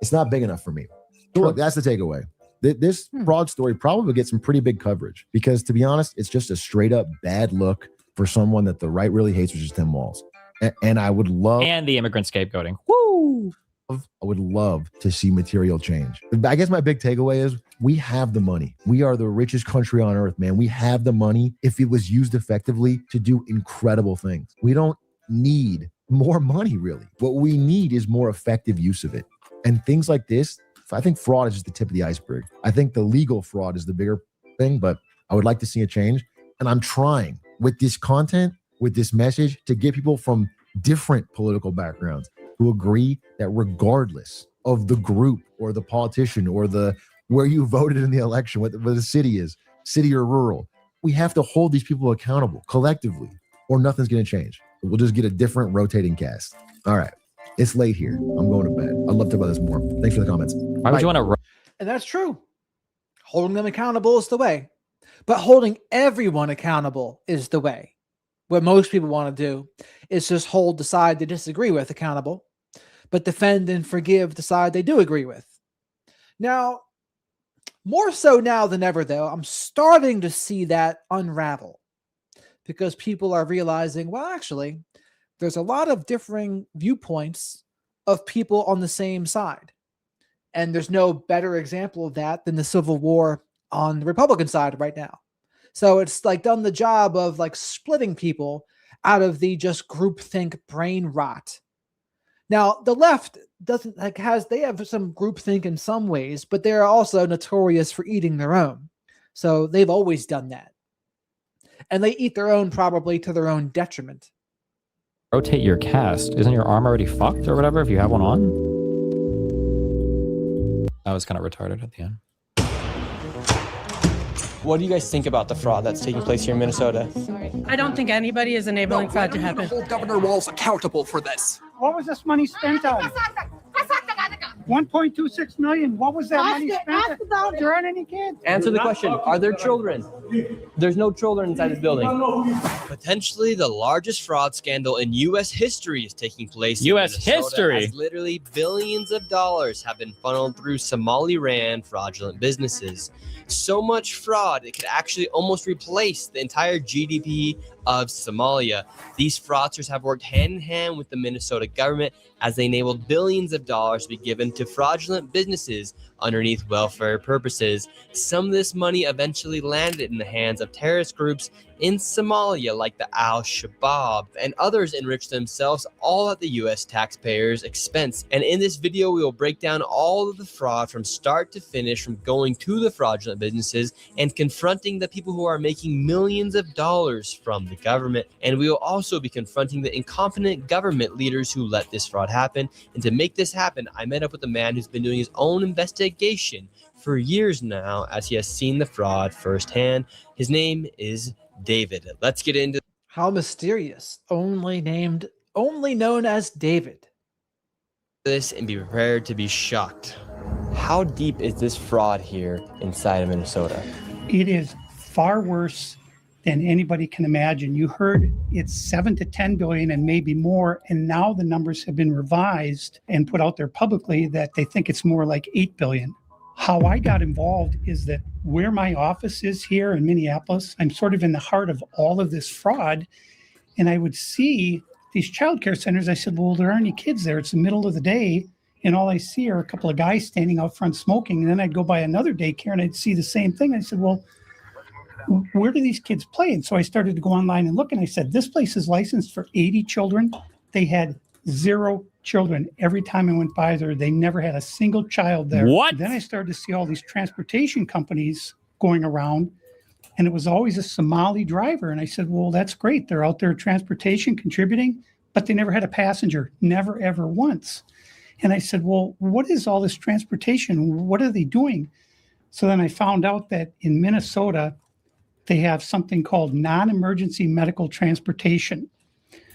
it's not big enough for me. So look, that's the takeaway. This fraud story probably will get some pretty big coverage because, to be honest, it's just a straight up bad look for someone that the right really hates, which is Tim Walz. And I would love... And the immigrant scapegoating. Woo! I would love to see material change. I guess my big takeaway is we have the money. We are the richest country on earth, man. We have the money, if it was used effectively, to do incredible things. We don't need more money, really. What we need is more effective use of it. And things like this, I think fraud is just the tip of the iceberg. I think the legal fraud is the bigger thing, but I would like to see a change. And I'm trying with this content, with this message, to get people from different political backgrounds who agree that regardless of the group or the politician or the where you voted in the election, what the city is, city or rural, we have to hold these people accountable collectively or nothing's going to change. We'll just get a different rotating cast. All right. It's late here. I'm going to bed. I'd love to talk about this more. Thanks for the comments. Why would you want to... And that's true. Holding them accountable is the way. But holding everyone accountable is the way. What most people want to do is just hold the side they disagree with accountable, but defend and forgive the side they do agree with. Now, more so now than ever, though, I'm starting to see that unravel because people are realizing, well, actually, there's a lot of differing viewpoints of people on the same side. And there's no better example of that than the Civil War on the Republican side right now. So it's like done the job of like splitting people out of the just groupthink brain rot. Now, the left doesn't like they have some groupthink in some ways, but they're also notorious for eating their own. So they've always done that. And they eat their own probably to their own detriment. Rotate your cast. Isn't your arm already fucked or whatever if you have one on? That was kind of retarded at the end. What do you guys think about the fraud that's taking place here in Minnesota? I don't think anybody is enabling fraud to happen. Hold Governor Walz accountable for this. What was this money spent on? 1.26 million. What was that money spent? There aren't any kids. Answer the question. Are there children? There's no children inside this building. Potentially the largest fraud scandal in U.S. history is taking place. U.S. in Minnesota, history? as literally billions of dollars have been funneled through Somali-ran fraudulent businesses. So much fraud, it could actually almost replace the entire GDP of Somalia. These fraudsters have worked hand in hand with the Minnesota government as they enabled billions of dollars to be given to fraudulent businesses underneath welfare purposes. Some of this money eventually landed in the hands of terrorist groups in Somalia like the Al-Shabaab, and others enriched themselves all at the U.S. taxpayers' expense. And in this video, we will break down all of the fraud from start to finish, from going to the fraudulent businesses and confronting the people who are making millions of dollars from the government. And we will also be confronting the incompetent government leaders who let this fraud happen. And to make this happen, I met up with a man who's been doing his own investigation for years now, as he has seen the fraud firsthand. His name is David. Let's get into how mysterious. Only known as David. This and be prepared to be shocked. How deep is this fraud here inside of Minnesota? It is far worse than anybody can imagine. You heard it's 7 to 10 billion and maybe more, and now the numbers have been revised and put out there publicly that they think it's more like 8 billion. How I got involved is that where my office is here in Minneapolis, I'm sort of in the heart of all of this fraud, and I would see these childcare centers. I said, well, there aren't any kids there. It's the middle of the day, and all I see are a couple of guys standing out front smoking. And then I'd go by another daycare and I'd see the same thing. I said, well, where do these kids play? And so I started to go online and look, and I said, this place is licensed for 80 children. They had 0 children. Every time I went by there, they never had a single child there. What? Then I started to see all these transportation companies going around, and it was always a Somali driver. And I said, well, that's great. They're out there transportation contributing, but they never had a passenger, never, ever once. And I said, well, what is all this transportation? What are they doing? So then I found out that in Minnesota, they have something called non-emergency medical transportation.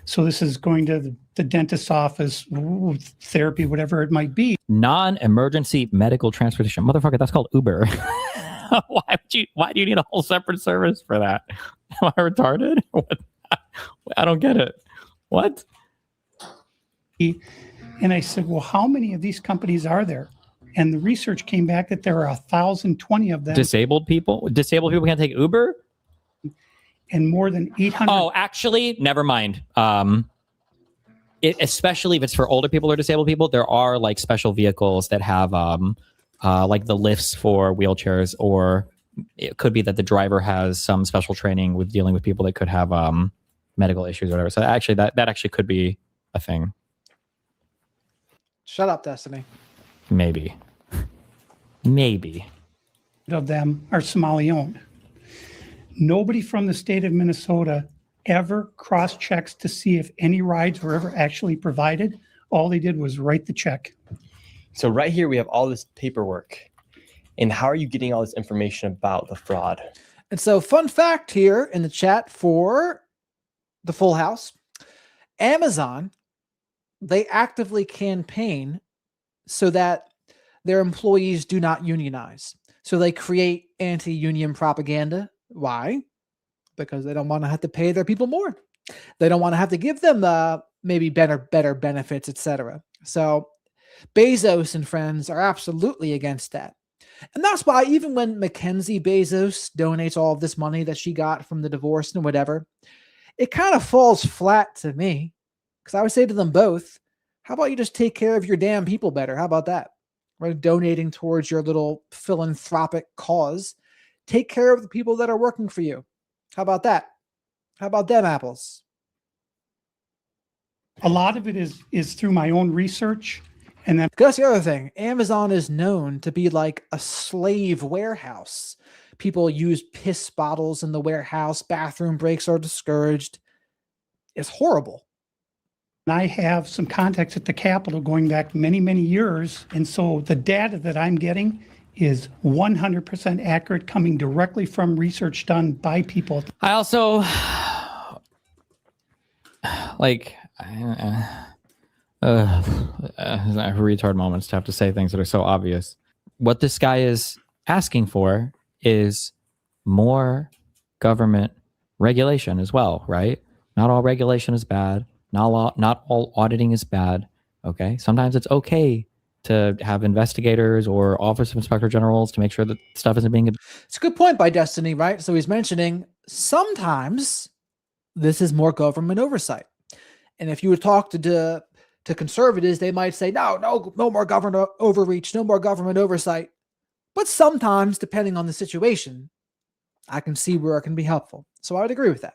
So this is going to the dentist's office, therapy, whatever it might be. Non-emergency medical transportation. Motherfucker, that's called Uber. Why do you need a whole separate service for that? Am I retarded? What? I don't get it. What? And I said, well, how many of these companies are there? And the research came back that there are 1,020 of them. Disabled people? Disabled people can't take Uber? And more than 800. Oh, actually, never mind. Especially if it's for older people or disabled people, there are like special vehicles that have like the lifts for wheelchairs, or it could be that the driver has some special training with dealing with people that could have medical issues or whatever. So actually, that actually could be a thing. Shut up, Destiny. Maybe. Of them are Somali owned. Nobody from the state of Minnesota ever cross-checks to see if any rides were ever actually provided. All they did was write the check. So right here, we have all this paperwork. And how are you getting all this information about the fraud? And so, fun fact here in the chat for the Full House, Amazon, they actively campaign so that their employees do not unionize. So they create anti-union propaganda. Why? Because they don't want to have to pay their people more. They don't want to have to give them maybe better benefits, etc. So Bezos and friends are absolutely against that. And that's why even when Mackenzie Bezos donates all of this money that she got from the divorce and whatever, it kind of falls flat to me. Because I would say to them both, how about you just take care of your damn people better? How about that? Right? Donating towards your little philanthropic cause. Take care of the people that are working for you. How about that? How about them apples? A lot of it is through my own research. And then that's the other thing. Amazon is known to be like a slave warehouse. People use piss bottles in the warehouse. Bathroom breaks are discouraged. It's horrible. I have some contacts at the Capitol going back many, many years. And so the data that I'm getting is 100% accurate, coming directly from research done by people. I also retard moments to have to say things that are so obvious. What this guy is asking for is more government regulation as well, right? Not all regulation is bad. Not all auditing is bad. Okay, sometimes it's okay to have investigators or Office of Inspector Generals to make sure that stuff isn't being. It's a good point by Destiny, right? So he's mentioning sometimes this is more government oversight, and if you would talk to conservatives, they might say no more government overreach, no more government oversight. But sometimes, depending on the situation, I can see where it can be helpful. So I would agree with that.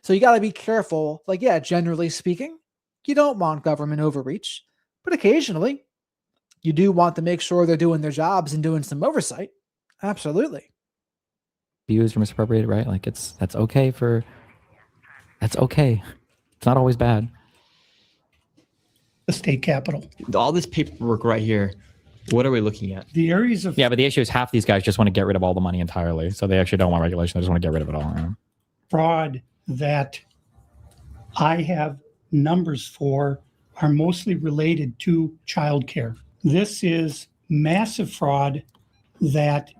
So you got to be careful. Like, yeah, generally speaking, you don't want government overreach, but occasionally you do want to make sure they're doing their jobs and doing some oversight. Absolutely. Abused or misappropriated, right? Like that's okay. It's not always bad. The state capitol. All this paperwork right here. What are we looking at? The areas of but the issue is half these guys just want to get rid of all the money entirely. So they actually don't want regulation. They just want to get rid of it all. You know? fraud that I have numbers for are mostly related to childcare. This is massive fraud that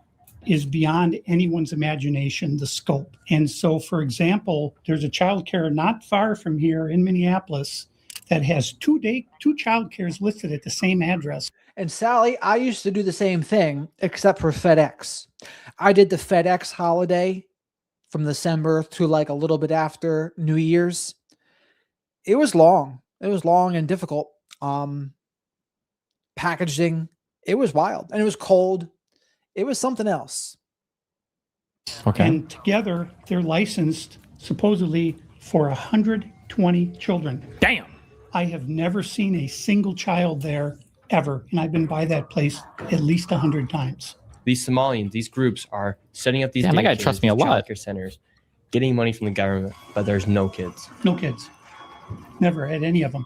is beyond anyone's imagination, the scope. And so, for example, there's a childcare not far from here in Minneapolis that has two childcares listed at the same address. And Sally, I used to do the same thing, except for FedEx. I did the FedEx holiday from December to like a little bit after New Year's. It was long. It was long and difficult. Packaging, it was wild. And it was cold. It was something else. Okay. And together, they're licensed supposedly for 120 children. Damn. I have never seen a single child there ever. And I've been by that place at least 100 times. These Somalians, these groups are setting up these that guy trusts me a lot. Childcare centers, getting money from the government, but there's no kids. No kids. Never had any of them.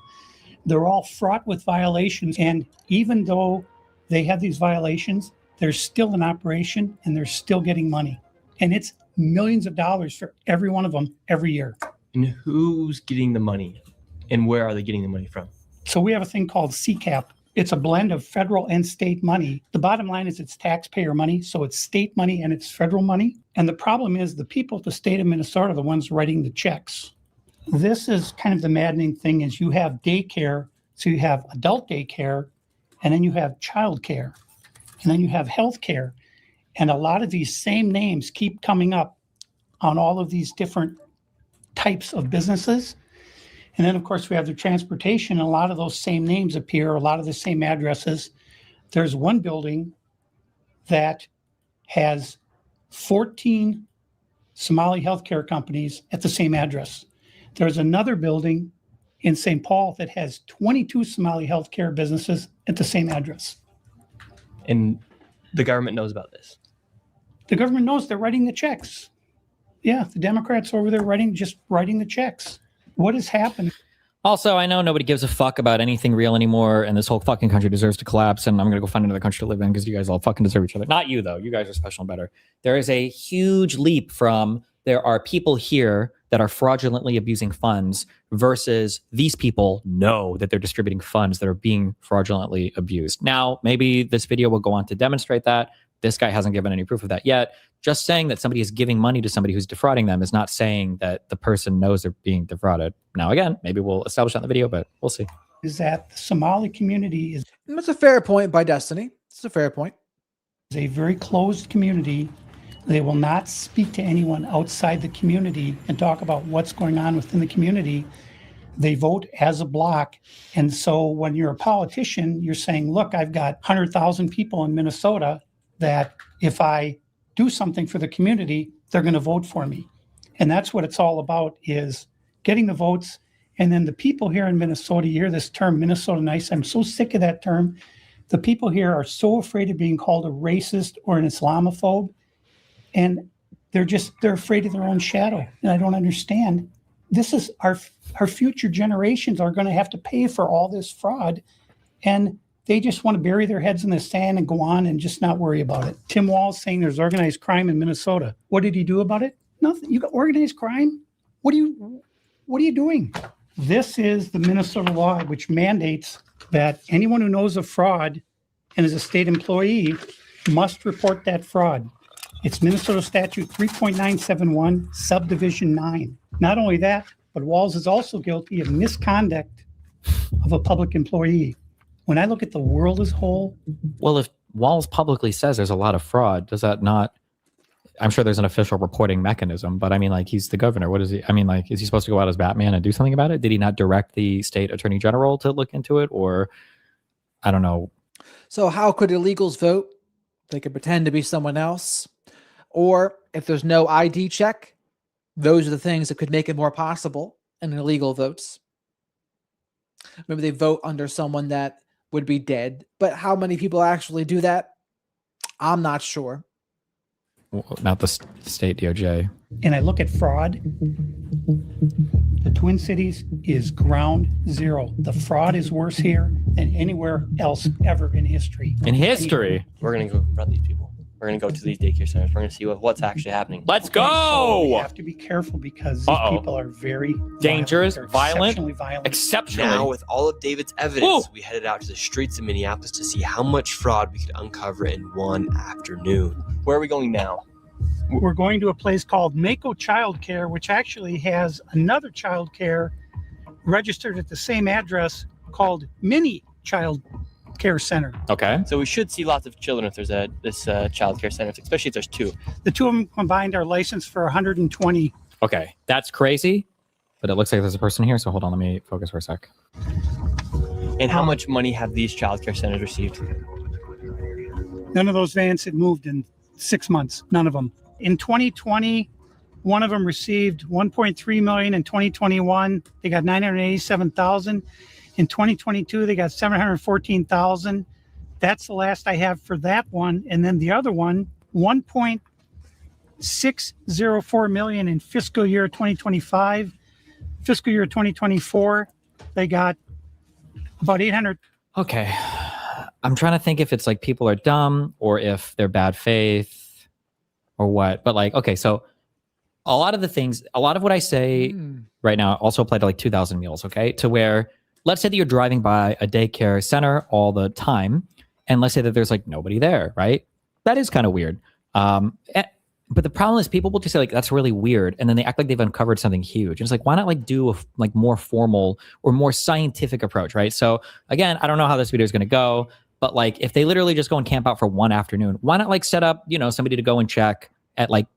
They're all fraught with violations. And even though they have these violations, they're still in operation and they're still getting money. And it's millions of dollars for every one of them every year. And who's getting the money? And where are they getting the money from? So we have a thing called CCAP. It's a blend of federal and state money. The bottom line is it's taxpayer money. So it's state money and it's federal money. And the problem is the people at the state of Minnesota are the ones writing the checks. This is kind of the maddening thing is you have daycare. So you have adult daycare, and then you have child care, and then you have health care. And a lot of these same names keep coming up on all of these different types of businesses. And then, of course, we have the transportation. And a lot of those same names appear, a lot of the same addresses. There's one building that has 14 Somali healthcare companies at the same address. There's another building in St. Paul that has 22 Somali healthcare businesses at the same address. And the government knows about this. The government knows they're writing the checks. Yeah, the Democrats over there just writing the checks. What has happened? Also, I know nobody gives a fuck about anything real anymore, and this whole fucking country deserves to collapse, and I'm going to go find another country to live in because you guys all fucking deserve each other. Not you, though. You guys are special and better. There is a huge leap from there are people here that are fraudulently abusing funds versus these people know that they're distributing funds that are being fraudulently abused. Now, maybe this video will go on to demonstrate that. This guy hasn't given any proof of that yet. Just saying that somebody is giving money to somebody who's defrauding them is not saying that the person knows they're being defrauded. Now, again, maybe we'll establish that in the video, but we'll see. Is that the Somali community is... That's a fair point by Destiny. It's a fair point. It's a very closed community. They will not speak to anyone outside the community and talk about what's going on within the community. They vote as a block. And so when you're a politician, you're saying, look, I've got 100,000 people in Minnesota that if I do something for the community, they're going to vote for me. And that's what it's all about, is getting the votes. And then the people here in Minnesota, you hear this term, Minnesota nice. I'm so sick of that term. The people here are so afraid of being called a racist or an Islamophobe. And they're afraid of their own shadow. And I don't understand. This is our future generations are going to have to pay for all this fraud. And they just want to bury their heads in the sand and go on and just not worry about it. Tim Walz saying there's organized crime in Minnesota. What did he do about it? Nothing. You got organized crime? What are you doing? This is the Minnesota law, which mandates that anyone who knows of fraud and is a state employee must report that fraud. It's Minnesota Statute 3.971, Subdivision 9. Not only that, but Walls is also guilty of misconduct of a public employee. When I look at the world as a whole. Well, if Walls publicly says there's a lot of fraud, does that not? I'm sure there's an official reporting mechanism, but I mean, like, he's the governor. What is he? I mean, like, is he supposed to go out as Batman and do something about it? Did he not direct the state attorney general to look into it? Or I don't know. So how could illegals vote? They could pretend to be someone else. Or if there's no ID check, those are the things that could make it more possible in illegal votes. Maybe they vote under someone that would be dead. But how many people actually do that? I'm not sure. Not the state DOJ. And I look at fraud, the Twin Cities is ground zero. The fraud is worse here than anywhere else ever in history. In history? We're going to go confront these people. We're going to go to these daycare centers. We're going to see what's actually happening. Let's go! We have to be careful because these people are very dangerous, violent. Exceptionally. Now, with all of David's evidence, we headed out to the streets of Minneapolis to see how much fraud we could uncover in one afternoon. Where are we going now? We're going to a place called Mako Childcare, which actually has another childcare registered at the same address called Mini Child Care Center. Okay. So we should see lots of children if there's this child care center, especially if there's two. The two of them combined are licensed for 120. Okay, that's crazy, but it looks like there's a person here. So hold on, let me focus for a sec. And how much money have these child care centers received? None of those vans had moved in 6 months. None of them. In 2020, one of them received $1.3 million. In 2021, they got $987,000. In 2022, they got $714,000. That's the last I have for that one. And then the other one, $1.604 million in fiscal year 2025. Fiscal year 2024, they got about 800. Okay. I'm trying to think if it's like people are dumb or if they're bad faith or what. But like, okay, so a lot of what I say right now also apply to like 2,000 meals, okay? To where, let's say that you're driving by a daycare center all the time, and let's say that there's like nobody there, right? That is kind of weird. But the problem is people will just say like, that's really weird. And then they act like they've uncovered something huge. And it's like, why not like do a like more formal or more scientific approach, right? So again, I don't know how this video is going to go, but like if they literally just go and camp out for one afternoon, why not like set up, somebody to go and check at like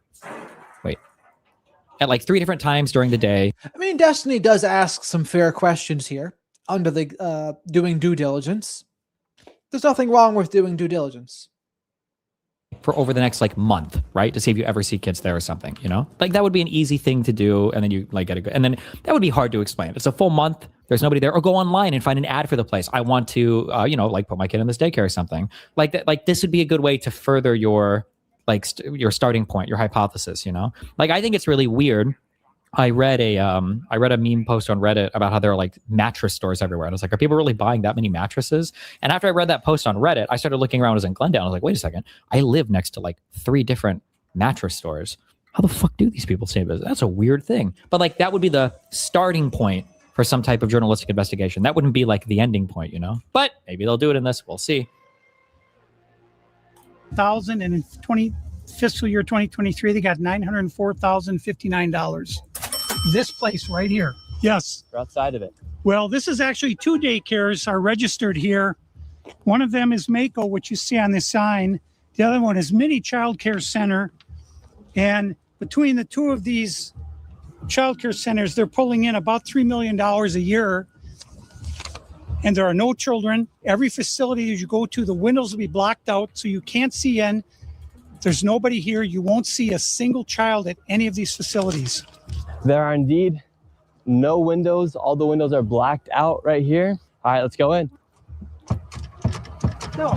3 different times during the day? I mean, Destiny does ask some fair questions here under the doing due diligence. There's nothing wrong with doing due diligence. For over the next like month, right? To see if you ever see kids there or something, Like that would be an easy thing to do. And then you like get a good, and then that would be hard to explain. It's a full month. There's nobody there, or go online and find an ad for the place. I want to, like put my kid in this daycare or something like that. Like this would be a good way to further your your starting point, your hypothesis, Like I think it's really weird. I read a meme post on Reddit about how there are like mattress stores everywhere. And I was like, are people really buying that many mattresses? And after I read that post on Reddit, I started looking around. I was in Glendale. I was like, wait a second. I live next to like 3 different mattress stores. How the fuck do these people stay in business? That's a weird thing. But like that would be the starting point for some type of journalistic investigation. That wouldn't be like the ending point, But maybe they'll do it in this. We'll see. 1,000 and in fiscal year 2023, they got $904,059. This place right here. Yes. We're outside of it. Well, this is actually 2 daycares are registered here. One of them is Mako, which you see on this sign. The other one is Mini Child Care Center. And between the 2 of these child care centers, they're pulling in about $3 million a year. And there are no children. Every facility that you go to, the windows will be blocked out so you can't see in. There's nobody here. You won't see a single child at any of these facilities. There are indeed no windows. All the windows are blacked out right here. All right, let's go in. No.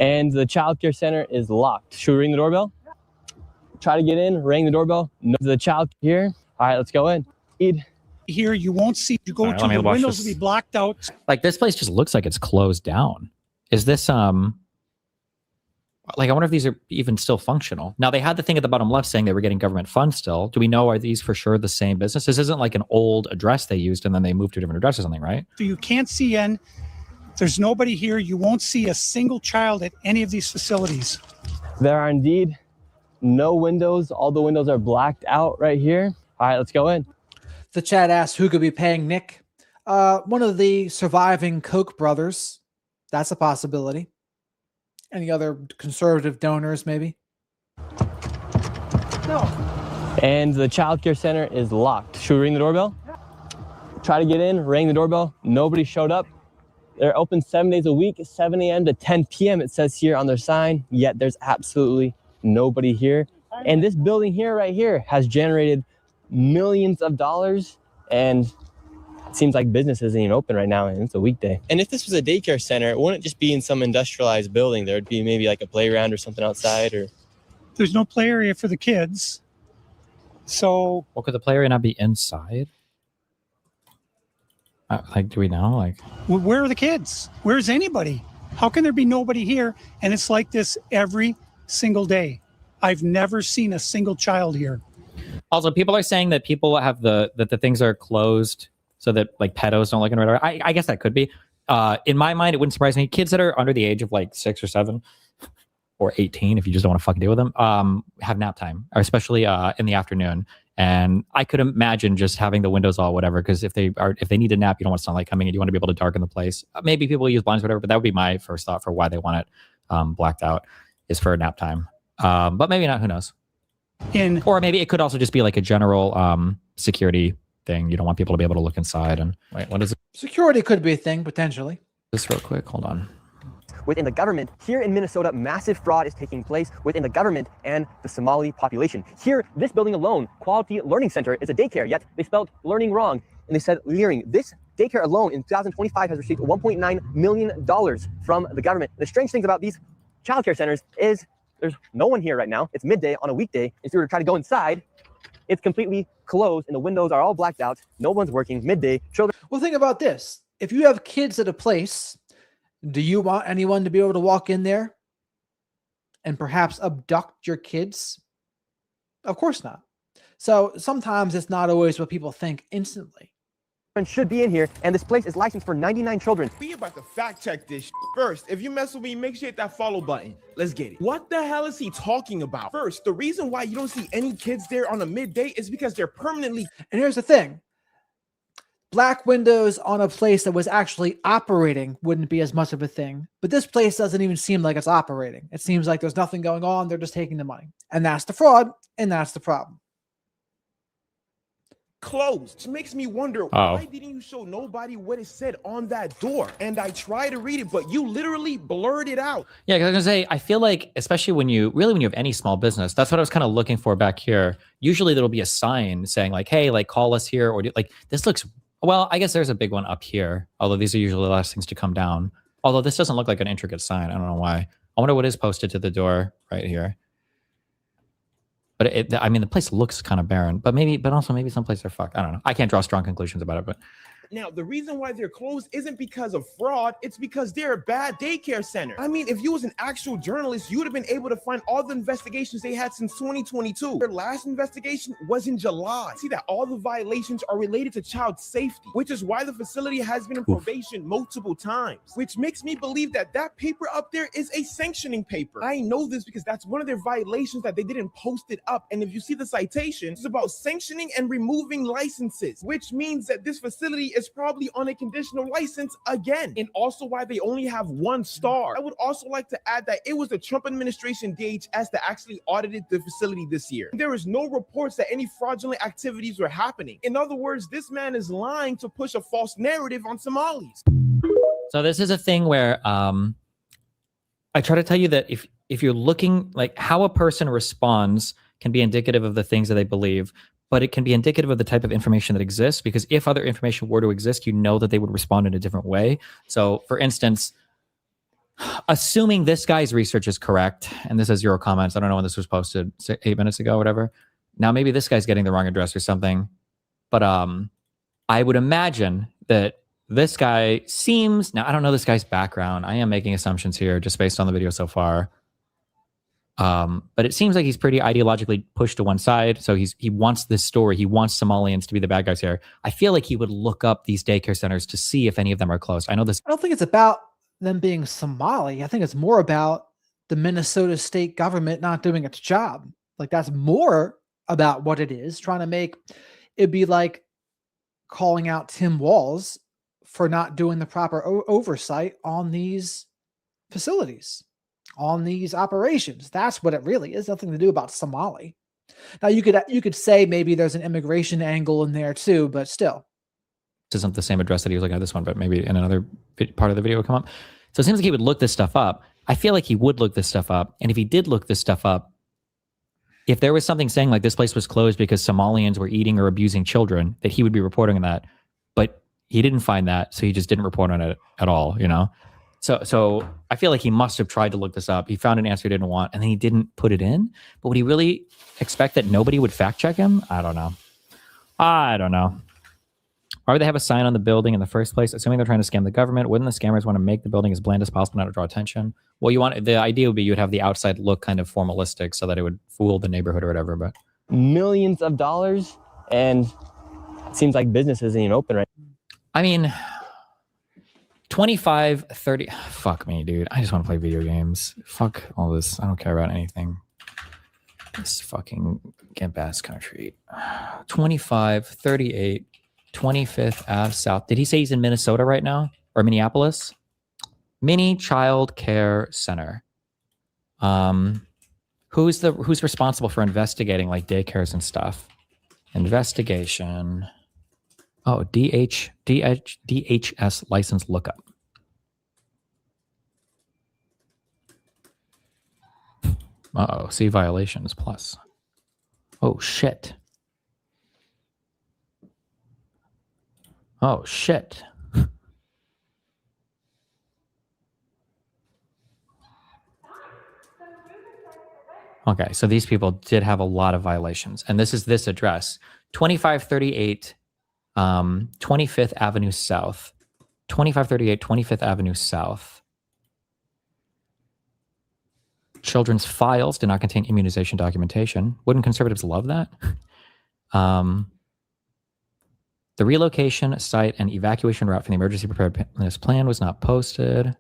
And the child care center is locked. Should we ring the doorbell? Try to get in, ring the doorbell. No, the child here. All right, let's go in. Here, you won't see. You go to the windows will be blocked out. Like this place just looks like it's closed down. Is this Like, I wonder if these are even still functional. Now, they had the thing at the bottom left saying they were getting government funds still. Do we know, are these for sure the same business? This isn't like an old address they used and then they moved to a different address or something, right? So you can't see in. There's nobody here. You won't see a single child at any of these facilities. There are indeed no windows. All the windows are blacked out right here. All right, let's go in. The chat asked who could be paying Nick. One of the surviving Koch brothers. That's a possibility. Any other conservative donors, maybe? No. And the childcare center is locked. Should we ring the doorbell? Try to get in, rang the doorbell. Nobody showed up. They're open 7 days a week, 7 a.m. to 10 p.m. It says here on their sign, yet there's absolutely nobody here. And this building here, right here, has generated millions of dollars, and it seems like business isn't even open right now, and it's a weekday. And if this was a daycare center, it wouldn't just be in some industrialized building. There would be maybe like a playground or something outside, or... There's no play area for the kids. So... Well, could the play area not be inside? Like, do we know? Like, where are the kids? Where's anybody? How can there be nobody here? And it's like this every single day. I've never seen a single child here. also, people are saying that people have that the things are closed so that like pedos don't look in right. I guess that could be. In my mind, it wouldn't surprise me. Kids that are under the age of like 6 or 7 or 18, if you just don't want to fucking deal with them, have nap time, or especially in the afternoon. And I could imagine just having the windows all whatever, because if they need a nap, you don't want sunlight coming in. You want to be able to darken the place. Maybe people use blinds, or whatever, but that would be my first thought for why they want it blacked out, is for a nap time. But maybe not. Who knows? Or maybe it could also just be like a general security thing. You don't want people to be able to look inside. And wait, what is it? Security could be a thing potentially. Just real quick, hold on. Within the government, here in Minnesota, massive fraud is taking place within the government and the Somali population. Here, this building alone, Quality Learning Center, is a daycare, yet they spelled learning wrong, and they said leering. This daycare alone in 2025 has received $1.9 million from the government. The strange things about these childcare centers is there's no one here right now. It's midday on a weekday. If you were to try to go inside, it's completely closed and the windows are all blacked out. No one's working. Midday, children. Well, think about this. If you have kids at a place, do you want anyone to be able to walk in there and perhaps abduct your kids? Of course not. So sometimes it's not always what people think instantly. Should be in here, and this place is licensed for 99 children. We about to fact check this first. If you mess with me, make sure you hit that follow button. Let's get it. What the hell is he talking about? First, the reason why you don't see any kids there on a midday is because they're permanently. And here's the thing. Black windows on a place that was actually operating wouldn't be as much of a thing. But this place doesn't even seem like it's operating. It seems like there's nothing going on. They're just taking the money. And that's the fraud. And that's the problem. Closed. It makes me wonder, why didn't you show nobody what it said on that door? And I tried to read it, but you literally blurred it out. Yeah, because I was gonna say, I feel like, especially when you have any small business, that's what I was kind of looking for back here. Usually there'll be a sign saying like, hey, like call us here, or like this looks, well, I guess there's a big one up here. Although these are usually the last things to come down. Although this doesn't look like an intricate sign. I don't know why. I wonder what is posted to the door right here. But I mean, the place looks kind of barren, but also maybe some places are fucked. I don't know. I can't draw strong conclusions about it, but. Now, the reason why they're closed isn't because of fraud. It's because they're a bad daycare center. I mean, if you was an actual journalist, you would have been able to find all the investigations they had since 2022. Their last investigation was in July. See that all the violations are related to child safety, which is why the facility has been in probation multiple times, which makes me believe that that paper up there is a sanctioning paper. I know this because that's one of their violations that they didn't post it up. And if you see the citation, it's about sanctioning and removing licenses, which means that this facility is probably on a conditional license again, and also why they only have 1 star. I would also like to add that it was the Trump administration DHS that actually audited the facility this year. There is no reports that any fraudulent activities were happening. In other words, this man is lying to push a false narrative on Somalis. So this is a thing where I try to tell you that if you're looking, like how a person responds can be indicative of the things that they believe, but it can be indicative of the type of information that exists, because if other information were to exist, you know that they would respond in a different way. So for instance, assuming this guy's research is correct, and this has 0 comments, I don't know when this was posted, 8 minutes ago, whatever. Now maybe this guy's getting the wrong address or something, but I would imagine that this guy seems, now I don't know this guy's background. I am making assumptions here just based on the video so far. But it seems like he's pretty ideologically pushed to one side. So he wants this story. He wants Somalians to be the bad guys here. I feel like he would look up these daycare centers to see if any of them are closed. I know this. I don't think it's about them being Somali. I think it's more about the Minnesota state government not doing its job. Like, that's more about what it is, trying to make it be like calling out Tim Walz for not doing the proper oversight on these facilities, on these operations. That's what it really is. Nothing to do about Somali. Now you could say maybe there's an immigration angle in there too, but still. This isn't the same address that he was looking at this one, but maybe in another part of the video will come up. So it seems like he would look this stuff up. I feel like he would look this stuff up. And if he did look this stuff up, if there was something saying like this place was closed because Somalians were eating or abusing children, that he would be reporting on that. But he didn't find that, so he just didn't report on it at all, you know? So I feel like he must have tried to look this up. He found an answer he didn't want, and then he didn't put it in. But would he really expect that nobody would fact check him? I don't know. Why would they have a sign on the building in the first place? Assuming they're trying to scam the government, wouldn't the scammers want to make the building as bland as possible, not to draw attention? Well, the idea would be you'd have the outside look kind of formalistic so that it would fool the neighborhood or whatever. But millions of dollars, and it seems like business isn't even open right now. I mean, 25, 30, fuck me, dude. I just want to play video games. Fuck all this. I don't care about anything. This fucking get bass country. 25, 38, 25th Ave South. Did he say he's in Minnesota right now? Or Minneapolis? Mini Child Care Center. Who's responsible for investigating like daycares and stuff? Investigation. Oh, DHS license lookup. Uh-oh, see violations plus. Oh, shit. Oh, shit. Okay, so these people did have a lot of violations. And this is this address. 2538 25th Avenue South. 2538 25th Avenue South. Children's files did not contain immunization documentation. Wouldn't conservatives love that? The relocation site and evacuation route for the emergency preparedness plan was not posted.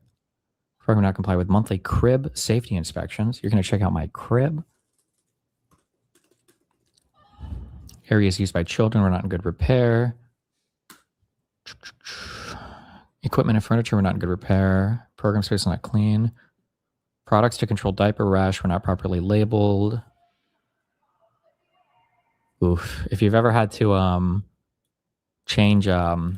Program not comply with monthly crib safety inspections. You're going to check out my crib. Areas used by children were not in good repair. Equipment and furniture were not in good repair. Program space was not clean. Products to control diaper rash were not properly labeled. Oof. If you've ever had to change a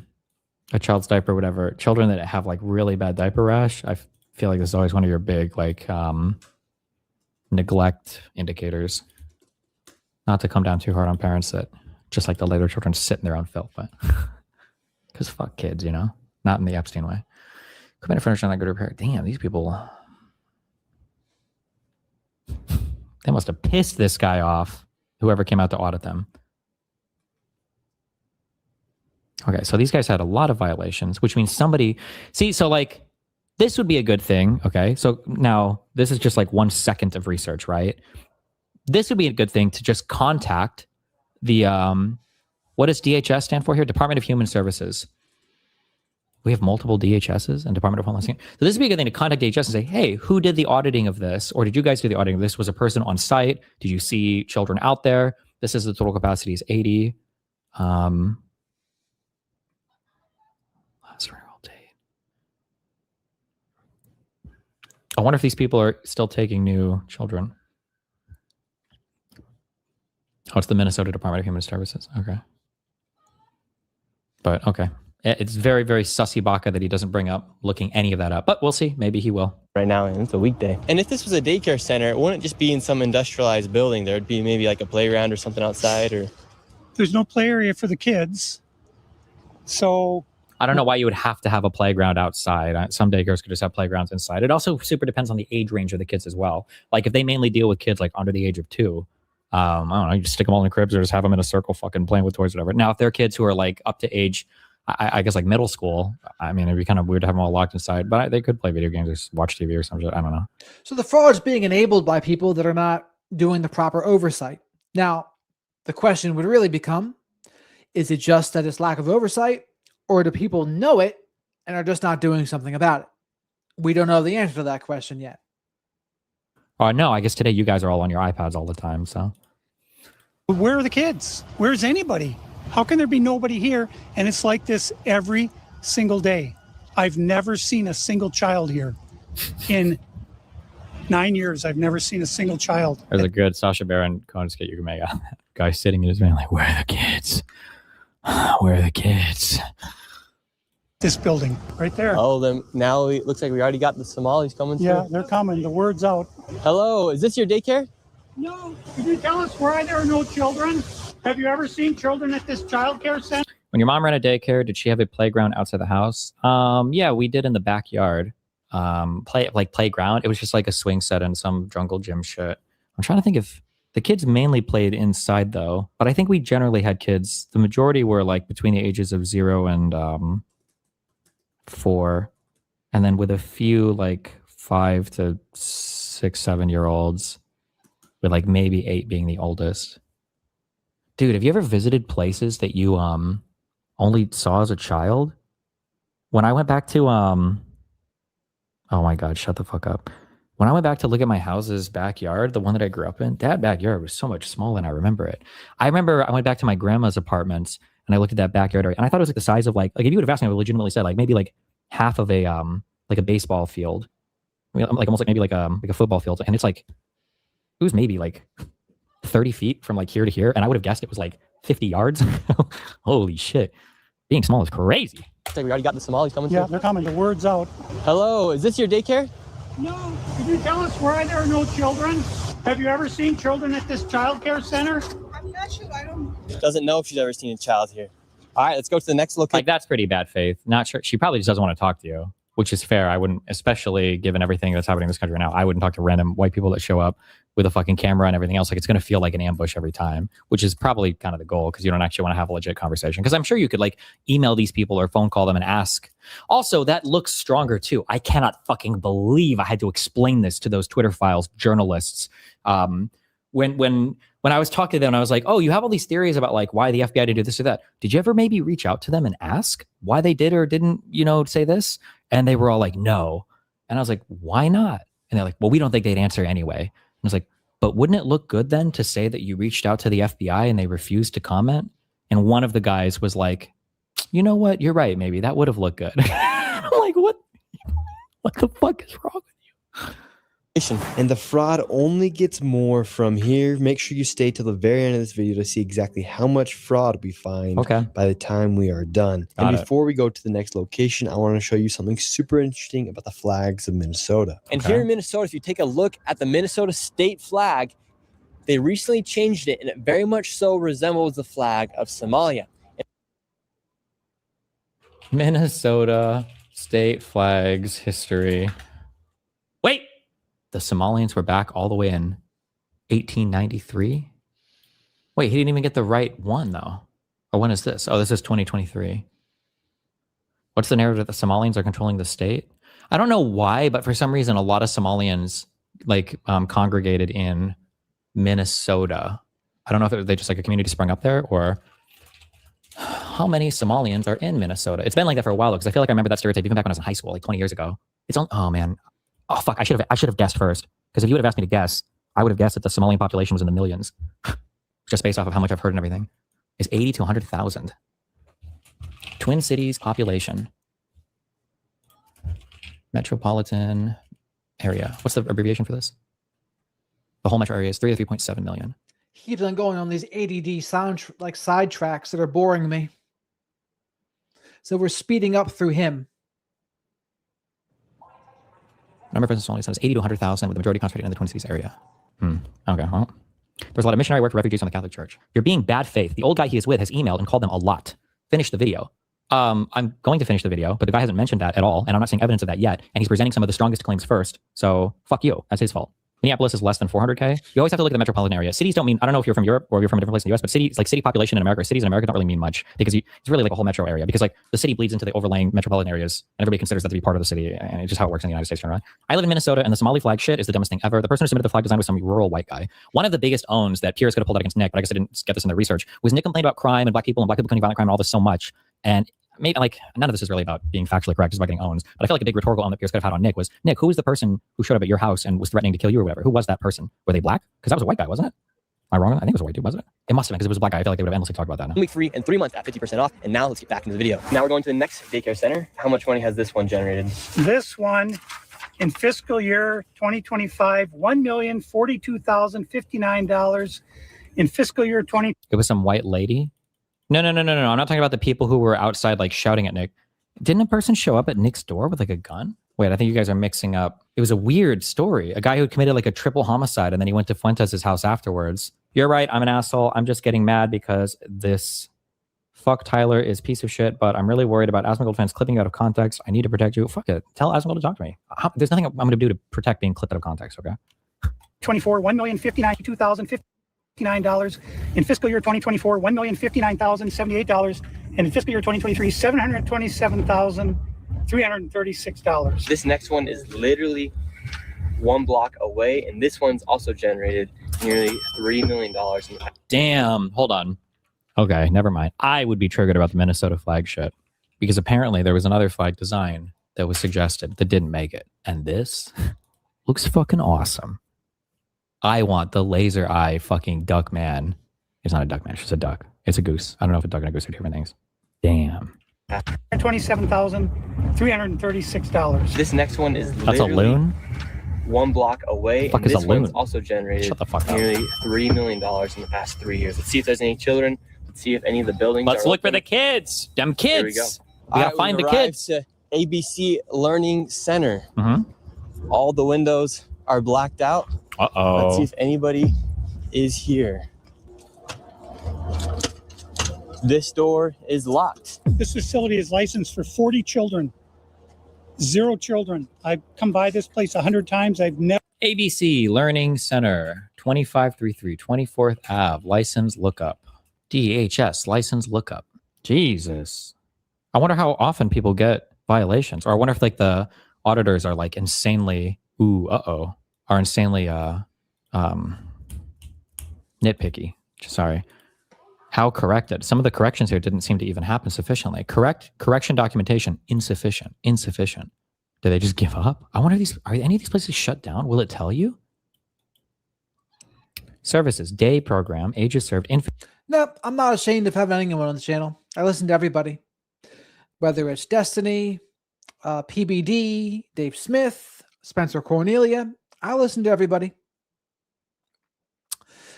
child's diaper or whatever, children that have like really bad diaper rash, I feel like this is always one of your big like neglect indicators. Not to come down too hard on parents that just like to let their children sit in their own filth, but because fuck kids, you know, not in the Epstein way. Equipment and furniture not good repair. Damn, these people. They must have pissed this guy off, whoever came out to audit them. Okay, so these guys had a lot of violations, which means somebody... See, so like, this would be a good thing, okay? So now, this is just like 1 second of research, right? This would be a good thing to just contact the... what does DHS stand for here? Department of Human Services. We have multiple DHSs and Department of Homeland Security. So this would be a good thing to contact DHS and say, hey, who did the auditing of this? Or did you guys do the auditing of this? Was a person on site? Did you see children out there? This is the total capacity is 80. Last renewal date. I wonder if these people are still taking new children. Oh, it's the Minnesota Department of Human Services. Okay. But okay. It's very, very sussy baka that he doesn't bring up looking any of that up. But we'll see. Maybe he will. Right now, and it's a weekday. And if this was a daycare center, it wouldn't just be in some industrialized building. There would be maybe like a playground or something outside. Or There's no play area for the kids. So I don't know why you would have to have a playground outside. Some daycares could just have playgrounds inside. It also super depends on the age range of the kids as well. Like if they mainly deal with kids like under the age of 2, I don't know, you just stick them all in cribs or just have them in a circle fucking playing with toys or whatever. Now, if they're kids who are like up to age I guess like middle school. I mean, it'd be kind of weird to have them all locked inside, but they could play video games or watch TV or some shit. I don't know. So the fraud is being enabled by people that are not doing the proper oversight. Now, the question would really become, is it just that it's lack of oversight, or do people know it and are just not doing something about it? We don't know the answer to that question yet. No, I guess today you guys are all on your iPads all the time, so. Where are the kids? Where's anybody? How can there be nobody here? And it's like this every single day. I've never seen a single child here. In 9 years, I've never seen a single child. There's a good Sacha Baron Cohen skit you can make out. Guy sitting in his van like, where are the kids? Where are the kids? This building right there. Oh, then now it looks like we already got the Somalis coming through. Yeah, they're coming. The word's out. Hello, is this your daycare? No. Could you tell us why there are no children? Have you ever seen children at this child care center? When your mom ran a daycare, did she have a playground outside the house? Yeah, we did in the backyard. Playground. It was just like a swing set and some jungle gym shit. I'm trying to think if the kids mainly played inside though, but I think we generally had kids. The majority were like between the ages of 0 and 4, and then with a few like 5 to 6, 7-year-olds, with like maybe 8 being the oldest. Dude, have you ever visited places that you only saw as a child? When I went back to oh my God, shut the fuck up. When I went back to look at my house's backyard, the one that I grew up in, that backyard was so much smaller than I remember it. I remember I went back to my grandma's apartments and I looked at that backyard area, and I thought it was like the size of like if you would have asked me, I would legitimately said like maybe like half of a like a baseball field. I mean, like almost like maybe like a football field. And it's like, it was maybe like 30 feet from like here to here. And I would have guessed it was like 50 yards. Holy shit. Being small is crazy. Looks like we already got the Somalis coming through. Yeah, they're coming. The word's out. Hello, is this your daycare? No. Could you tell us why there are no children? Have you ever seen children at this child care center? I'm not sure. I don't. Doesn't know if she's ever seen a child here. All right, let's go to the next location. Like, that's pretty bad faith. Not sure. She probably just doesn't want to talk to you, which is fair. I wouldn't, especially given everything that's happening in this country right now, I wouldn't talk to random white people that show up with a fucking camera and everything else. Like, it's going to feel like an ambush every time, which is probably kind of the goal, because you don't actually want to have a legit conversation. Because I'm sure you could like email these people or phone call them and ask. Also, that looks stronger too. I cannot fucking believe I had to explain this to those Twitter files journalists. When I was talking to them, I was like, oh, you have all these theories about like why the FBI did do this or that. Did you ever maybe reach out to them and ask why they did or didn't, say this? And they were all like, no. And I was like, why not? And they're like, well, we don't think they'd answer anyway. And I was like, but wouldn't it look good then to say that you reached out to the FBI and they refused to comment? And one of the guys was like, you know what? You're right. Maybe that would have looked good. I'm like, what the fuck is wrong with you? And the fraud only gets more from here. Make sure you stay till the very end of this video to see exactly how much fraud we find by the time we are done. Before we go to the next location, I want to show you something super interesting about the flags of Minnesota. And here in Minnesota, if you take a look at the Minnesota state flag, they recently changed it, and it very much so resembles the flag of Somalia. Minnesota state flags history. Wait! The Somalians were back all the way in 1893? Wait, he didn't even get the right one, though. Or when is this? Oh, this is 2023. What's the narrative that the Somalians are controlling the state? I don't know why, but for some reason, a lot of Somalians congregated in Minnesota. I don't know if they just like a community sprung up there, or how many Somalians are in Minnesota. It's been like that for a while, because I feel like I remember that stereotype even back when I was in high school, like 20 years ago. It's on. Oh man. Oh fuck! I should have guessed first, because if you would have asked me to guess, I would have guessed that the Somalian population was in the millions, just based off of how much I've heard and everything. Is 80 to 100,000. Twin Cities population, metropolitan area. What's the abbreviation for this? The whole metro area is 3 to 3.7 million. He keeps on going on these ADD side tracks that are boring me. So we're speeding up through him. Number of residents only says 80 to 100,000, with the majority concentrated in the Twin Cities area. Okay, well, there's a lot of missionary work for refugees on the Catholic Church. You're being bad faith. The old guy he is with has emailed and called them a lot. Finish the video. I'm going to finish the video, but the guy hasn't mentioned that at all, and I'm not seeing evidence of that yet. And he's presenting some of the strongest claims first. So fuck you. That's his fault. Minneapolis is less than 400K. You always have to look at the metropolitan area. Cities don't mean, I don't know if you're from Europe or if you're from a different place in the US, but cities, like city population in America, cities in America don't really mean much because it's really like a whole metro area because like the city bleeds into the overlaying metropolitan areas and everybody considers that to be part of the city. And it's just how it works in the United States generally. I live in Minnesota and the Somali flag shit is the dumbest thing ever. The person who submitted the flag design was some rural white guy. One of the biggest owns that peers could have pulled out against Nick, but I guess I didn't get this in the research, was Nick complained about crime and black people committing violent crime and all this so much. And maybe like none of this is really about being factually correct, it's about getting owns. But I feel like a big rhetorical own that Pierce could have had on Nick was, Nick, who was the person who showed up at your house and was threatening to kill you or whatever? Who was that person? Were they black? Because that was a white guy, wasn't it? Am I wrong? I think it was a white dude, wasn't it? It must have been because it was a black guy. I feel like they would have endlessly talked about that now. Week free and 3 months at 50% off. And now let's get back into the video. Now we're going to the next daycare center. How much money has this one generated? This one in fiscal year 2025, $1,042,059. In fiscal year 20. It was some white lady. No. I'm not talking about the people who were outside like shouting at Nick. Didn't a person show up at Nick's door with like a gun? Wait, I think you guys are mixing up. It was a weird story. A guy who committed like a triple homicide and then he went to Fuentes' house afterwards. You're right. I'm an asshole. I'm just getting mad because this fuck Tyler is piece of shit, but I'm really worried about Asmongold fans clipping you out of context. I need to protect you. Fuck it. Tell Asmongold to talk to me. There's nothing I'm going to do to protect being clipped out of context, okay? 24, $1,059,2,059. In fiscal year 2024, $1,059,078. And in fiscal year 2023, $727,336. This next one is literally 1 block away, and this one's also generated nearly $3 million. Damn. Hold on. Okay, never mind. I would be triggered about the Minnesota flag shit because apparently there was another flag design that was suggested that didn't make it. And this looks fucking awesome. I want the laser eye fucking duck man. It's not a duck man, it's just a duck. It's a goose. I don't know if a duck and a goose are different things. Damn. $27,336. This next one is That's a loon? 1 block away. What the fuck and is this a loon? one's also generated Shut the fuck up. nearly $3 million in the past 3 years. Let's see if there's any children. Let's see if any of the buildings Let's are look open. for the kids. Them kids. There we go. We gotta find the kids. To ABC Learning Center. Mm-hmm. All the windows are blacked out. Uh-oh. Let's see if anybody is here. This door is locked. This facility is licensed for 40 children. 0 children. I've come by this place 100 times. I've never. ABC Learning Center, 2533 24th Ave, license lookup. DHS, license lookup. Jesus. I wonder how often people get violations. Or I wonder if like the auditors are like insanely, are insanely nitpicky. Sorry. How corrected? Some of the corrections here didn't seem to even happen sufficiently. Correction documentation, insufficient. Did they just give up? I wonder if are any of these places shut down? Will it tell you? Services, day program, ages served, Nope, I'm not ashamed of having anyone on the channel. I listen to everybody. Whether it's Destiny, PBD, Dave Smith, Spencer Cornelia, I listen to everybody.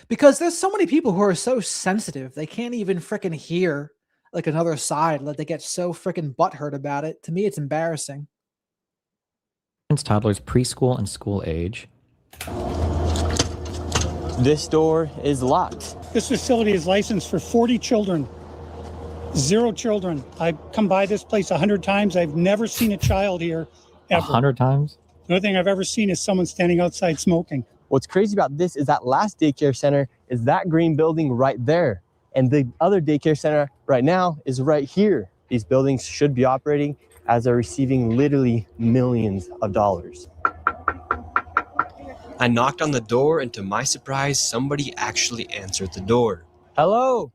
Because there's so many people who are so sensitive, they can't even freaking hear like another side. Like they get so freaking butthurt about it. To me, it's embarrassing. Toddlers, preschool and school age. This door is locked. This facility is licensed for 40 children. 0 children. I've come by this place 100 times. I've never seen a child here ever. 100 times? The only thing I've ever seen is someone standing outside smoking. What's crazy about this is that last daycare center is that green building right there. And the other daycare center right now is right here. These buildings should be operating as they're receiving literally millions of dollars. I knocked on the door, and to my surprise, somebody actually answered the door. Hello.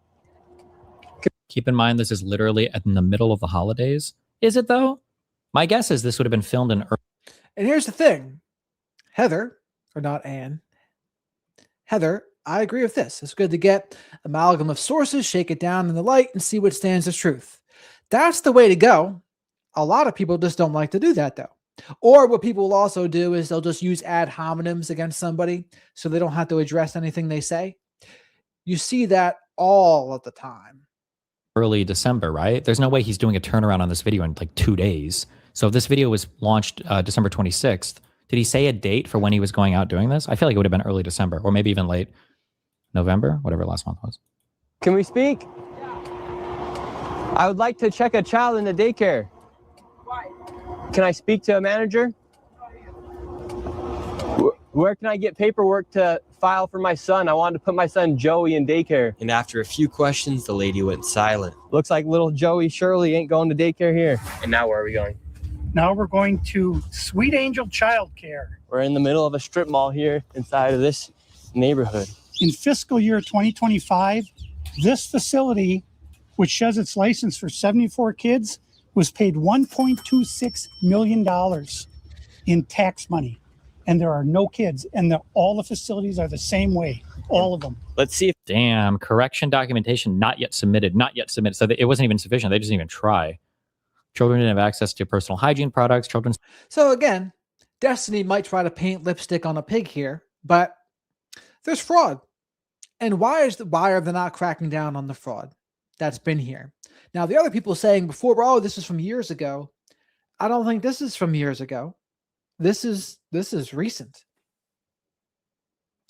Keep in mind, this is literally in the middle of the holidays. Is it though? My guess is this would have been filmed in. And here's the thing, Heather, or not Anne, Heather, I agree with this. It's good to get amalgam of sources, shake it down in the light, and see what stands as truth. That's the way to go. A lot of people just don't like to do that, though. Or what people will also do is they'll just use ad hominems against somebody so they don't have to address anything they say. You see that all of the time. Early December, right? There's no way he's doing a turnaround on this video in like 2 days. So if this video was launched December 26th, did he say a date for when he was going out doing this? I feel like it would have been early December or maybe even late November, whatever last month was. Can we speak? I would like to check a child in the daycare. Can I speak to a manager? Where can I get paperwork to file for my son? I wanted to put my son Joey in daycare. And after a few questions, the lady went silent. Looks like little Joey Shirley ain't going to daycare here. And now where are we going? Now we're going to Sweet Angel Childcare. We're in the middle of a strip mall here inside of this neighborhood. In fiscal year 2025, this facility, which shows its license for 74 kids, was paid $1.26 million in tax money. And there are no kids. And all the facilities are the same way, all of them. Let's see if... Damn, correction documentation not yet submitted. So it wasn't even sufficient. They didn't even try. Children didn't have access to personal hygiene products. So again, Destiny might try to paint lipstick on a pig here, but there's fraud. And why are they not cracking down on the fraud that's been here? Now, the other people saying before, oh, this is from years ago. I don't think this is from years ago. This is recent.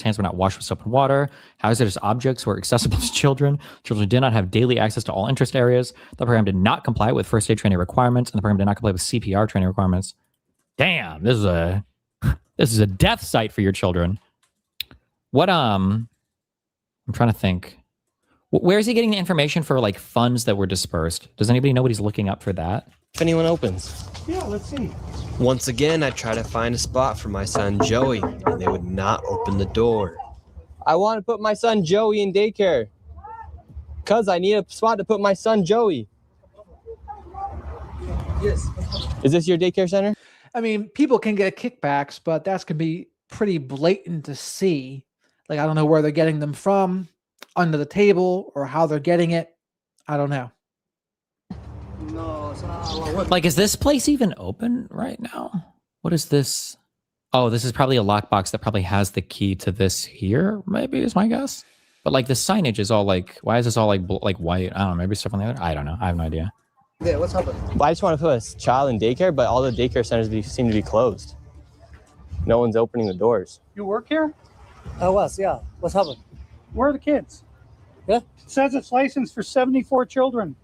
Hands were not washed with soap and water. Hazardous objects were accessible to children. Children did not have daily access to all interest areas. The program did not comply with first aid training requirements, and the program did not comply with CPR training requirements. Damn, this is a death site for your children. What I'm trying to think. Where is he getting the information for like funds that were dispersed? Does anybody know what he's looking up for that? If anyone opens. Yeah, let's see. Once again, I try to find a spot for my son Joey, and they would not open the door. I want to put my son Joey in daycare. Cause I need a spot to put my son Joey. Yes. Is this your daycare center? I mean, people can get kickbacks, but that's going to be pretty blatant to see. Like, I don't know where they're getting them from, under the table, or how they're getting it. I don't know. Like, is this place even open right now? What is this? Oh, this is probably a lockbox that probably has the key to this here, maybe is my guess. But like the signage is all like, why is this all like white? I don't know, maybe stuff on the other. I don't know. I have no idea. Yeah, what's happening? I just want to put a child in daycare, but all the daycare centers seem to be closed. No one's opening the doors. You work here? I was, yeah. What's happened? Where are the kids? Yeah. It says it's licensed for 74 children.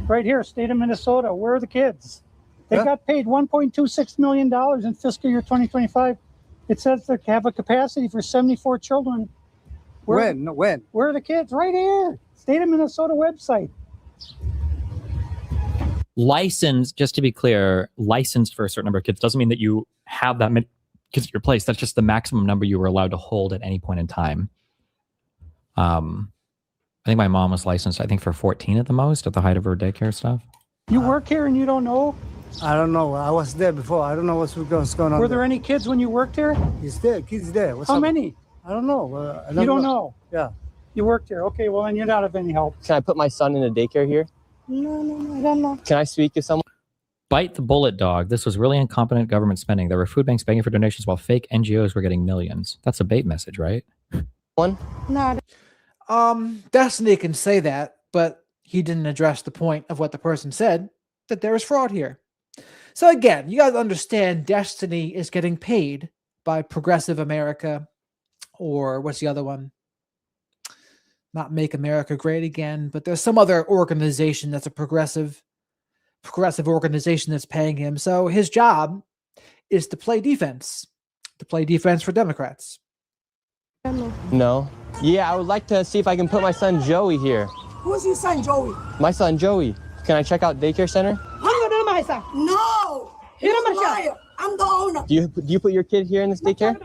Right here, state of Minnesota. Where are the kids? They got paid $1.26 million in fiscal year 2025. It says they have a capacity for 74 children. When? Where are the kids? Right here. State of Minnesota website. Licensed, just to be clear, licensed for a certain number of kids doesn't mean that you have that many kids at your place. That's just the maximum number you were allowed to hold at any point in time. I think my mom was licensed, I think, for 14 at the most, at the height of her daycare stuff. You work here and you don't know? I don't know. I was there before. I don't know what's going on. Were there any kids when you worked here? He's there. Kids there. How many? I don't know. You don't know? Yeah. You worked here. Okay, well, then you're not of any help. Can I put my son in a daycare here? No, I don't know. Can I speak to someone? Bite the bullet, dog. This was really incompetent government spending. There were food banks begging for donations while fake NGOs were getting millions. That's a bait message, right? One? No. Destiny can say that, but he didn't address the point of what the person said, that there is fraud here. So again, you got to understand Destiny is getting paid by Progressive America, or what's the other one? Not Make America Great Again, but there's some other organization that's a progressive organization that's paying him. So his job is to play defense for Democrats. No. Yeah, I would like to see if I can put my son Joey here. Who's your son, Joey? My son Joey. Can I check out daycare center? My son. No. He's a liar. I'm the owner. Do you put your kid here in this daycare?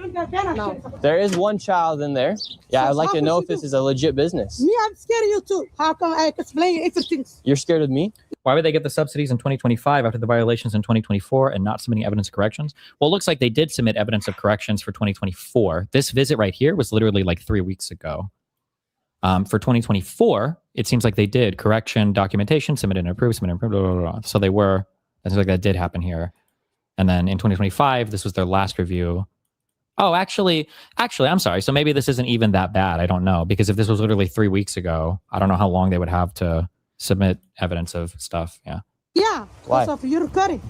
No. There is one child in there. Yeah, I'd like to know if this is a legit business. Me, I'm scared of you too. How come I explain everything? You're scared of me? Why would they get the subsidies in 2025 after the violations in 2024 and not submitting evidence of corrections? Well, it looks like they did submit evidence of corrections for 2024. This visit right here was literally like 3 weeks ago. For 2024, it seems like they did correction documentation, submitted and approved, blah, blah, blah, blah. So they were, I think that did happen here. And then in 2025, this was their last review. Oh, actually, I'm sorry. So maybe this isn't even that bad. I don't know. Because if this was literally 3 weeks ago, I don't know how long they would have to submit evidence of stuff. Yeah. Yeah. Why? Because of your cutting.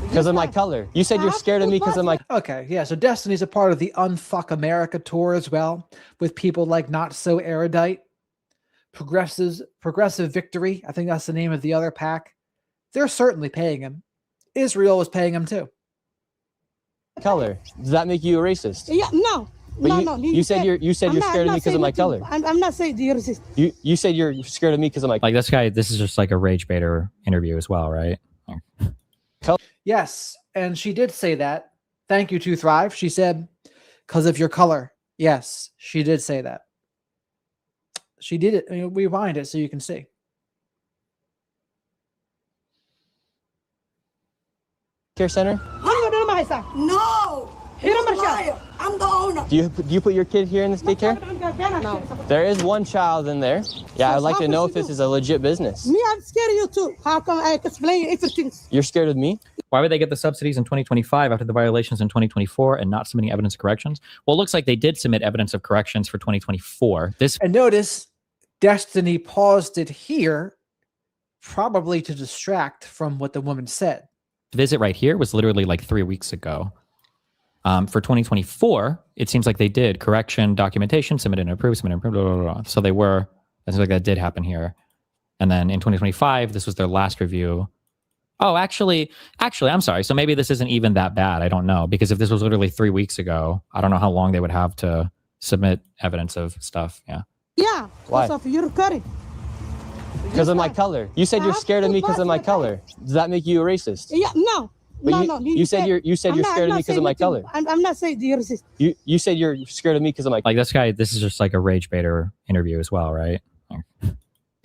Because of my color. You said you're scared of me because of my... Okay, yeah, so Destiny's a part of the Unfuck America tour as well, with people like Not So Erudite, Progressive Victory, I think that's the name of the other pack. They're certainly paying him. Israel was paying him too. color. Does that make you a racist? Yeah, no. But No. you said you're scared of me because of my color. I'm not saying you're racist. You said you're scared of me because of my Like this guy, this is just like a rage baiter interview as well, right? Yes, and she did say that. Thank you to Thrive. She said, because of your color. Yes, she did say that. She did it. Rewind it so you can see. care center? No. He's a liar. I'm the owner. Do you put your kid here in this daycare? No. There is one child in there. Yeah, I'd like to know if this is a legit business. Me, I'm scared of you too. How come I explain everything? You're scared of me? Why would they get the subsidies in 2025 after the violations in 2024 and not submitting evidence of corrections? Well, it looks like they did submit evidence of corrections for 2024. And notice Destiny paused it here, probably to distract from what the woman said. Visit right here was literally like 3 weeks ago. For 2024, it seems like they did correction, documentation, submitted and approved, blah, blah, blah, blah. So they were, it seems like that did happen here. And then in 2025, this was their last review. Oh, actually, I'm sorry. So maybe this isn't even that bad. I don't know. Because if this was literally 3 weeks ago, I don't know how long they would have to submit evidence of stuff. Yeah. Yeah. Why? Because of your curry. Because of my color. You said you're scared of me because of my color. Does that make you a racist? Yeah, no. But No. you said you're scared of me because of my color. I'm not saying you're racist. You said you're scared of me because of my Like this guy, this is just like a rage baiter interview as well, right?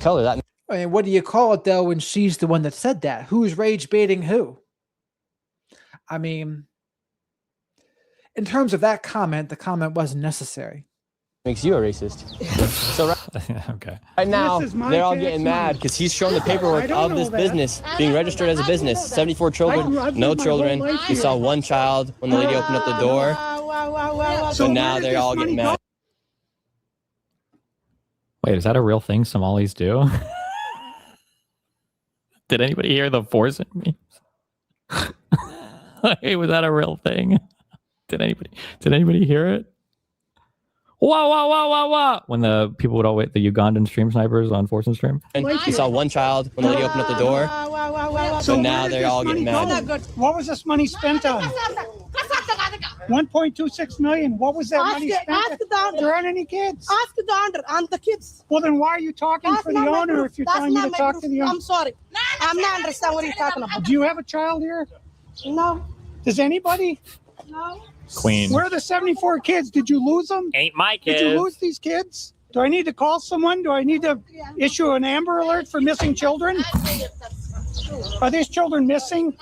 color. That I mean, what do you call it though when she's the one that said that? Who's rage baiting who? I mean, in terms of that comment, the comment wasn't necessary. makes you a racist. So okay. Right now, This is my they're all tax getting money. mad because he's showing the paperwork I don't of this know that. business being registered as a business. 74 children, I've no lived my whole children. life He here. saw one child when the lady opened up the door. So where now did they're this all money getting go? mad. Wait, is that a real thing Somalis do? Did anybody hear the force in me? Hey, was that a real thing? Did anybody hear it? Wow. When the people would always, the Ugandan stream snipers on Force and Stream. And he saw one child when the lady opened up the door. So now where did they're this all money getting mad. go? What was this money spent on? 1.26 million. What was that money spent on? There aren't any kids. Ask the owner and the kids. Well, then why are you talking That's for the not my owner proof. if you're That's telling me not to my talk proof. to the owner? I'm sorry. I'm not understand what you're talking about. Do you have a child here? No. Does anybody? No. Queen. Where are the 74 kids? Did you lose them? Ain't my Did you lose these kids? Do I need to call someone? Do I need to issue an Amber Alert for missing children? Are these children missing?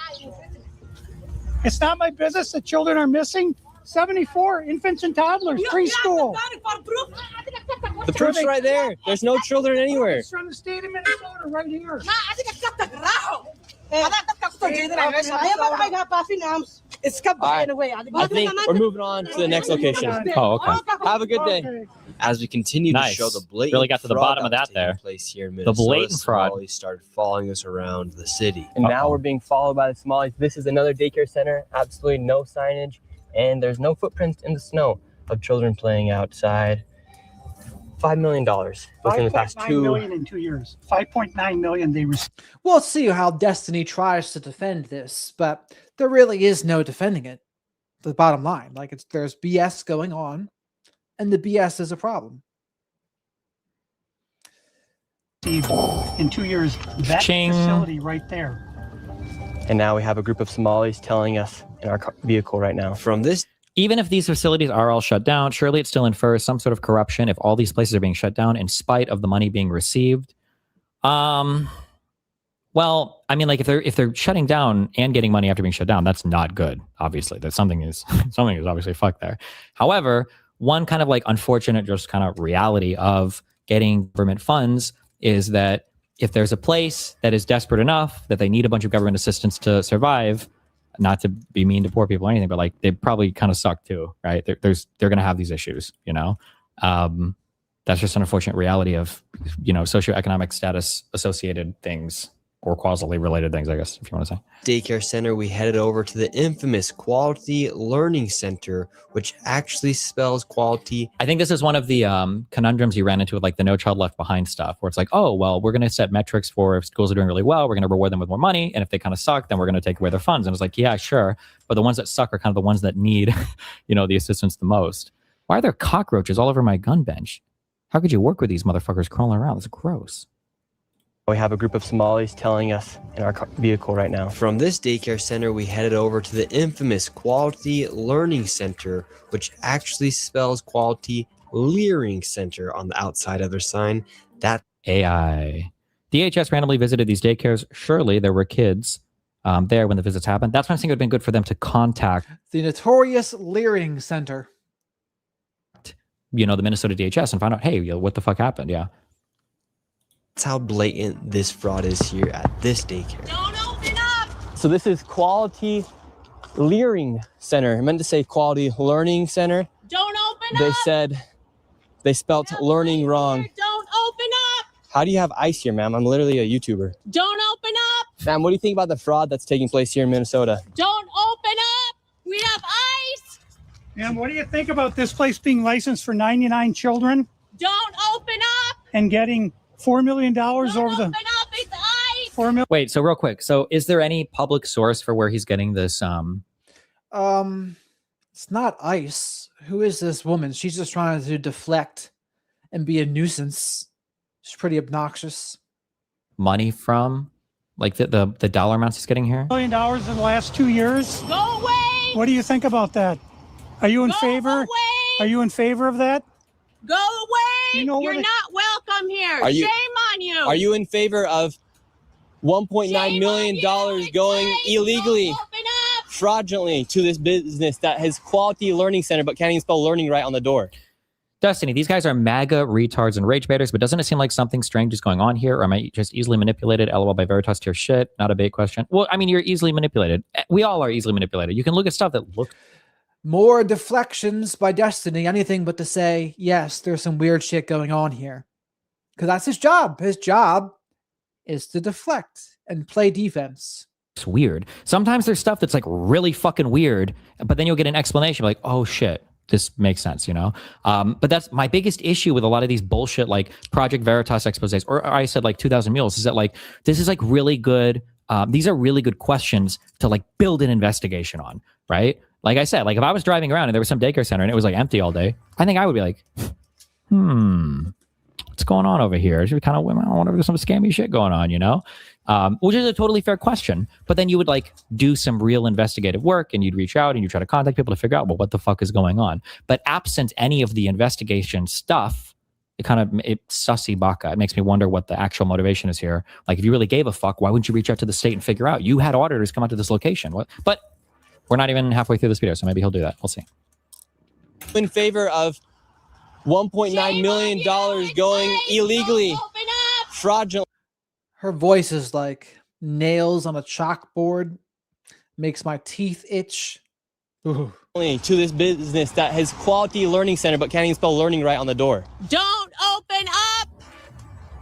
It's not my business that children are missing. 74 infants and toddlers, preschool. The proof's right there. There's no children anywhere. It's from the state of Minnesota right here. I think we're moving on to the next location. Oh, okay. Have a good day. As we continue Nice. to show the blatant Really got to the fraud bottom of that's that there. taking place here in The Minnesota, blatant fraud. Somalis started following us around the city. And now we're being followed by the Somalis. This is another daycare center. Absolutely no signage. And there's no footprints in the snow of children playing outside. $5 million within the past 5.9 two. million in 2 years. 5.9 million they received. We'll see how Destiny tries to defend this, but there really is no defending it. The bottom line, like there's BS going on, and the BS is a problem. In 2 years, that Ching. facility right there. And now we have a group of Somalis telling us in our vehicle right now. From this, Even if these facilities are all shut down, surely it still infers some sort of corruption if all these places are being shut down in spite of the money being received. Well, I mean, like if they're shutting down and getting money after being shut down, that's not good. Obviously, that something is obviously fucked there. However, one kind of like unfortunate just kind of reality of getting government funds is that if there's a place that is desperate enough that they need a bunch of government assistance to survive, not to be mean to poor people or anything, but like they probably kind of suck too, right? They're going to have these issues, you know? That's just an unfortunate reality of, you know, socioeconomic status associated things or causally related things, I guess, if you want to say. Daycare center, we headed over to the infamous Quality Learning Center, which actually spells quality. I think this is one of the conundrums you ran into with like the No Child Left Behind stuff, where it's like, oh, well, we're going to set metrics for if schools are doing really well, we're going to reward them with more money. And if they kind of suck, then we're going to take away their funds. And it's like, yeah, sure. But the ones that suck are kind of the ones that need, the assistance the most. Why are there cockroaches all over my gun bench? How could you work with these motherfuckers crawling around? That's gross. We have a group of Somalis telling us in our vehicle right now. From this daycare center, we headed over to the infamous Quality Learning Center, which actually spells Quality Learning Center on the outside of their sign. That AI. DHS randomly visited these daycares. Surely there were kids there when the visits happened. That's why I'm saying it would have been good for them to contact the notorious Leering Center. The Minnesota DHS and find out, hey, what the fuck happened? Yeah. That's how blatant this fraud is here at this daycare. Don't open up! So this is Quality Learning Center. I meant to say Quality Learning Center. Don't open They up! said they spelt learning wrong. Don't open up! How do you have ice here, ma'am? I'm literally a YouTuber. Don't open up! Ma'am, what do you think about the fraud that's taking place here in Minnesota? Don't open up! We have ice! And what do you think about this place being licensed for 99 children Don't open up! and getting $4 million over the Open up! It's ice! 4 million? Wait, so real quick. So is there any public source for where he's getting this? It's not ICE. Who is this woman? She's just trying to deflect and be a nuisance. She's pretty obnoxious. Money from? Like the dollar amounts he's getting here? $1 million in the last 2 years. Go away! What do you think about that? Are you in favor? Away! Are you in favor of that? Go away! You know You're where they- not welcome here. Are you- Shame on you! Are you in favor of $1.9 million going illegally, fraudulently to this business that has Quality Learning Center but can't even spell learning right on the door? Destiny, these guys are MAGA retards and rage baiters, but doesn't it seem like something strange is going on here? Or am I just easily manipulated? LOL by Veritas tier shit. Not a bait question. Well, I mean, you're easily manipulated. We all are easily manipulated. You can look at stuff that looks... More deflections by Destiny, anything but to say, yes, there's some weird shit going on here. Because that's his job. His job is to deflect and play defense. It's weird. Sometimes there's stuff that's like really fucking weird, but then you'll get an explanation like, oh shit, this makes sense, But that's my biggest issue with a lot of these bullshit like Project Veritas exposés, or I said like 2,000 Mules, is that like, this is like really good. These are really good questions to like build an investigation on, right? Like I said, like if I was driving around and there was some daycare center and it was like empty all day, I think I would be like, what's going on over here? I wonder if there's some scammy shit going on, which is a totally fair question. But then you would like do some real investigative work and you'd reach out and you try to contact people to figure out, well, what the fuck is going on? But absent any of the investigation stuff, it's sussy baka. It makes me wonder what the actual motivation is here. Like if you really gave a fuck, why wouldn't you reach out to the state and figure out? You had auditors come out to this location. But we're not even halfway through this video, so maybe he'll do that. We'll see. In favor of $1.9 million going illegally, fraudulent. Her voice is like nails on a chalkboard. Makes my teeth itch. Ooh. To this business that has Quality Learning Center but can't even spell learning right on the door. Don't open up!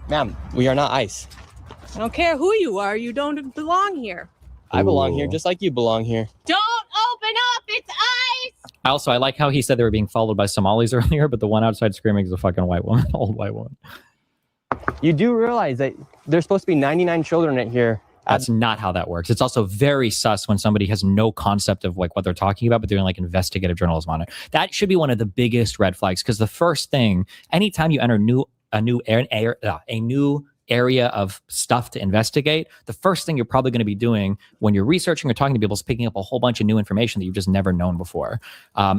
Ma'am, we are not ICE. I don't care who you are. You don't belong here. I belong here just like you belong here. Don't open up! It's ice! Also, I like how he said they were being followed by Somalis earlier, but the one outside screaming is a fucking white woman, old white woman. You do realize that there's supposed to be 99 children in here. That's not how that works. It's also very sus when somebody has no concept of like what they're talking about, but they're doing like investigative journalism on it. That should be one of the biggest red flags, because the first thing, anytime you enter a new area of stuff to investigate, the first thing you're probably going to be doing when you're researching or talking to people is picking up a whole bunch of new information that you've just never known before.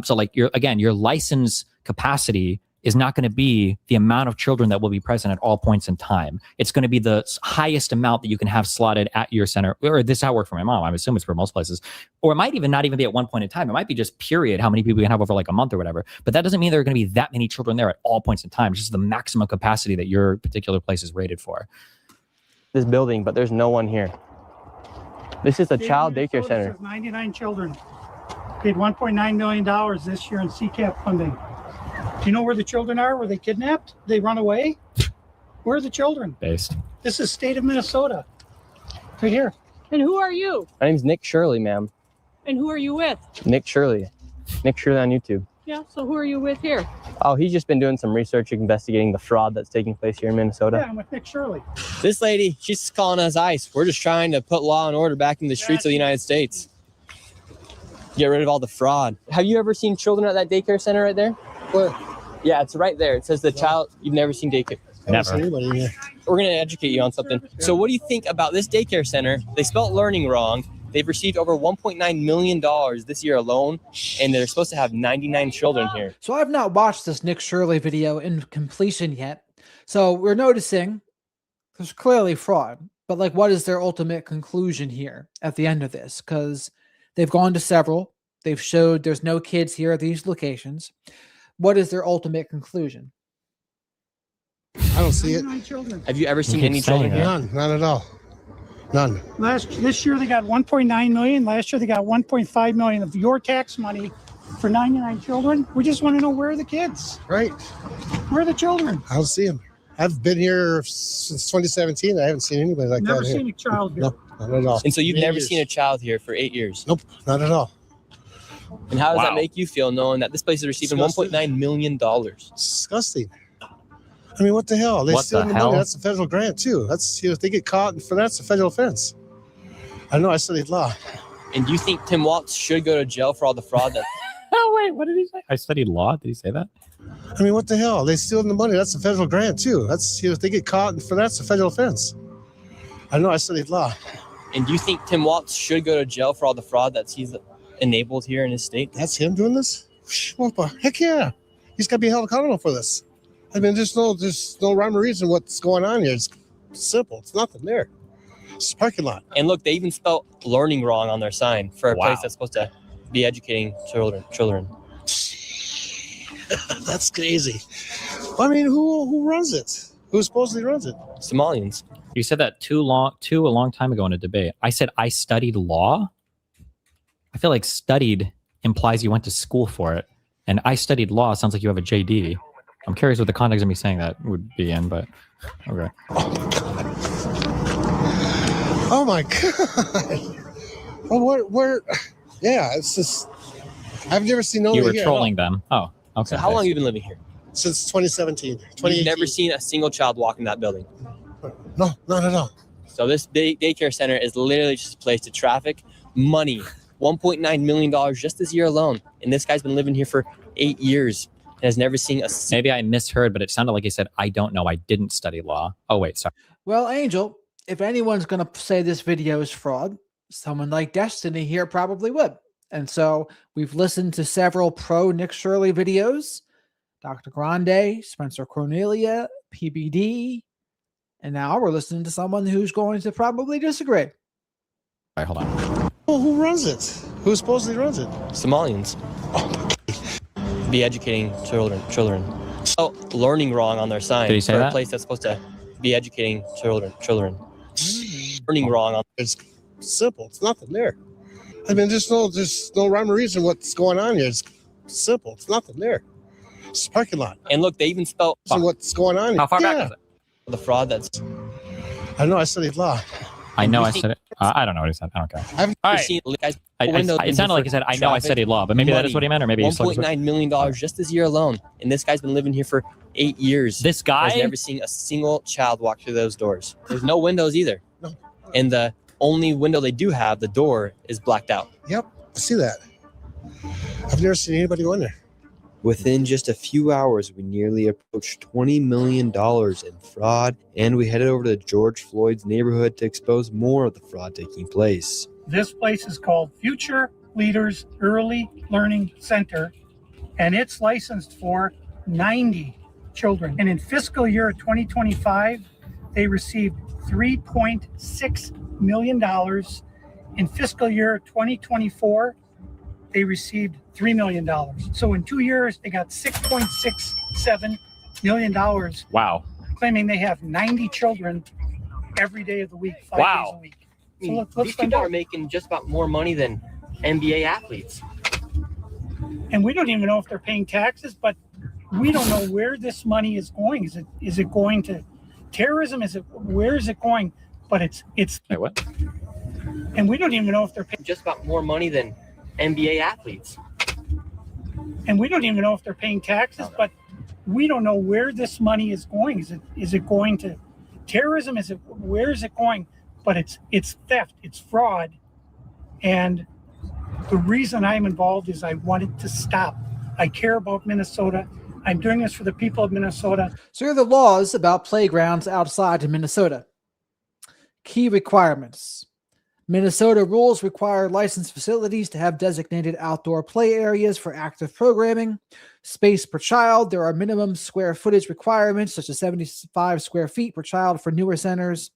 So like your license capacity is not going to be the amount of children that will be present at all points in time. It's going to be the highest amount that you can have slotted at your center. Or this is how it worked for my mom. I assume it's for most places. Or it might not even be at one point in time. It might be just period, how many people you can have over like a month or whatever. But that doesn't mean there are going to be that many children there at all points in time. It's just the maximum capacity that your particular place is rated for. This building, but there's no one here. This is a child daycare center. 99 children. Paid $1.9 million this year in CCAP funding. Do you know where the children are? Were they kidnapped? They run away? Where are the children? Based. This is state of Minnesota. Right here. And who are you? My name's Nich Shirley, ma'am. And who are you with? Nich Shirley. Nich Shirley on YouTube. Yeah, so who are you with here? Oh, he's just been doing some research investigating the fraud that's taking place here in Minnesota. Yeah, I'm with Nich Shirley. This lady, she's calling us ICE. We're just trying to put law and order back in the streets of the United States. Get rid of all the fraud. Have you ever seen children at that daycare center right there? Where? Yeah, it's right there. It says the child. You've never seen daycare. Never. Anybody in here. We're going to educate you on something. So what do you think about this daycare center? They spelled learning wrong. They've received over $1.9 million this year alone, and they're supposed to have 99 children here. So I've not watched this Nich Shirley video in completion yet. So we're noticing there's clearly fraud, but like, what is their ultimate conclusion here at the end of this? Because they've gone to several. They've showed there's no kids here at these locations. What is their ultimate conclusion? I don't see it. Have you ever seen any children here? None at all. None. This year they got 1.9 million. Last year they got 1.5 million of your tax money for 99 children. We just want to know, where are the kids? Right. Where are the children? I don't see them. I've been here since 2017. I haven't seen anybody like Never that here. seen a child here. No, not at all. And so you've 8 never years. seen a child here for 8 years? Nope, not at all. And how does Wow. that make you feel knowing that this place is receiving Disgusting. $1.9 million? Disgusting. I mean, what the hell? They What steal the the hell? money. That's a federal grant too. That's, if they get caught for that's a federal offense. I know. I studied law. And do you think Tim Waltz should go to jail for all the fraud that? Oh, wait, what did he say? I studied law. Did he say that? I mean, what the hell? They steal the money. That's a federal grant too. That's, if they get caught for that's a federal offense. I know. I studied law. And do you think Tim Waltz should go to jail for all the fraud that he's enabled here in his state? That's him doing this? Well, heck yeah. He's got to be held accountable for this. I mean, there's no rhyme or reason what's going on here. It's simple. It's nothing there. It's a parking lot. And look, they even spelled learning wrong on their sign for a Wow. place that's supposed to be educating children. That's crazy. I mean, who runs it? Who supposedly runs it? Somalians. You said that a long time ago in a debate. I said I studied law. I feel like studied implies you went to school for it. And I studied law sounds like you have a JD. I'm curious what the context of me saying that would be in, but okay. Oh my God. Well, where? Yeah, it's just, I've never seen nobody You were here at trolling them. Oh, okay. So how long have you been living here? Since 2017. You've never seen a single child walk in that building? No, not at all. So this daycare center is literally just a place to traffic money. $1.9 million just this year alone. And this guy's been living here for 8 years and has never seen a Maybe I misheard, but it sounded like he said, I don't know. I didn't study law. Oh, wait, sorry. Well, Angel, if anyone's going to say this video is fraud, someone like Destiny here probably would. And so we've listened to several pro Nich Shirley videos, Dr. Grande, Spencer Cornelia, PBD, and now we're listening to someone who's going to probably disagree. All right, hold on. Well, who runs it? Who supposedly runs it? Somalians. Be educating children. Oh, learning wrong on their sign. Did he say for that? a place that's supposed to be educating children. Learning wrong on. It's simple. It's nothing there. I mean, there's no rhyme or reason what's going on here. It's simple. It's nothing there. It's a parking lot. And look, they even spelled what's going on. How far yeah. back is it? The fraud that's. I know. I studied law. I know I said it. I don't know what he said. I don't care. I've All right. seen guys. It sounded like he said, I know I studied law, but maybe that is what he meant, or maybe he's $1.9 million just this year alone. And this guy's been living here for 8 years. This guy has never seen a single child walk through those doors. There's no windows either. No. And the only window they do have, the door, is blacked out. Yep. I see that. I've never seen anybody go in there. Within just a few hours, we nearly approached $20 million in fraud, and we headed over to George Floyd's neighborhood to expose more of the fraud taking place. This place is called Future Leaders Early Learning Center, and it's licensed for 90 children. And in fiscal year 2025, they received $3.6 million. In fiscal year 2024, they received $3 million. So in 2 years, they got $6.67 million. Wow. Claiming they have 90 children every day of the week, 5 Wow. days a week. So let's These find people out. are making just about more money than NBA athletes. And we don't even know if they're paying taxes, but we don't know where this money is going. Is it going to terrorism? Where is it going? but it's Wait, what? and we don't even know if they're paying just about more money than NBA athletes. and we don't even know if they're paying taxes, but we don't know where this money is going. Is it going to terrorism? Where is it going? But it's theft, it's fraud. And the reason I'm involved is I want it to stop. I care about Minnesota. I'm doing this for the people of Minnesota. So here are the laws about playgrounds outside of Minnesota. Key requirements. Minnesota rules require licensed facilities to have designated outdoor play areas for active programming. Space per child. There are minimum square footage requirements, such as 75 square feet per child for newer centers,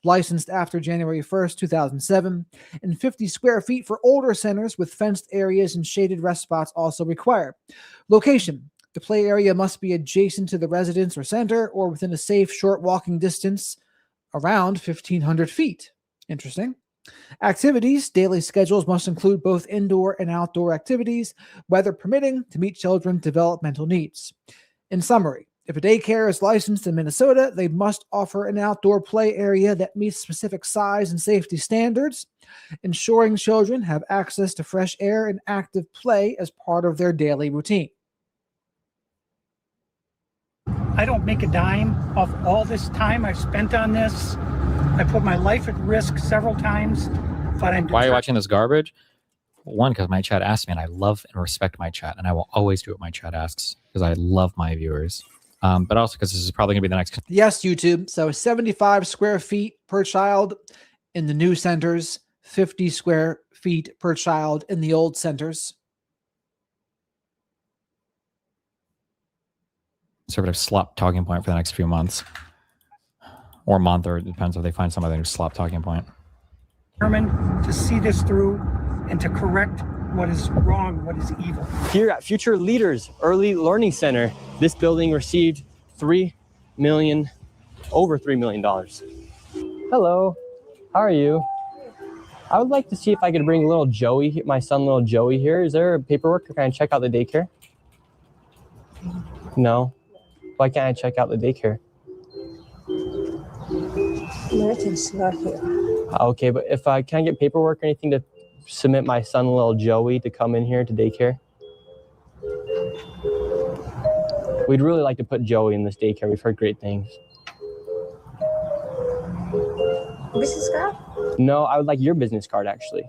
licensed after January 1st, 2007, and 50 square feet for older centers with fenced areas and shaded rest spots also required. Location. The play area must be adjacent to the residence or center or within a safe, short walking distance around 1,500 feet. Interesting. Activities. Daily schedules must include both indoor and outdoor activities, weather permitting, to meet children's developmental needs. In summary, if a daycare is licensed in Minnesota, they must offer an outdoor play area that meets specific size and safety standards, ensuring children have access to fresh air and active play as part of their daily routine. I don't make a dime off all this time I've spent on this. I put my life at risk several times, but I'm Why are you watching this garbage? One, because my chat asks me, and I love and respect my chat, and I will always do what my chat asks because I love my viewers. But also because this is probably going to be the next. Yes, YouTube. So 75 square feet per child in the new centers, 50 square feet per child in the old centers. Conservative slop talking point for the next few months. Or month, or it depends if they find some other slop talking point. determined to see this through and to correct what is wrong, what is evil. Here at Future Leaders Early Learning Center, this building received over $3 million. Hello, how are you? I would like to see if I could bring little Joey, my son, little Joey here. Is there paperwork, or can I check out the daycare? No. Why can't I check out the daycare? Martin's not here. Okay, but if I can I get paperwork or anything to submit my son, little Joey, to come in here to daycare? We'd really like to put Joey in this daycare. We've heard great things. Business card? No, I would like your business card, actually.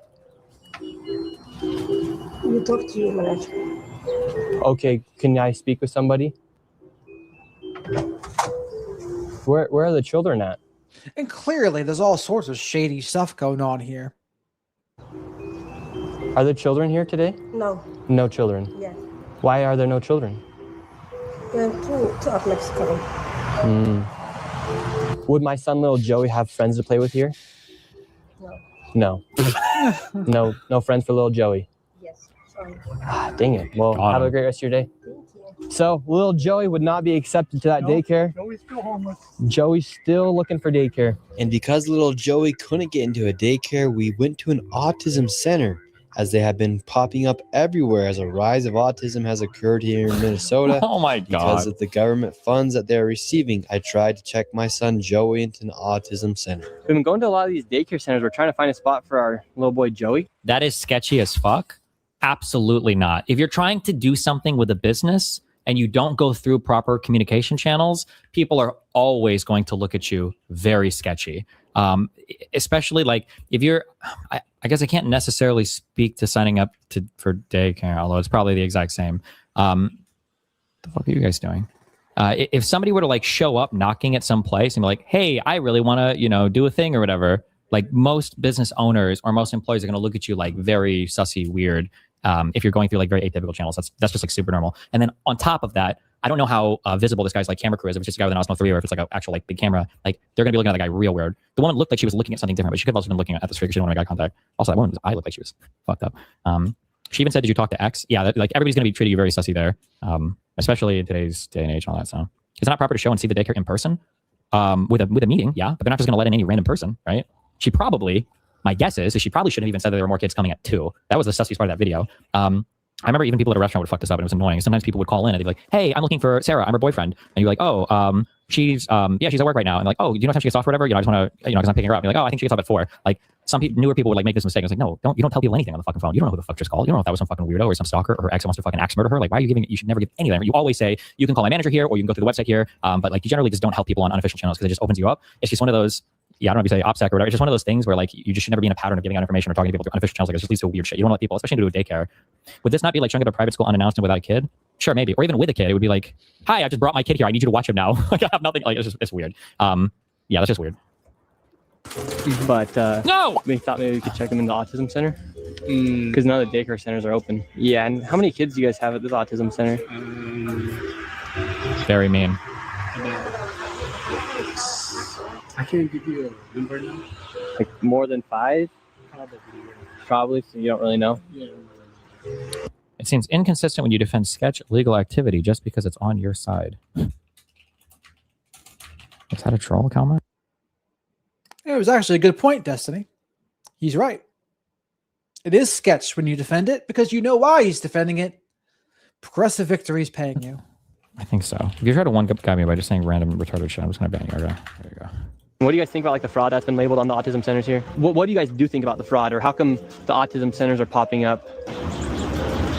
You talk to your manager. Okay, can I speak with somebody? Where are the children at? And clearly, there's all sorts of shady stuff going on here. Are there children here today? No. No children. Yeah. Why are there no children? There are two of Mexico. Would my son, little Joey, have friends to play with here? No. No. No friends for little Joey. Yes. Sorry. Dang it. Well, have a great rest of your day. So, little Joey would not be accepted to that daycare. Joey's still homeless. Joey's still looking for daycare. And because little Joey couldn't get into a daycare, we went to an autism center, as they have been popping up everywhere as a rise of autism has occurred here in Minnesota. Oh my God. Because of the government funds that they're receiving, I tried to check my son Joey into an autism center. We've been going to a lot of these daycare centers. We're trying to find a spot for our little boy Joey. That is sketchy as fuck. Absolutely not. If you're trying to do something with a business and you don't go through proper communication channels, people are always going to look at you very sketchy. Especially like if you're, I guess I can't necessarily speak to signing up for daycare, although it's probably the exact same. The fuck are you guys doing? If somebody were to like show up knocking at some place and be like, hey, I really want to, do a thing or whatever, like most business owners or most employees are going to look at you like very sussy weird. If you're going through like very atypical channels, that's just like super normal. And then on top of that, I don't know how visible this guy's like camera crew is. If it's just a guy with an Osmo 3 or if it's like an actual like big camera, like they're gonna be looking at the guy real weird. The woman looked like she was looking at something different, but she could have also been looking at the screen because she didn't want to make eye contact. Also, that woman's eye looked like she was fucked up. She even said, "Did you talk to X?" Yeah, like everybody's gonna be treating you very sussy there, especially in today's day and age and all that. So it's not proper to show and see the daycare in person with a meeting. Yeah, but they're not just gonna let in any random person, right? She probably, my guess is she probably shouldn't have even said that there were more kids coming at 2. That was the sussiest part of that video. I remember even people at a restaurant would fuck this up, and it was annoying. Sometimes people would call in and they'd be like, "Hey, I'm looking for Sarah. I'm her boyfriend." And you're like, "Oh, she's she's at work right now." And like, "Oh, do you know what time she gets off or whatever? You know, I just want to, because I'm picking her up." And you're like, "Oh, I think she gets off at 4." Like some newer people would like make this mistake. I was like, "No, you don't tell people anything on the fucking phone. You don't know who the fuck just called. You don't know if that was some fucking weirdo or some stalker or her ex wants to fucking axe murder her. Like, why are you giving? You should never give any of them. You always say you can call my manager here or you can go through the website here. But like you generally just don't help people on unofficial channels because it just opens you up. It's just one of those." Yeah, I don't know if you say OPSEC or whatever. It's just one of those things where like you just should never be in a pattern of giving out information or talking to people through unofficial channels. Like it just leads to weird shit. You don't want people, especially to do a daycare. Would this not be like showing up at a private school unannounced and without a kid? Sure, maybe. Or even with a kid, it would be like, "Hi, I just brought my kid here. I need you to watch him now." Like I have nothing. Like it's weird. Yeah, that's just weird. But no, we thought maybe we could check them in the autism center because none of the daycare centers are open. Yeah, and how many kids do you guys have at this autism center? Very mean. I can't give you a number now. Like more than 5? Probably, so you don't really know? Yeah. It seems inconsistent when you defend sketch legal activity just because it's on your side. Was that a troll comment? It was actually a good point, Destiny. He's right. It is sketch when you defend it because you know why he's defending it. Progressive victory's paying you. I think so. If you try to one-guy me by just saying random retarded shit, I'm just going to ban you. Okay. There you go. What do you guys think about like the fraud that's been labeled on the autism centers here? What do you guys do think about the fraud, or how come the autism centers are popping up?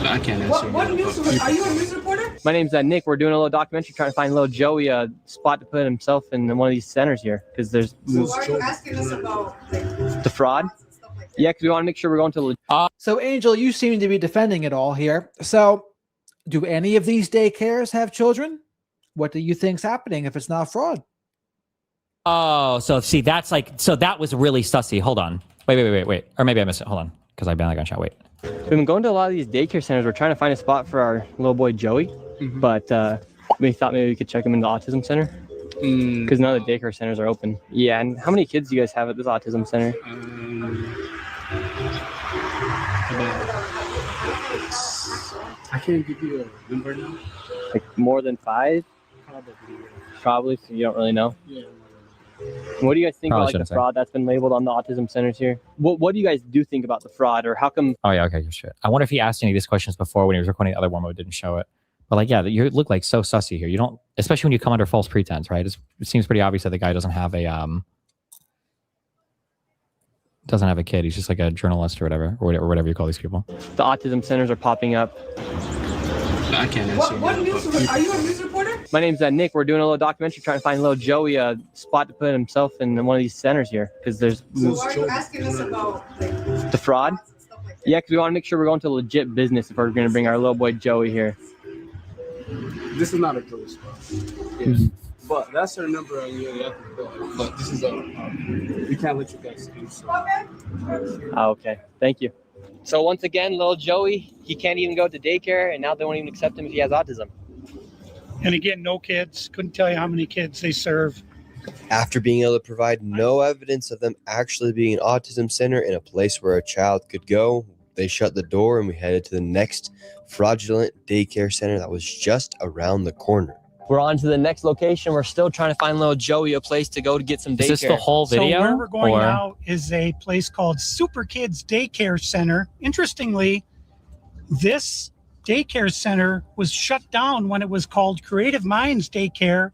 I can't answer. What news? Are you a news reporter? My name's Nick. We're doing a little documentary trying to find little Joey a spot to put himself in one of these centers here because there's. So why are you asking us about the fraud? Yeah, because we want to make sure we're going to. So Angel, you seem to be defending it all here. So, do any of these daycares have children? What do you think's happening if it's not fraud? Oh, so see, that's like, so that was really sussy. Hold on. Wait. Or maybe I missed it. Hold on. Because I banned that gunshot. Wait. We've been going to a lot of these daycare centers. We're trying to find a spot for our little boy Joey, but we thought maybe we could check him in the autism center because none of the daycare centers are open. Yeah, and how many kids do you guys have at this autism center? I can't give you a number now. Like more than 5? Probably, so you don't really know? Yeah. What do you guys think Probably about like the fraud that's been labeled on the autism centers here? What do you guys do think about the fraud, or how come? Oh yeah, okay, good shit. I wonder if he asked any of these questions before when he was recording the other one, but it didn't show it. But like, yeah, you look like so sussy here. You don't, especially when you come under false pretense, right? It seems pretty obvious that the guy doesn't have a kid. He's just like a journalist or whatever you call these people. The autism centers are popping up. I can't answer. What news? Are you a news reporter? My name's Nick. We're doing a little documentary trying to find little Joey a spot to put himself in one of these centers here because there's. So why are you asking us about the fraud? Yeah, because we want to make sure we're going to legit business if we're going to bring our little boy Joey here. This is not a Joey spot. Yeah. But that's her number on your but this is we can't let you guys do so. Okay, thank you. So once again, little Joey, he can't even go to daycare, and now they won't even accept him if he has autism. And again, no kids. Couldn't tell you how many kids they serve. After being able to provide no evidence of them actually being an autism center in a place where a child could go, they shut the door and we headed to the next fraudulent daycare center that was just around the corner. We're on to the next location. We're still trying to find little Joey a place to go to get some daycare. Is this the whole video? So where we're going now is a place called Super Kids Daycare Center. Interestingly, this daycare center was shut down when it was called Creative Minds Daycare,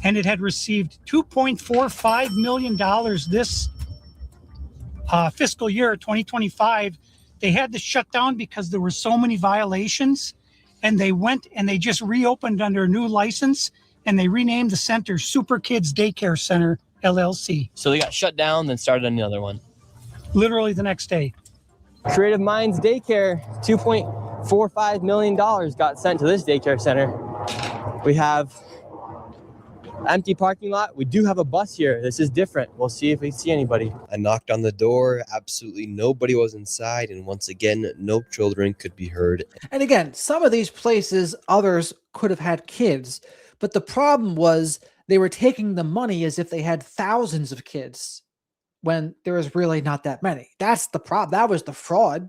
and it had received $2.45 million this fiscal year, 2025. They had to shut down because there were so many violations, and they went and they just reopened under a new license, and they renamed the center Super Kids Daycare Center, LLC. So they got shut down, then started another one. Literally the next day. Creative Minds Daycare, $2.45 million got sent to this daycare center. We have empty parking lot. We do have a bus here. This is different. We'll see if we see anybody. I knocked on the door. Absolutely nobody was inside. And once again, no children could be heard. And again, some of these places, others could have had kids, but the problem was they were taking the money as if they had thousands of kids when there was really not that many. That's the problem. That was the fraud,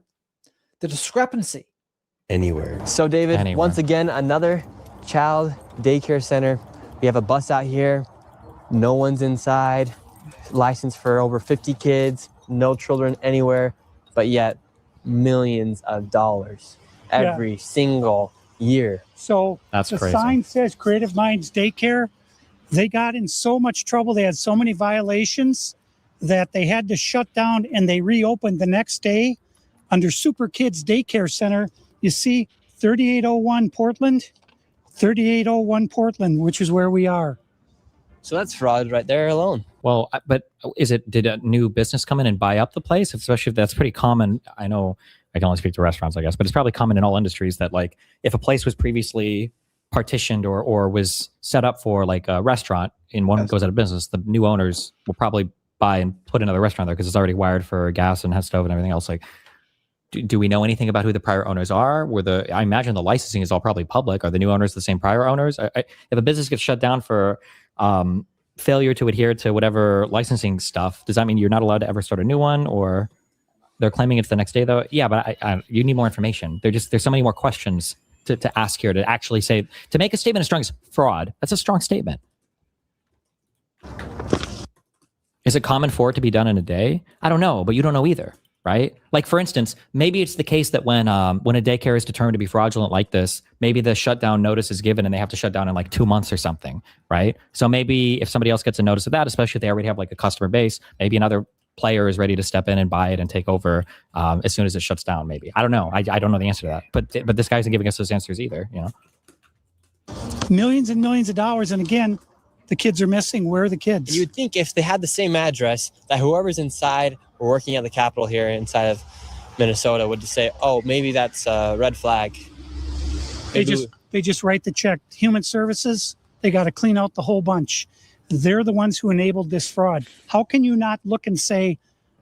the discrepancy. Anywhere. So David, once again, another child daycare center. We have a bus out here. No one's inside. Licensed for over 50 kids. No children anywhere, but yet millions of dollars. every single year. So That's the crazy. sign says Creative Minds Daycare. They got in so much trouble. They had so many violations that they had to shut down, and they reopened the next day under Super Kids Daycare Center. You see 3801 Portland, 3801 Portland, which is where we are. So that's fraud right there alone. Well, but did a new business come in and buy up the place? Especially if that's pretty common. I know I can only speak to restaurants, I guess, but it's probably common in all industries that like if a place was previously partitioned or was set up for like a restaurant and one goes out of business, the new owners will probably buy and put another restaurant there because it's already wired for gas and has stove and everything else. Like, do we know anything about who the prior owners are? I imagine the licensing is all probably public. Are the new owners the same prior owners? If a business gets shut down for failure to adhere to whatever licensing stuff, does that mean you're not allowed to ever start a new one? Or they're claiming it's the next day though? Yeah, but you need more information. There's so many more questions to ask here to actually say, to make a statement as strong as fraud. That's a strong statement. Is it common for it to be done in a day? I don't know, but you don't know either, right? Like for instance, maybe it's the case that when a daycare is determined to be fraudulent like this, maybe the shutdown notice is given and they have to shut down in like 2 months or something, right? So maybe if somebody else gets a notice of that, especially if they already have like a customer base, maybe another player is ready to step in and buy it and take over as soon as it shuts down. Maybe I don't know. I don't know the answer to that. But this guy isn't giving us those answers either. You know, Millions and millions of dollars, and again, the kids are missing. Where are the kids? You would think if they had the same address, that whoever's inside or working at the Capitol here inside of Minnesota would say, "Oh, maybe that's a red flag." They just write the check. Human Services, they got to clean out the whole bunch. They're the ones who enabled this fraud. How can you not look and say,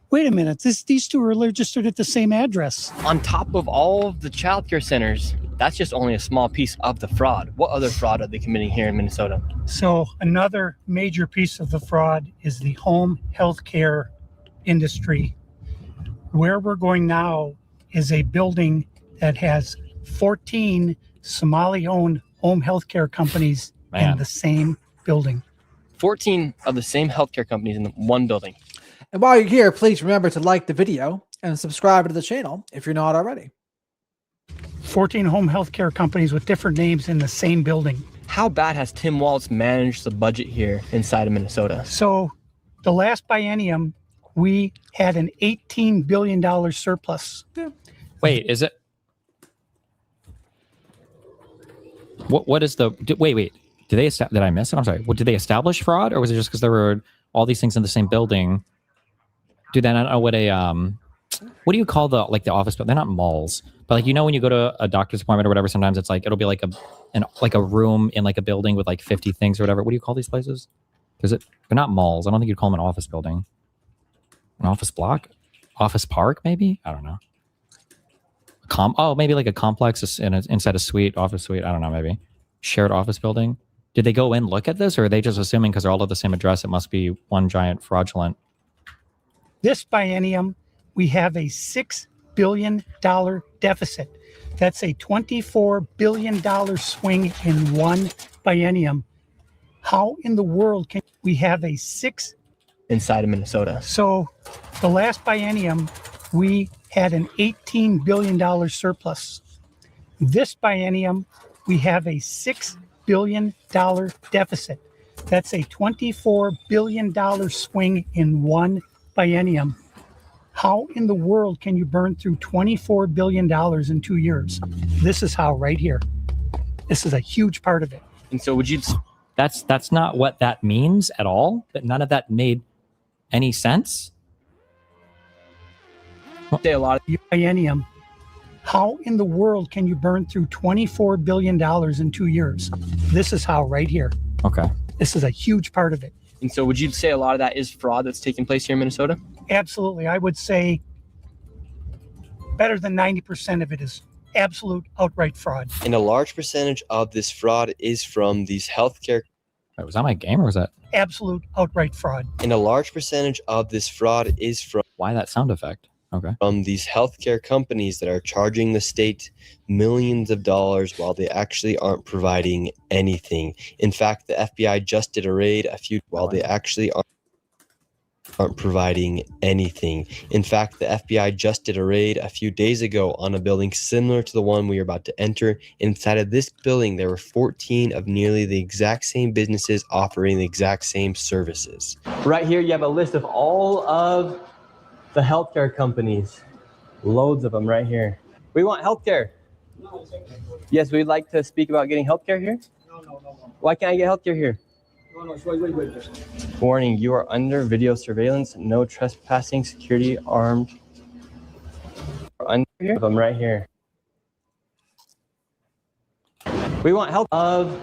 wait a minute, these two are registered at the same address? On top of all of the childcare centers, that's just only a small piece of the fraud. What other fraud are they committing here in Minnesota? So another major piece of the fraud is the home health care industry. Where we're going now is a building that has 14 Somali-owned home health care companies in the same building. 14 of the same healthcare companies in one building. And while you're here, please remember to like the video and subscribe to the channel if you're not already. 14 home health care companies with different names in the same building. How bad has Tim Walz managed the budget here inside of Minnesota? So the last biennium, we had an $18 billion surplus. wait, is it? What is the? Wait. Did I miss it? I'm sorry. What, did they establish fraud, or was it just because there were all these things in the same building? Do they not know what a what do you call the office? They're not malls, but like when you go to a doctor's appointment or whatever, sometimes it's like it'll be like a room in like a building with like 50 things or whatever. What do you call these places? They're not malls. I don't think you'd call them an office building. An office block, office park, maybe. I don't know. Maybe like a complex inside a suite, office suite. I don't know. Maybe shared office building. Did they go in look at this, or are they just assuming because they're all at the same address, it must be one giant fraudulent? This biennium, we have a $6 billion deficit. That's a $24 billion swing in one biennium. How in the world can we have a inside of Minnesota? So the last biennium, we had an $18 billion surplus. This biennium, we have a $6 billion deficit. That's a $24 billion swing in one biennium. How in the world can you burn through $24 billion in 2 years? This is how, right here. This is a huge part of it. And so would you... That's not what that means at all, but none of that made any sense. A lot of biennium. How in the world can you burn through $24 billion in 2 years? This is how, right here. Okay. This is a huge part of it. And so would you say a lot of that is fraud that's taking place here in Minnesota? Absolutely. I would say better than 90% of it is absolute outright fraud. And a large percentage of this fraud is from these healthcare. Wait, was that my game or was that? Absolute outright fraud. And a large percentage of this fraud is from. Why that sound effect? Okay. From these healthcare companies that are charging the state millions of dollars while they actually aren't providing anything. In fact, the FBI just did a raid while they actually aren't. aren't providing anything. In fact, the FBI just did a raid a few days ago on a building similar to the one we are about to enter. Inside of this building, there were 14 of nearly the exact same businesses offering the exact same services. Right here, you have a list of all of the healthcare companies. Loads of them right here. We want healthcare. Yes, we'd like to speak about getting healthcare here. Why can't I get healthcare here? Warning, you are under video surveillance. No trespassing, security armed. Under here? I'm right here. We want help of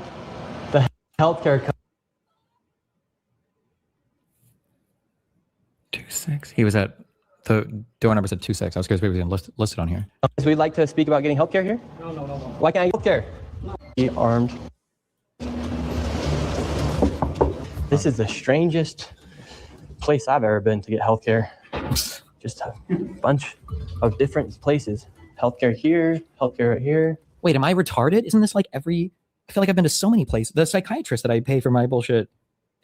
the healthcare company. 26. He was at the door number said 26. I was curious if he was listed on here. So we'd like to speak about getting healthcare here. Why can't I get healthcare? Be armed. This is the strangest place I've ever been to get healthcare. Just a bunch of different places. Healthcare here, healthcare right here. Wait, am I retarded? Isn't this like I feel like I've been to so many places. The psychiatrist that I pay for my bullshit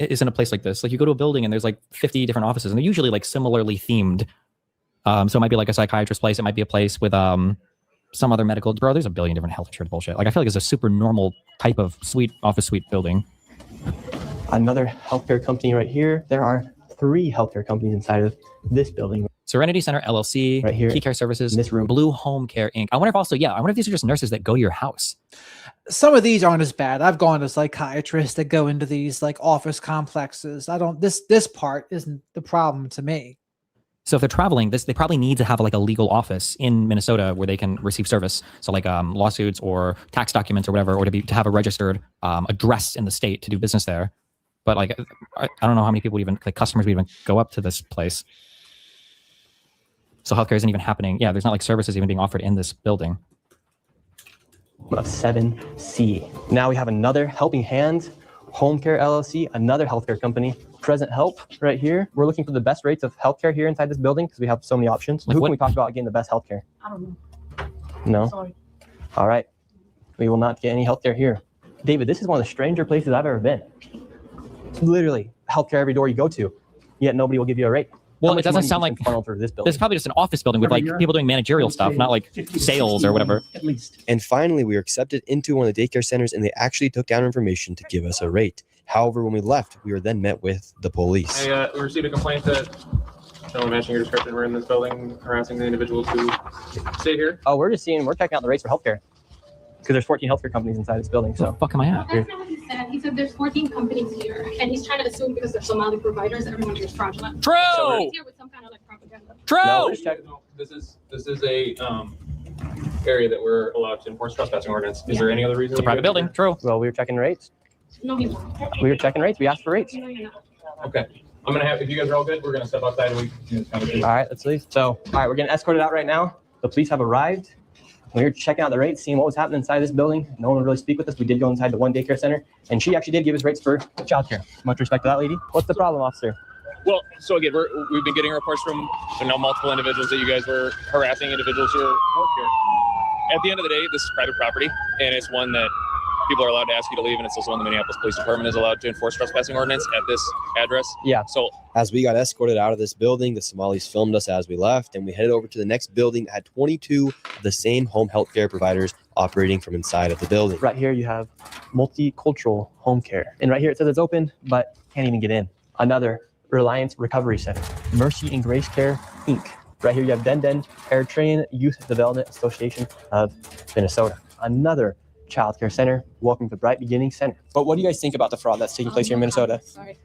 is in a place like this. Like you go to a building and there's like 50 different offices and they're usually like similarly themed. So it might be like a psychiatrist place. It might be a place with some other medical. Bro, there's a billion different health insurance bullshit. Like I feel like it's a super normal type of office suite building. Another healthcare company right here. There are 3 healthcare companies inside of this building. Serenity Center LLC, right here, Key Care Services, in this room. Blue Home Care Inc. I wonder if these are just nurses that go to your house. Some of these aren't as bad. I've gone to psychiatrists that go into these like office complexes. This part isn't the problem to me. So if they're traveling, they probably need to have like a legal office in Minnesota where they can receive service. So like lawsuits or tax documents or whatever, or to have a registered address in the state to do business there. But like, I don't know how many people customers would even go up to this place. So healthcare isn't even happening. Yeah, there's not like services even being offered in this building. Of 7C. Now we have another Helping Hands Home Care LLC, another healthcare company. Present Help right here. We're looking for the best rates of healthcare here inside this building because we have so many options. Who can we talk about getting the best healthcare? I don't know. No? Sorry. All right. We will not get any healthcare here. David, this is one of the stranger places I've ever been. It's literally healthcare every door you go to, yet nobody will give you a rate. Well, it doesn't sound like this building. This is probably just an office building with like people doing managerial stuff, not like sales or whatever. At least. And finally, we were accepted into one of the daycare centers and they actually took down information to give us a rate. However, when we left, we were then met with the police. I received a complaint that someone matching your description were in this building harassing the individuals who stay here. Oh, we're checking out the rates for healthcare. Because there's 14 healthcare companies inside this building. So what the fuck am I at? That's not what he said. He said there's 14 companies here, and he's trying to assume because they're Somali providers, everyone here is fraudulent. True. So he's here with some kind of like propaganda. True. No, this is a area that we're allowed to enforce trespassing ordinance. Is there any other reason? It's a private building. True. Well, we were checking rates. No, he won't. We were checking rates. We asked for rates. No, you're not. Okay. I'm gonna have, if you guys are all good, we're gonna step outside and we can just kind of. All right, let's leave. So, all right, we're getting escorted out right now. The police have arrived. We were checking out the rates, seeing what was happening inside this building. No one would really speak with us. We did go inside the one daycare center, and she actually did give us rates for childcare. Much respect to that lady. What's the problem, officer? Well, so again, we've been getting reports from multiple individuals that you guys were harassing individuals who work here. At the end of the day, this is private property, and it's one that people are allowed to ask you to leave, and it's also one the Minneapolis Police Department is allowed to enforce trespassing ordinance at this address. Yeah. So as we got escorted out of this building, the Somalis filmed us as we left, and we headed over to the next building that had 22 of the same home health care providers operating from inside of the building. Right here, you have multicultural home care. And right here, it says it's open, but can't even get in. Another Reliance Recovery Center. Mercy and Grace Care, Inc. Right here, you have Den Eritrean Youth Development Association of Minnesota. Another child care center. Welcome to Bright Beginning Center. But what do you guys think about the fraud that's taking place here in Minnesota? Sorry.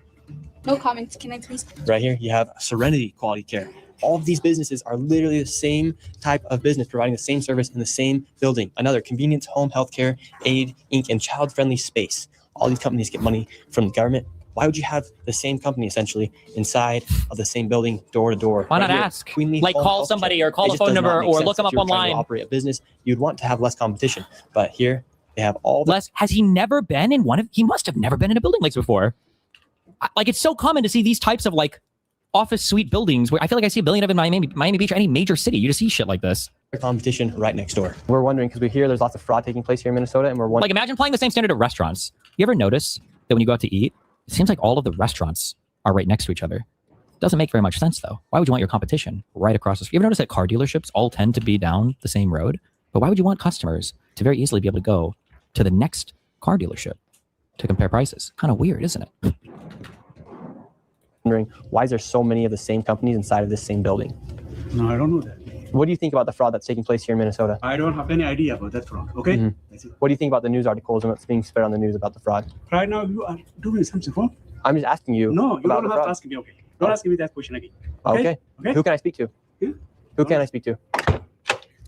No comments. Can I please? Right here, you have Serenity Quality Care. All of these businesses are literally the same type of business, providing the same service in the same building. Another Convenience Home Healthcare, Aid, Inc., and Child Friendly Space. All these companies get money from the government. Why would you have the same company essentially inside of the same building, door to door? Why not ask? Like call somebody or call a phone number or look them up online. Operate a business, you'd want to have less competition. But here they have all the has he never been in he must have never been in a building like this before. Like it's so common to see these types of like office suite buildings where I feel like I see a billion of in Miami Beach or any major city. You just see shit like this. Competition right next door. We're wondering because we hear there's lots of fraud taking place here in Minnesota, and we're wondering. Like imagine applying the same standard at restaurants. You ever notice that when you go out to eat, it seems like all of the restaurants are right next to each other. Doesn't make very much sense though. Why would you want your competition right across the street? You ever notice that car dealerships all tend to be down the same road? But why would you want customers to very easily be able to go to the next car dealership to compare prices? Kind of weird, isn't it? Wondering why is there so many of the same companies inside of this same building? No, I don't know that. What do you think about the fraud that's taking place here in Minnesota? I don't have any idea about that fraud. Okay. Mhm. That's it. What do you think about the news articles and what's being spread on the news about the fraud? Right now, you are doing something wrong. I'm just asking you. No, you about don't the have fraud. to ask me. Okay. Don't ask me that question again. Okay. Okay. Who can I speak to? Who can I speak to?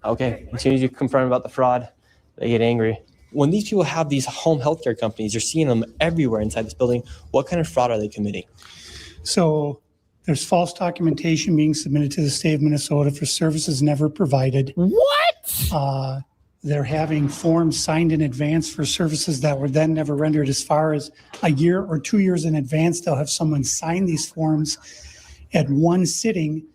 Okay. As soon as you confront about the fraud, they get angry. When these people have these home healthcare companies, you're seeing them everywhere inside this building. What kind of fraud are they committing? So there's false documentation being submitted to the state of Minnesota for services never provided. What? They're having forms signed in advance for services that were then never rendered. As far as a year or 2 years in advance, they'll have someone sign these forms at one sitting,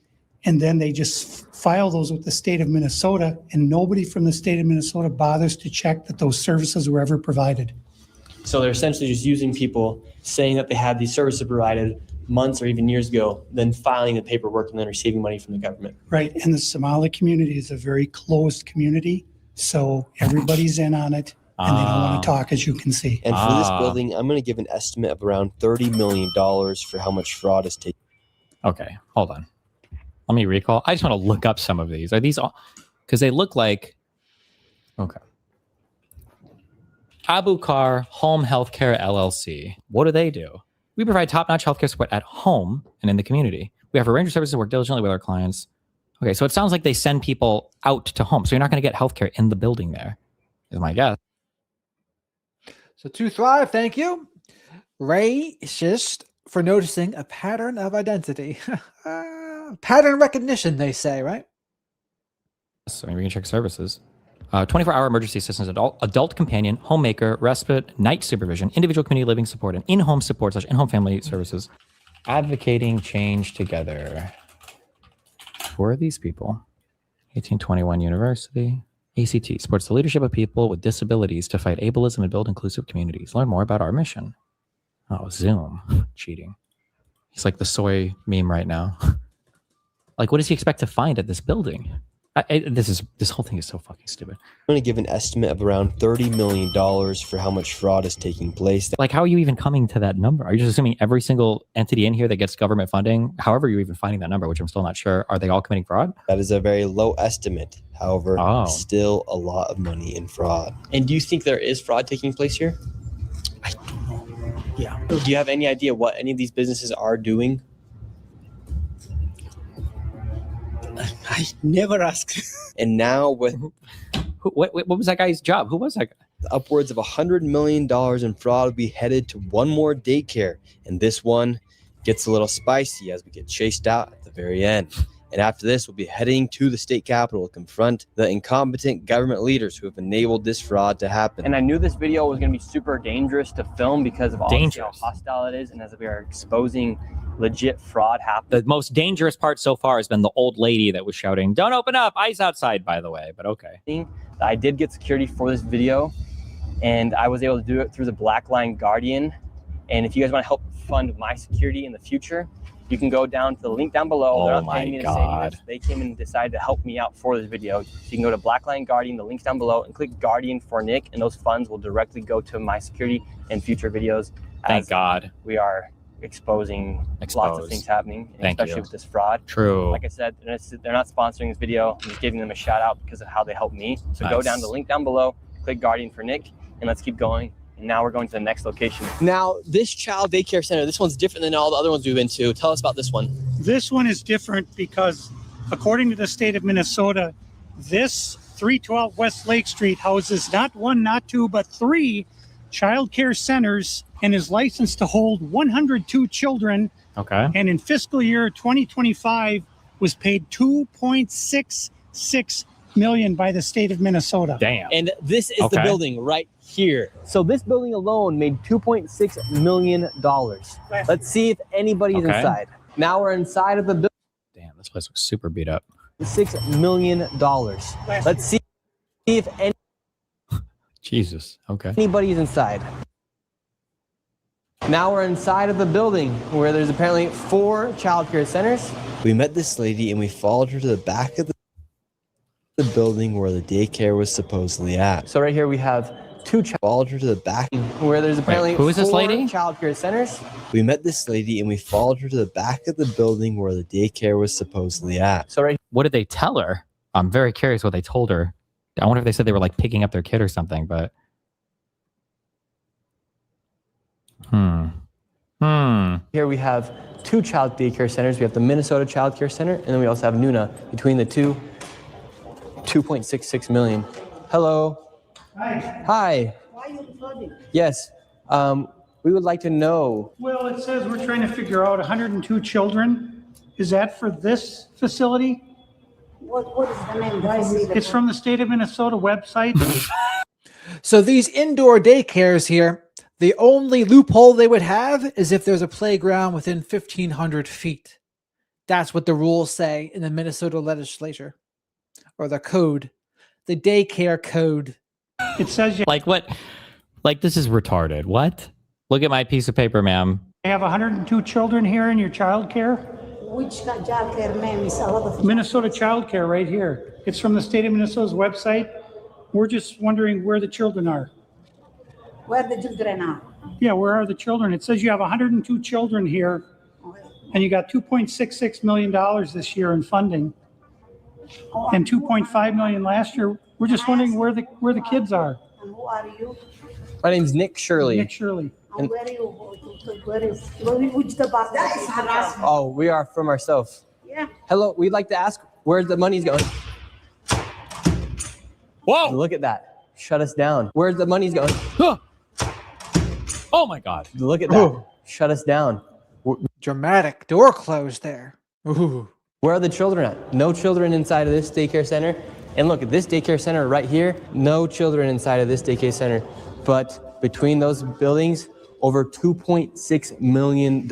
and then they just file those with the state of Minnesota, and nobody from the state of Minnesota bothers to check that those services were ever provided. So they're essentially just using people saying that they had these services provided months or even years ago, then filing the paperwork and then receiving money from the government. Right, and the Somali community is a very closed community, so everybody's in on it, and they don't want to talk, as you can see. And for this building, I'm going to give an estimate of around $30 million for how much fraud is taken. Okay, hold on. Let me recall. I just want to look up some of these. Are these all? Because they look like. Okay. Ebook Home Healthcare LLC. What do they do? We provide top-notch healthcare support at home and in the community. We have a range of services that work diligently with our clients. Okay, so it sounds like they send people out to home. So you're not going to get healthcare in the building there, is my guess. So to Thrive, thank you. Racist for noticing a pattern of identity. Pattern recognition, they say, right? So we can check services. 24-hour emergency assistance, adult companion, homemaker, respite, night supervision, individual community living support, and in-home support / in-home family services. Advocating change together. Who are these people? 1821 University. ACT supports the leadership of people with disabilities to fight ableism and build inclusive communities. Learn more about our mission. Oh, Zoom. Cheating. He's like the soy meme right now. Like, what does he expect to find at this building? This whole thing is so fucking stupid. I'm going to give an estimate of around $30 million for how much fraud is taking place. Like, how are you even coming to that number? Are you just assuming every single entity in here that gets government funding, however you're even finding that number, which I'm still not sure, are they all committing fraud? That is a very low estimate. However, still a lot of money in fraud. And do you think there is fraud taking place here? I don't know. Yeah. Do you have any idea what any of these businesses are doing? I never ask. And now with what was that guy's job? Who was that guy? Upwards of $100 million in fraud will be headed to one more daycare. And this one gets a little spicy as we get chased out at the very end. And after this, we'll be heading to the state capitol to confront the incompetent government leaders who have enabled this fraud to happen. And I knew this video was going to be super dangerous to film because of all how hostile it is, and as we are exposing legit fraud happening. The most dangerous part so far has been the old lady that was shouting, "Don't open up, ice outside," by the way, but okay. I did get security for this video, and I was able to do it through the Blackline Guardian. And if you guys want to help fund my security in the future, you can go down to the link down below. They're not paying me to say this. They came and decided to help me out for this video. So you can go to Blackline Guardian, the link's down below, and click Guardian for Nick, and those funds will directly go to my security and future videos. Thank God. We are exposing lots of things happening, especially with this fraud. True. Like I said, they're not sponsoring this video. I'm just giving them a shout out because of how they helped me. So go down to the link down below, click Guardian for Nick, and let's keep going. And now we're going to the next location. Now, this child daycare center, this one's different than all the other ones we've been to. Tell us about this one. This one is different because, according to the state of Minnesota, this 312 West Lake Street houses not one, not two, but 3 child care centers and is licensed to hold 102 children. Okay. And in fiscal year 2025 was paid $2.66 million by the state of Minnesota. Damn. And this is the building right here. So this building alone made $2.6 million. Let's see if anybody's inside. Now we're inside of the building. Damn, this place looks super beat up. $6 million. Let's see if any Jesus. Okay. anybody's inside. Now we're inside of the building where there's apparently 4 childcare centers. We met this lady and we followed her to the back of the building where the daycare was supposedly at. So right here we have 2 followed her to the back where there's apparently who is this 4 lady? childcare centers. We met this lady and we followed her to the back of the building where the daycare was supposedly at. So what did they tell her? I'm very curious what they told her. I wonder if they said they were like picking up their kid or something, but Here we have 2 child daycare centers. We have the Minnesota Child Care Center, and then we also have Nuna. Between the two, 2.66 million. Hello. Hi. Hi. Why are you flooding? Yes. We would like to know. Well, it says we're trying to figure out 102 children. Is that for this facility? What is the name? Do I see the It's from the state of Minnesota website. So these indoor daycares here, the only loophole they would have is if there's a playground within 1,500 feet. That's what the rules say in the Minnesota legislature, or the code, the daycare code. It says you like what? Like this is retarded. What? Look at my piece of paper, ma'am. have 102 children here in your child care. Which child care name is a lot of Minnesota Child Care right here. It's from the state of Minnesota's website. We're just wondering where the children are. where the children are. Yeah, where are the children? It says you have 102 children here, and you got $2.66 million this year in funding, and $2.5 million last year. We're just wondering where the kids are. And who are you? My name's Nich Shirley. Nich Shirley. And where are you? Which department? That is harassment. Oh, we are from ourselves. Yeah. Hello, we'd like to ask where the money's going. Whoa! Look at that. Shut us down. Where the money's going. Oh my God. Look at that. Shut us down. Dramatic door closed there. Ooh. Where are the children at? No children inside of this daycare center. And look at this daycare center right here. No children inside of this daycare center. But between those buildings, over $2.6 million.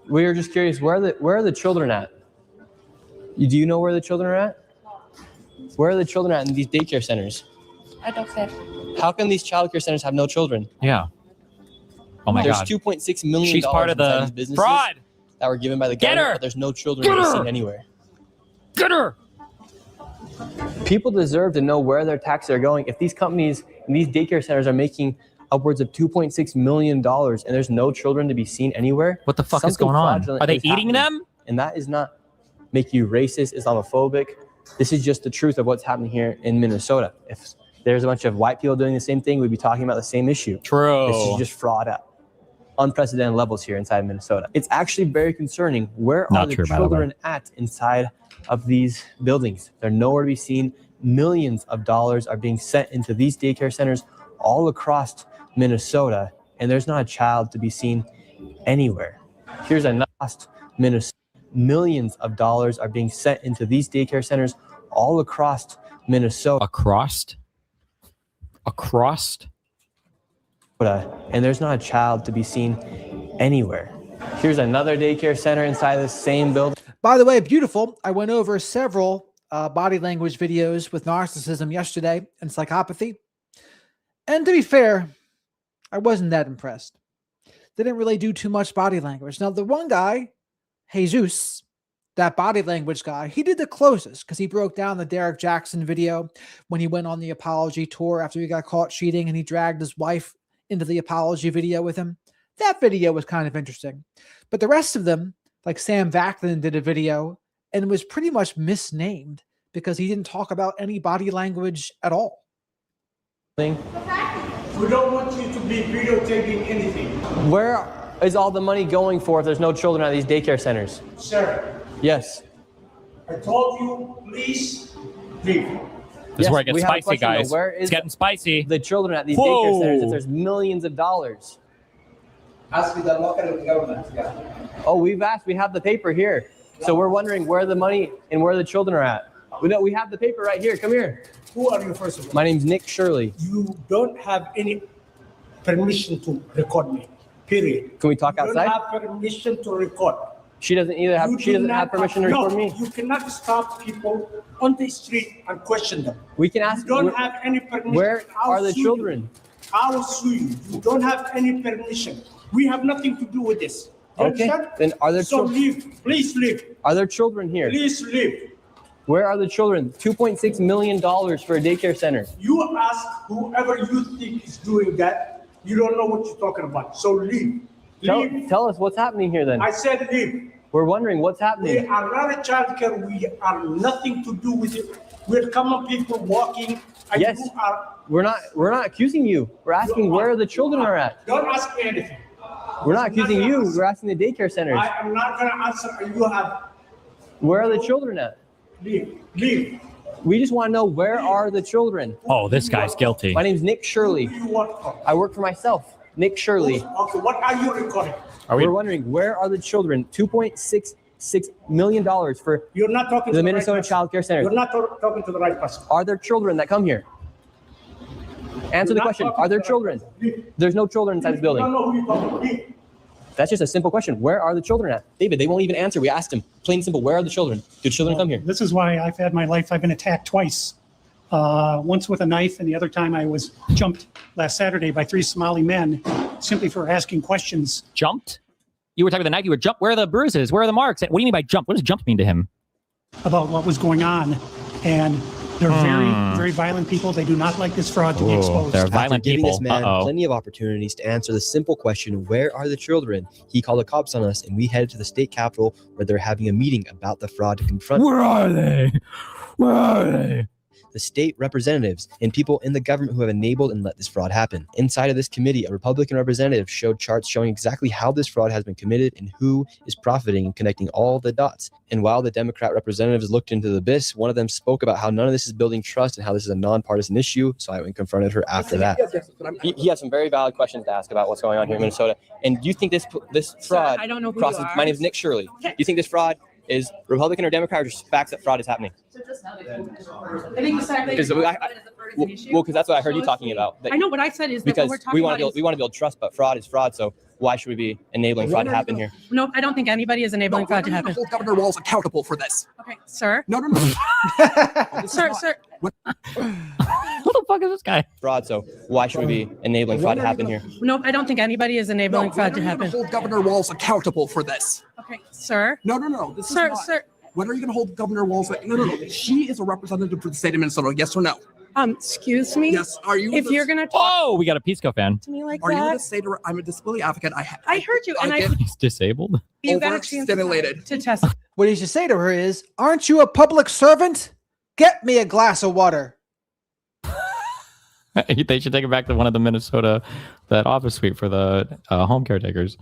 We are just curious, where are the children at? Do you know where the children are at? Where are the children at in these daycare centers? I don't care. How can these childcare centers have no children? Yeah. Oh my There's God. $2.6 million. She's part of the these businesses fraud that were given by the Get government, her! but there's no children Get to be her! seen anywhere. Get her! People deserve to know where their taxes are going. If these companies and these daycare centers are making upwards of $2.6 million and there's no children to be seen anywhere, What the fuck is something going on? fraudulent Are they is eating happening. them? And that is not make you racist, Islamophobic. This is just the truth of what's happening here in Minnesota. If there's a bunch of white people doing the same thing, we'd be talking about the same issue. True. This is just fraud at unprecedented levels here inside Minnesota. It's actually very concerning. Where Not are the true, by the way. children at inside of these buildings? They're nowhere to be seen. Millions of dollars are being sent into these daycare centers all across Minnesota, and there's not a child to be seen anywhere. Here's another Minnesota. Millions of dollars are being sent into these daycare centers all across Minnesota. Across? And there's not a child to be seen anywhere. Here's another daycare center inside the same building. By the way, beautiful. I went over several body language videos with narcissism yesterday and psychopathy. And to be fair, I wasn't that impressed. They didn't really do too much body language. Now, the one guy, Jesus, that body language guy, he did the closest because he broke down the Derek Jackson video when he went on the apology tour after he got caught cheating and he dragged his wife into the apology video with him. That video was kind of interesting. But the rest of them, like Sam Vacklin did a video and was pretty much misnamed because he didn't talk about any body language at all. We don't want you to be videotaping anything. Where is all the money going for if there's no children at these daycare centers? Sir, Yes. I told you, please leave. This is where it gets we have a spicy, question, though. guys. Where It's is getting spicy. the children at these Whoa. daycare centers if there's millions of dollars? Ask the local government. Oh, we've asked. We have the paper here. So we're wondering where the money and where the children are at. We have the paper right here. Come here. Who are you, first of all? My name's Nich Shirley. You don't have any permission to record me, period. Can we talk You outside? don't have permission to record. She doesn't either have. You She do doesn't not have permission to record no, me. You cannot stop people on the street and question them. We can ask. You don't have any permission. Where I'll are the sue you. children? I will sue you. You don't have any permission. We have nothing to do with this. You Okay. understand? Then are there So children? leave. Please leave. Are there children here? Please leave. Where are the children? $2.6 million for a daycare center. You ask whoever you think is doing that. You don't know what you're talking about. So leave. Tell us what's happening here then. I said leave. We're wondering what's We happening. are not a child care. We are nothing to do with it. We're common people walking. And Yes. you are. We're not accusing you. We're asking where the children are at. Don't ask me anything. We're not accusing you. We're asking the daycare centers. I am not going to answer. You have. Where are the children at? Leave. Leave. We just want to know where are the children. Oh, this guy's guilty. My name's Nich Shirley. Who do you want for? I work for myself. Nich Shirley. Okay, what are you recording? We're wondering where are the children? $2.66 million for You're not talking the to Minnesota the right Child Care Center. You're not talking to the right person. Are there children that come here? Answer the not question. talking Are there to the children? There's no children inside this I don't building. know who you're talking to. That's just a simple question. Where are the children at? David, they won't even answer. We asked him. Plain and simple. Where are the children? Do children come here? This is why I've had my life. I've been attacked twice. Once with a knife, and the other time I was jumped last Saturday by 3 Somali men simply for asking questions. Jumped? You were talking about the knife. You were jumped. Where are the bruises? Where are the marks? What do you mean by jump? What does jump mean to him? About what was going on. And they're very, very violent people. They do not like this fraud to be exposed. They're After violent giving people. this man Uh-oh. plenty of opportunities to answer the simple question, where are the children? He called the cops on us, and we headed to the state capitol where they're having a meeting about the fraud to confront Where are they? Where are they? the state representatives and people in the government who have enabled and let this fraud happen. Inside of this committee, a Republican representative showed charts showing exactly how this fraud has been committed and who is profiting and connecting all the dots. And while the Democrat representatives looked into the abyss, one of them spoke about how none of this is building trust and how this is a nonpartisan issue. So I went and confronted her after that. He has some very valid questions to ask about what's going on here in Minnesota. And do you think this fraud I don't know who crosses? you are. My name is Nich Shirley. Do you think this fraud is Republican or Democrat, or just facts that fraud is happening? I think the fact that Because you're because that's what I heard you talking about. that- I know what I said is that because what we're talking about we want to build trust, but fraud is fraud. So why should we be enabling fraud to happen here? No, I don't think anybody is enabling fraud to happen. Hold Governor Walz accountable for this. Okay, sir. No. Sir. What the fuck is this guy? Fraud. So why should we be enabling fraud to happen here? No, I don't think anybody is enabling fraud to happen. Hold Governor Walz accountable for this. Okay, sir. No. This Sir, is not. sir. When are you going to hold Governor Walz? No. She is a representative for the state of Minnesota. Yes or no? Excuse me. Yes. Are you? If you're gonna talk Oh, we got a Pisco fan. to me like Are you that, the state? I'm a disability advocate. I heard you, and I get He's disabled. you got a chance overstimulated. to test. What he should say to her is, aren't you a public servant? Get me a glass of water. They should take it back to one of the Minnesota, that office suite for the home caretakers.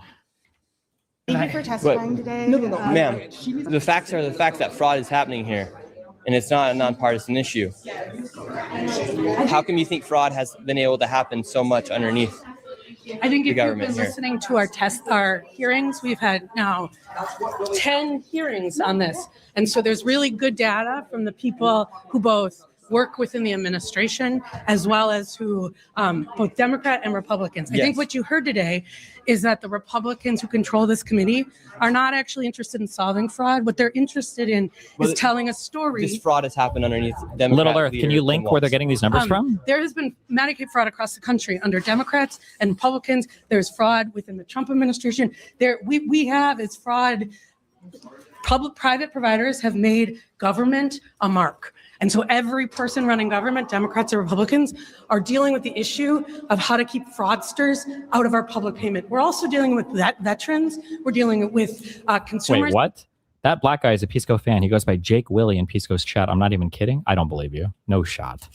Thank you for testifying today. No. Ma'am, the facts are the facts that fraud is happening here, and it's not a nonpartisan issue. How come you think fraud has been able to happen so much underneath? I think the if you've government been here? listening to our hearings, we've had now 10 hearings on this. And so there's really good data from the people who both work within the administration as well as who both Democrat and Republicans. I Yes. think what you heard today is that the Republicans who control this committee are not actually interested in solving fraud. What they're interested in Well, is telling a story. This fraud has happened underneath Democrat Little Earth, can you leaders link and where they're walls. getting these numbers from? There has been Medicaid fraud across the country under Democrats and Republicans. There's fraud within the Trump administration. We have is fraud. Private providers have made government a mark. And so every person running government, Democrats or Republicans, are dealing with the issue of how to keep fraudsters out of our public payment. We're also dealing with veterans. We're dealing with consumers. Wait, what? That black guy is a Pisco fan. He goes by Jake Willie in Pisco's chat. I'm not even kidding. I don't believe you. No shot.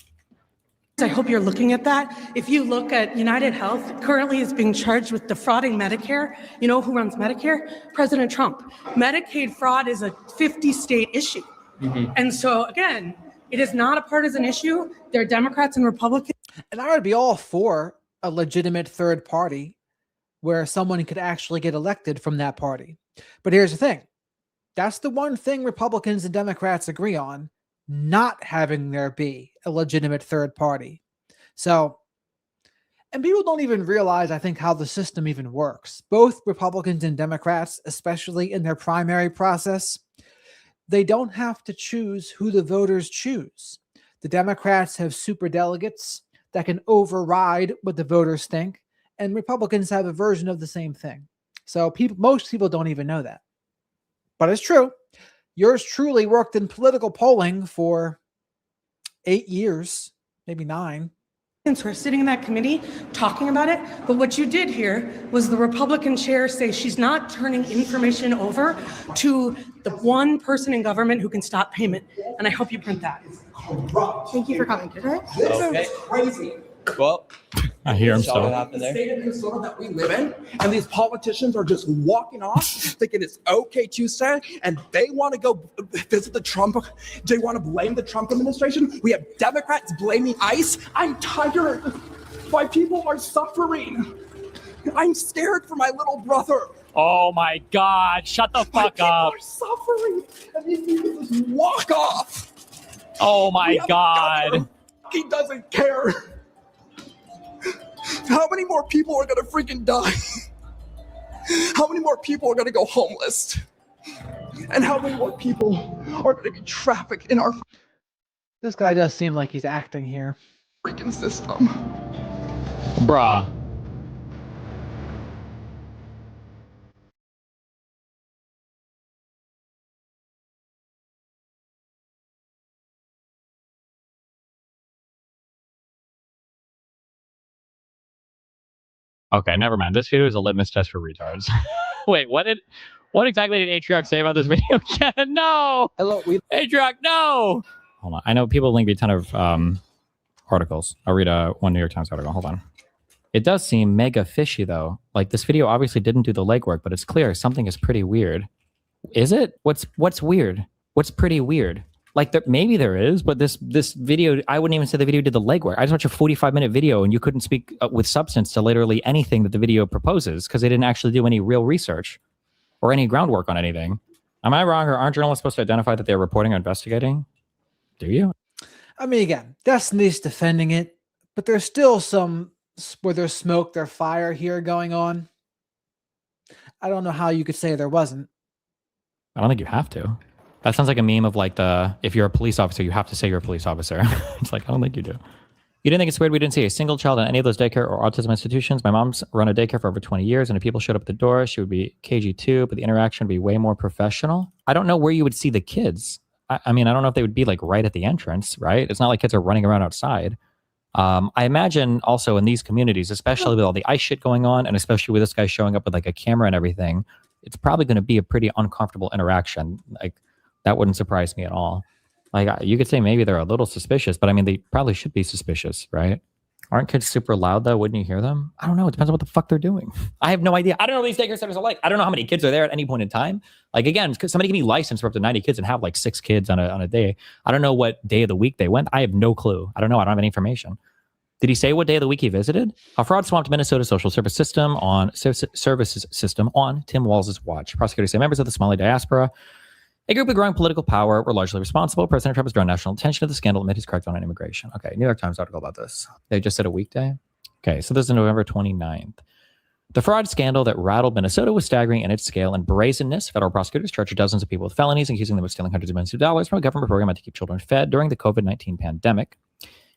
I hope you're looking at that. If you look at United Health, currently is being charged with defrauding Medicare. You know who runs Medicare? President Trump. Medicaid fraud is a 50-state issue. And so, again, it is not a partisan issue. There are Democrats and Republicans. And I would be all for a legitimate third party where someone could actually get elected from that party. But here's the thing. That's the one thing Republicans and Democrats agree on, not having there be a legitimate third party. So, and people don't even realize, I think, how the system even works. Both Republicans and Democrats, especially in their primary process, they don't have to choose who the voters choose. The Democrats have super delegates that can override what the voters think, and Republicans have a version of the same thing. So most people don't even know that. But it's true. Yours truly worked in political polling for 8 years, maybe 9. Who are sitting in that committee talking about it, but what you did here was the Republican chair say she's not turning information over to the one person in government who can stop payment, and I hope you print that. Thank you for coming today. This Okay. is crazy. Well, I hear him saw what still. happened The there. state of Minnesota that we live in, and these politicians are just walking off thinking it's okay Tuesday, and they want to go visit the Trump, they want to blame the Trump administration. We have Democrats blaming ICE. I'm tired. My people are suffering. I'm scared for my little brother. Oh my God! Shut the My fuck people up! are suffering, and these people just walk off. Oh We my have a God! governor. He doesn't care. How many more people are gonna freaking die? How many more people are gonna go homeless? And how many more people are gonna be trafficked in our This guy does seem like he's acting here. freaking system? Bruh. Okay, never mind. This video is a litmus test for retards. Wait, what exactly did Atriarch say about this video? No! Hello, Atriarch, no! Hold on. I know people link me a ton of articles. I'll read one New York Times article. Hold on. It does seem mega fishy, though. Like, this video obviously didn't do the legwork, but it's clear something is pretty weird. Is it? What's weird? What's pretty weird? Like, maybe there is, but this video, I wouldn't even say the video did the legwork. I just watched a 45-minute video, and you couldn't speak with substance to literally anything that the video proposes because they didn't actually do any real research or any groundwork on anything. Am I wrong, or aren't journalists supposed to identify that they're reporting or investigating? Do you? I mean, again, Destiny's defending it, but there's still some where there's smoke, there's fire here going on. I don't know how you could say there wasn't. I don't think you have to. That sounds like a meme of like if you're a police officer, you have to say you're a police officer. It's like, I don't think you do. You didn't think it's weird we didn't see a single child in any of those daycare or autism institutions? My mom's run a daycare for over 20 years, and if people showed up at the door, she would be KG2, but the interaction would be way more professional. I don't know where you would see the kids. I mean, I don't know if they would be like right at the entrance, right? It's not like kids are running around outside. I imagine also in these communities, especially with all the ice shit going on, and especially with this guy showing up with like a camera and everything, it's probably going to be a pretty uncomfortable interaction. Like, that wouldn't surprise me at all. Like, you could say maybe they're a little suspicious, but I mean, they probably should be suspicious, right? Aren't kids super loud though? Wouldn't you hear them? I don't know. It depends on what the fuck they're doing. I have no idea. I don't know what these daycare centers are like. I don't know how many kids are there at any point in time. Like, again, somebody can be licensed for up to 90 kids and have like 6 kids on a day. I don't know what day of the week they went. I have no clue. I don't know. I don't have any information. Did he say what day of the week he visited? A fraud swamped Minnesota's social services system on Tim Walz's watch. Prosecutors say members of the Somali diaspora, a group with growing political power, were largely responsible. President Trump has drawn national attention to the scandal amid his crackdown on immigration. Okay, New York Times article about this. They just said a weekday. Okay, so this is November 29th. The fraud scandal that rattled Minnesota was staggering in its scale and brazenness. Federal prosecutors charged dozens of people with felonies, accusing them of stealing hundreds of millions of dollars from a government program meant to keep children fed during the COVID-19 pandemic.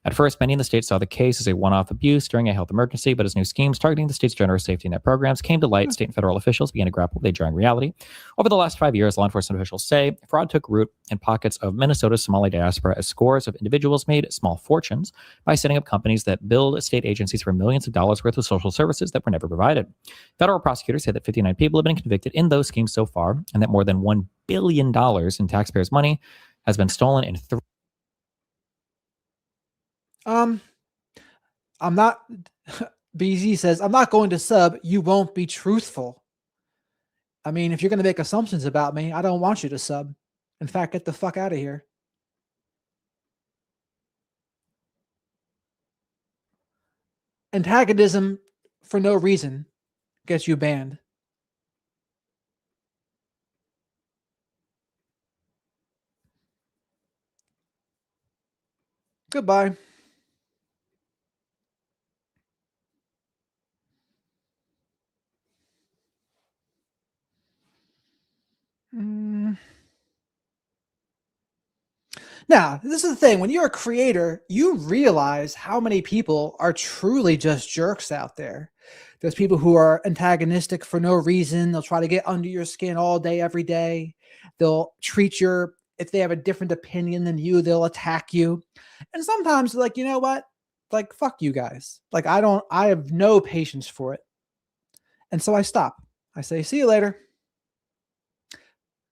At first, many in the state saw the case as a one-off abuse during a health emergency, but as new schemes targeting the state's generous safety net programs came to light, state and federal officials began to grapple with a jarring reality. Over the last 5 years, law enforcement officials say fraud took root in pockets of Minnesota's Somali diaspora as scores of individuals made small fortunes by setting up companies that billed state agencies for millions of dollars worth of social services that were never provided. Federal prosecutors say that 59 people have been convicted in those schemes so far, and that more than $1 billion in taxpayers' money has been stolen in I'm not, BZ says, I'm not going to sub. You won't be truthful. I mean, if you're going to make assumptions about me, I don't want you to sub. In fact, get the fuck out of here. Antagonism for no reason gets you banned. Goodbye. Now, this is the thing. When you're a creator, you realize how many people are truly just jerks out there. There's people who are antagonistic for no reason. They'll try to get under your skin all day, every day. They'll treat if they have a different opinion than you, they'll attack you. And sometimes they're like, you know what? Like, fuck you guys. Like, I have no patience for it. And so I stop. I say, see you later.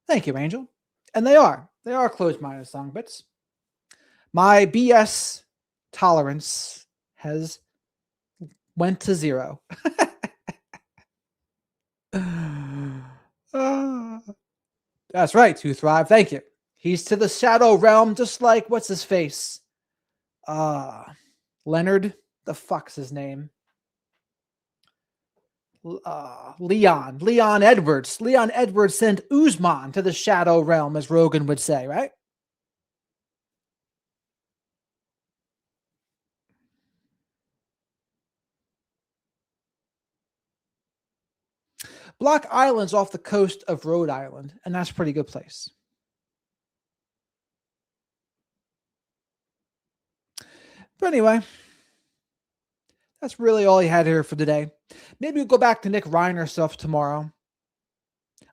Thank you, Angel. And they are closed-minded songbits. My BS tolerance has went to 0. That's right, To Thrive. Thank you. He's to the shadow realm, just like what's his face? Leonard. The fuck's his name? Leon Edwards. Leon Edwards sent Usman to the shadow realm, as Rogan would say, right? Block Island's off the coast of Rhode Island, and that's a pretty good place. But anyway, that's really all he had here for today. Maybe we'll go back to Nick Reiner stuff tomorrow.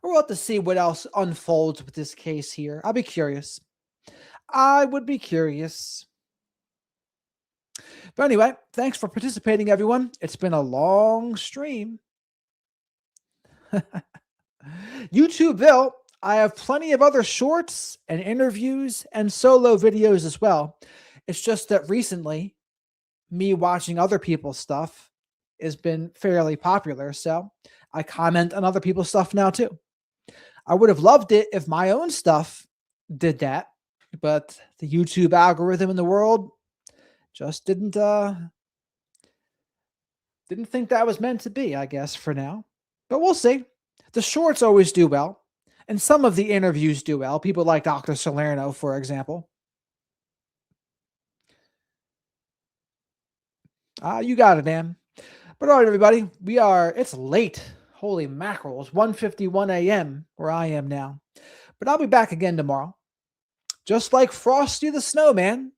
Or we'll have to see what else unfolds with this case here. I'll be curious. I would be curious. But anyway, thanks for participating, everyone. It's been a long stream. YouTubeville, I have plenty of other shorts and interviews and solo videos as well. It's just that recently, me watching other people's stuff has been fairly popular, so I comment on other people's stuff now too. I would have loved it if my own stuff did that, but the YouTube algorithm in the world just didn't think that was meant to be, I guess, for now. But we'll see. The shorts always do well, and some of the interviews do well. People like Dr. Salerno, for example. You got it, man. But all right, everybody, it's late. Holy mackerel. It's 1:51 a.m. where I am now. But I'll be back again tomorrow. Just like Frosty the Snowman.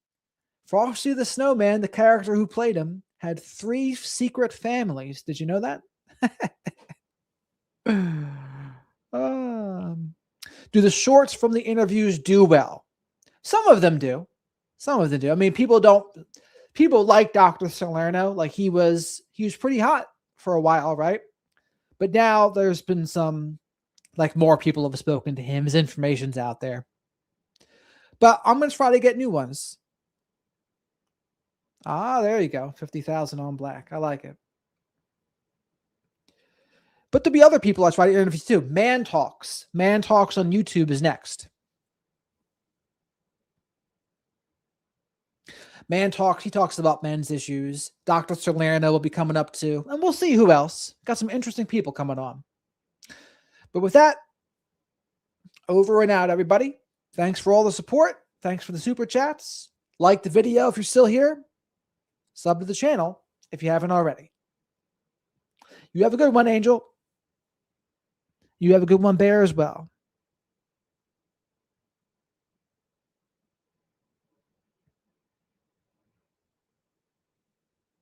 Frosty the Snowman, the character who played him, had 3 secret families. Did you know that? Do the shorts from the interviews do well? Some of them do. Some of them do. I mean, people like Dr. Salerno. Like he was pretty hot for a while, right? But now there's been some, like more people have spoken to him. His information's out there. But I'm going to try to get new ones. There you go. 50,000 on black. I like it. But there'll be other people I try to interview too. Man Talks. Man Talks on YouTube is next. Man Talks, he talks about men's issues. Dr. Salerno will be coming up too. And we'll see who else. Got some interesting people coming on. But with that, over and out, everybody. Thanks for all the support. Thanks for the super chats. Like the video if you're still here. Sub to the channel if you haven't already. You have a good one, Angel. You have a good one, Bear, as well.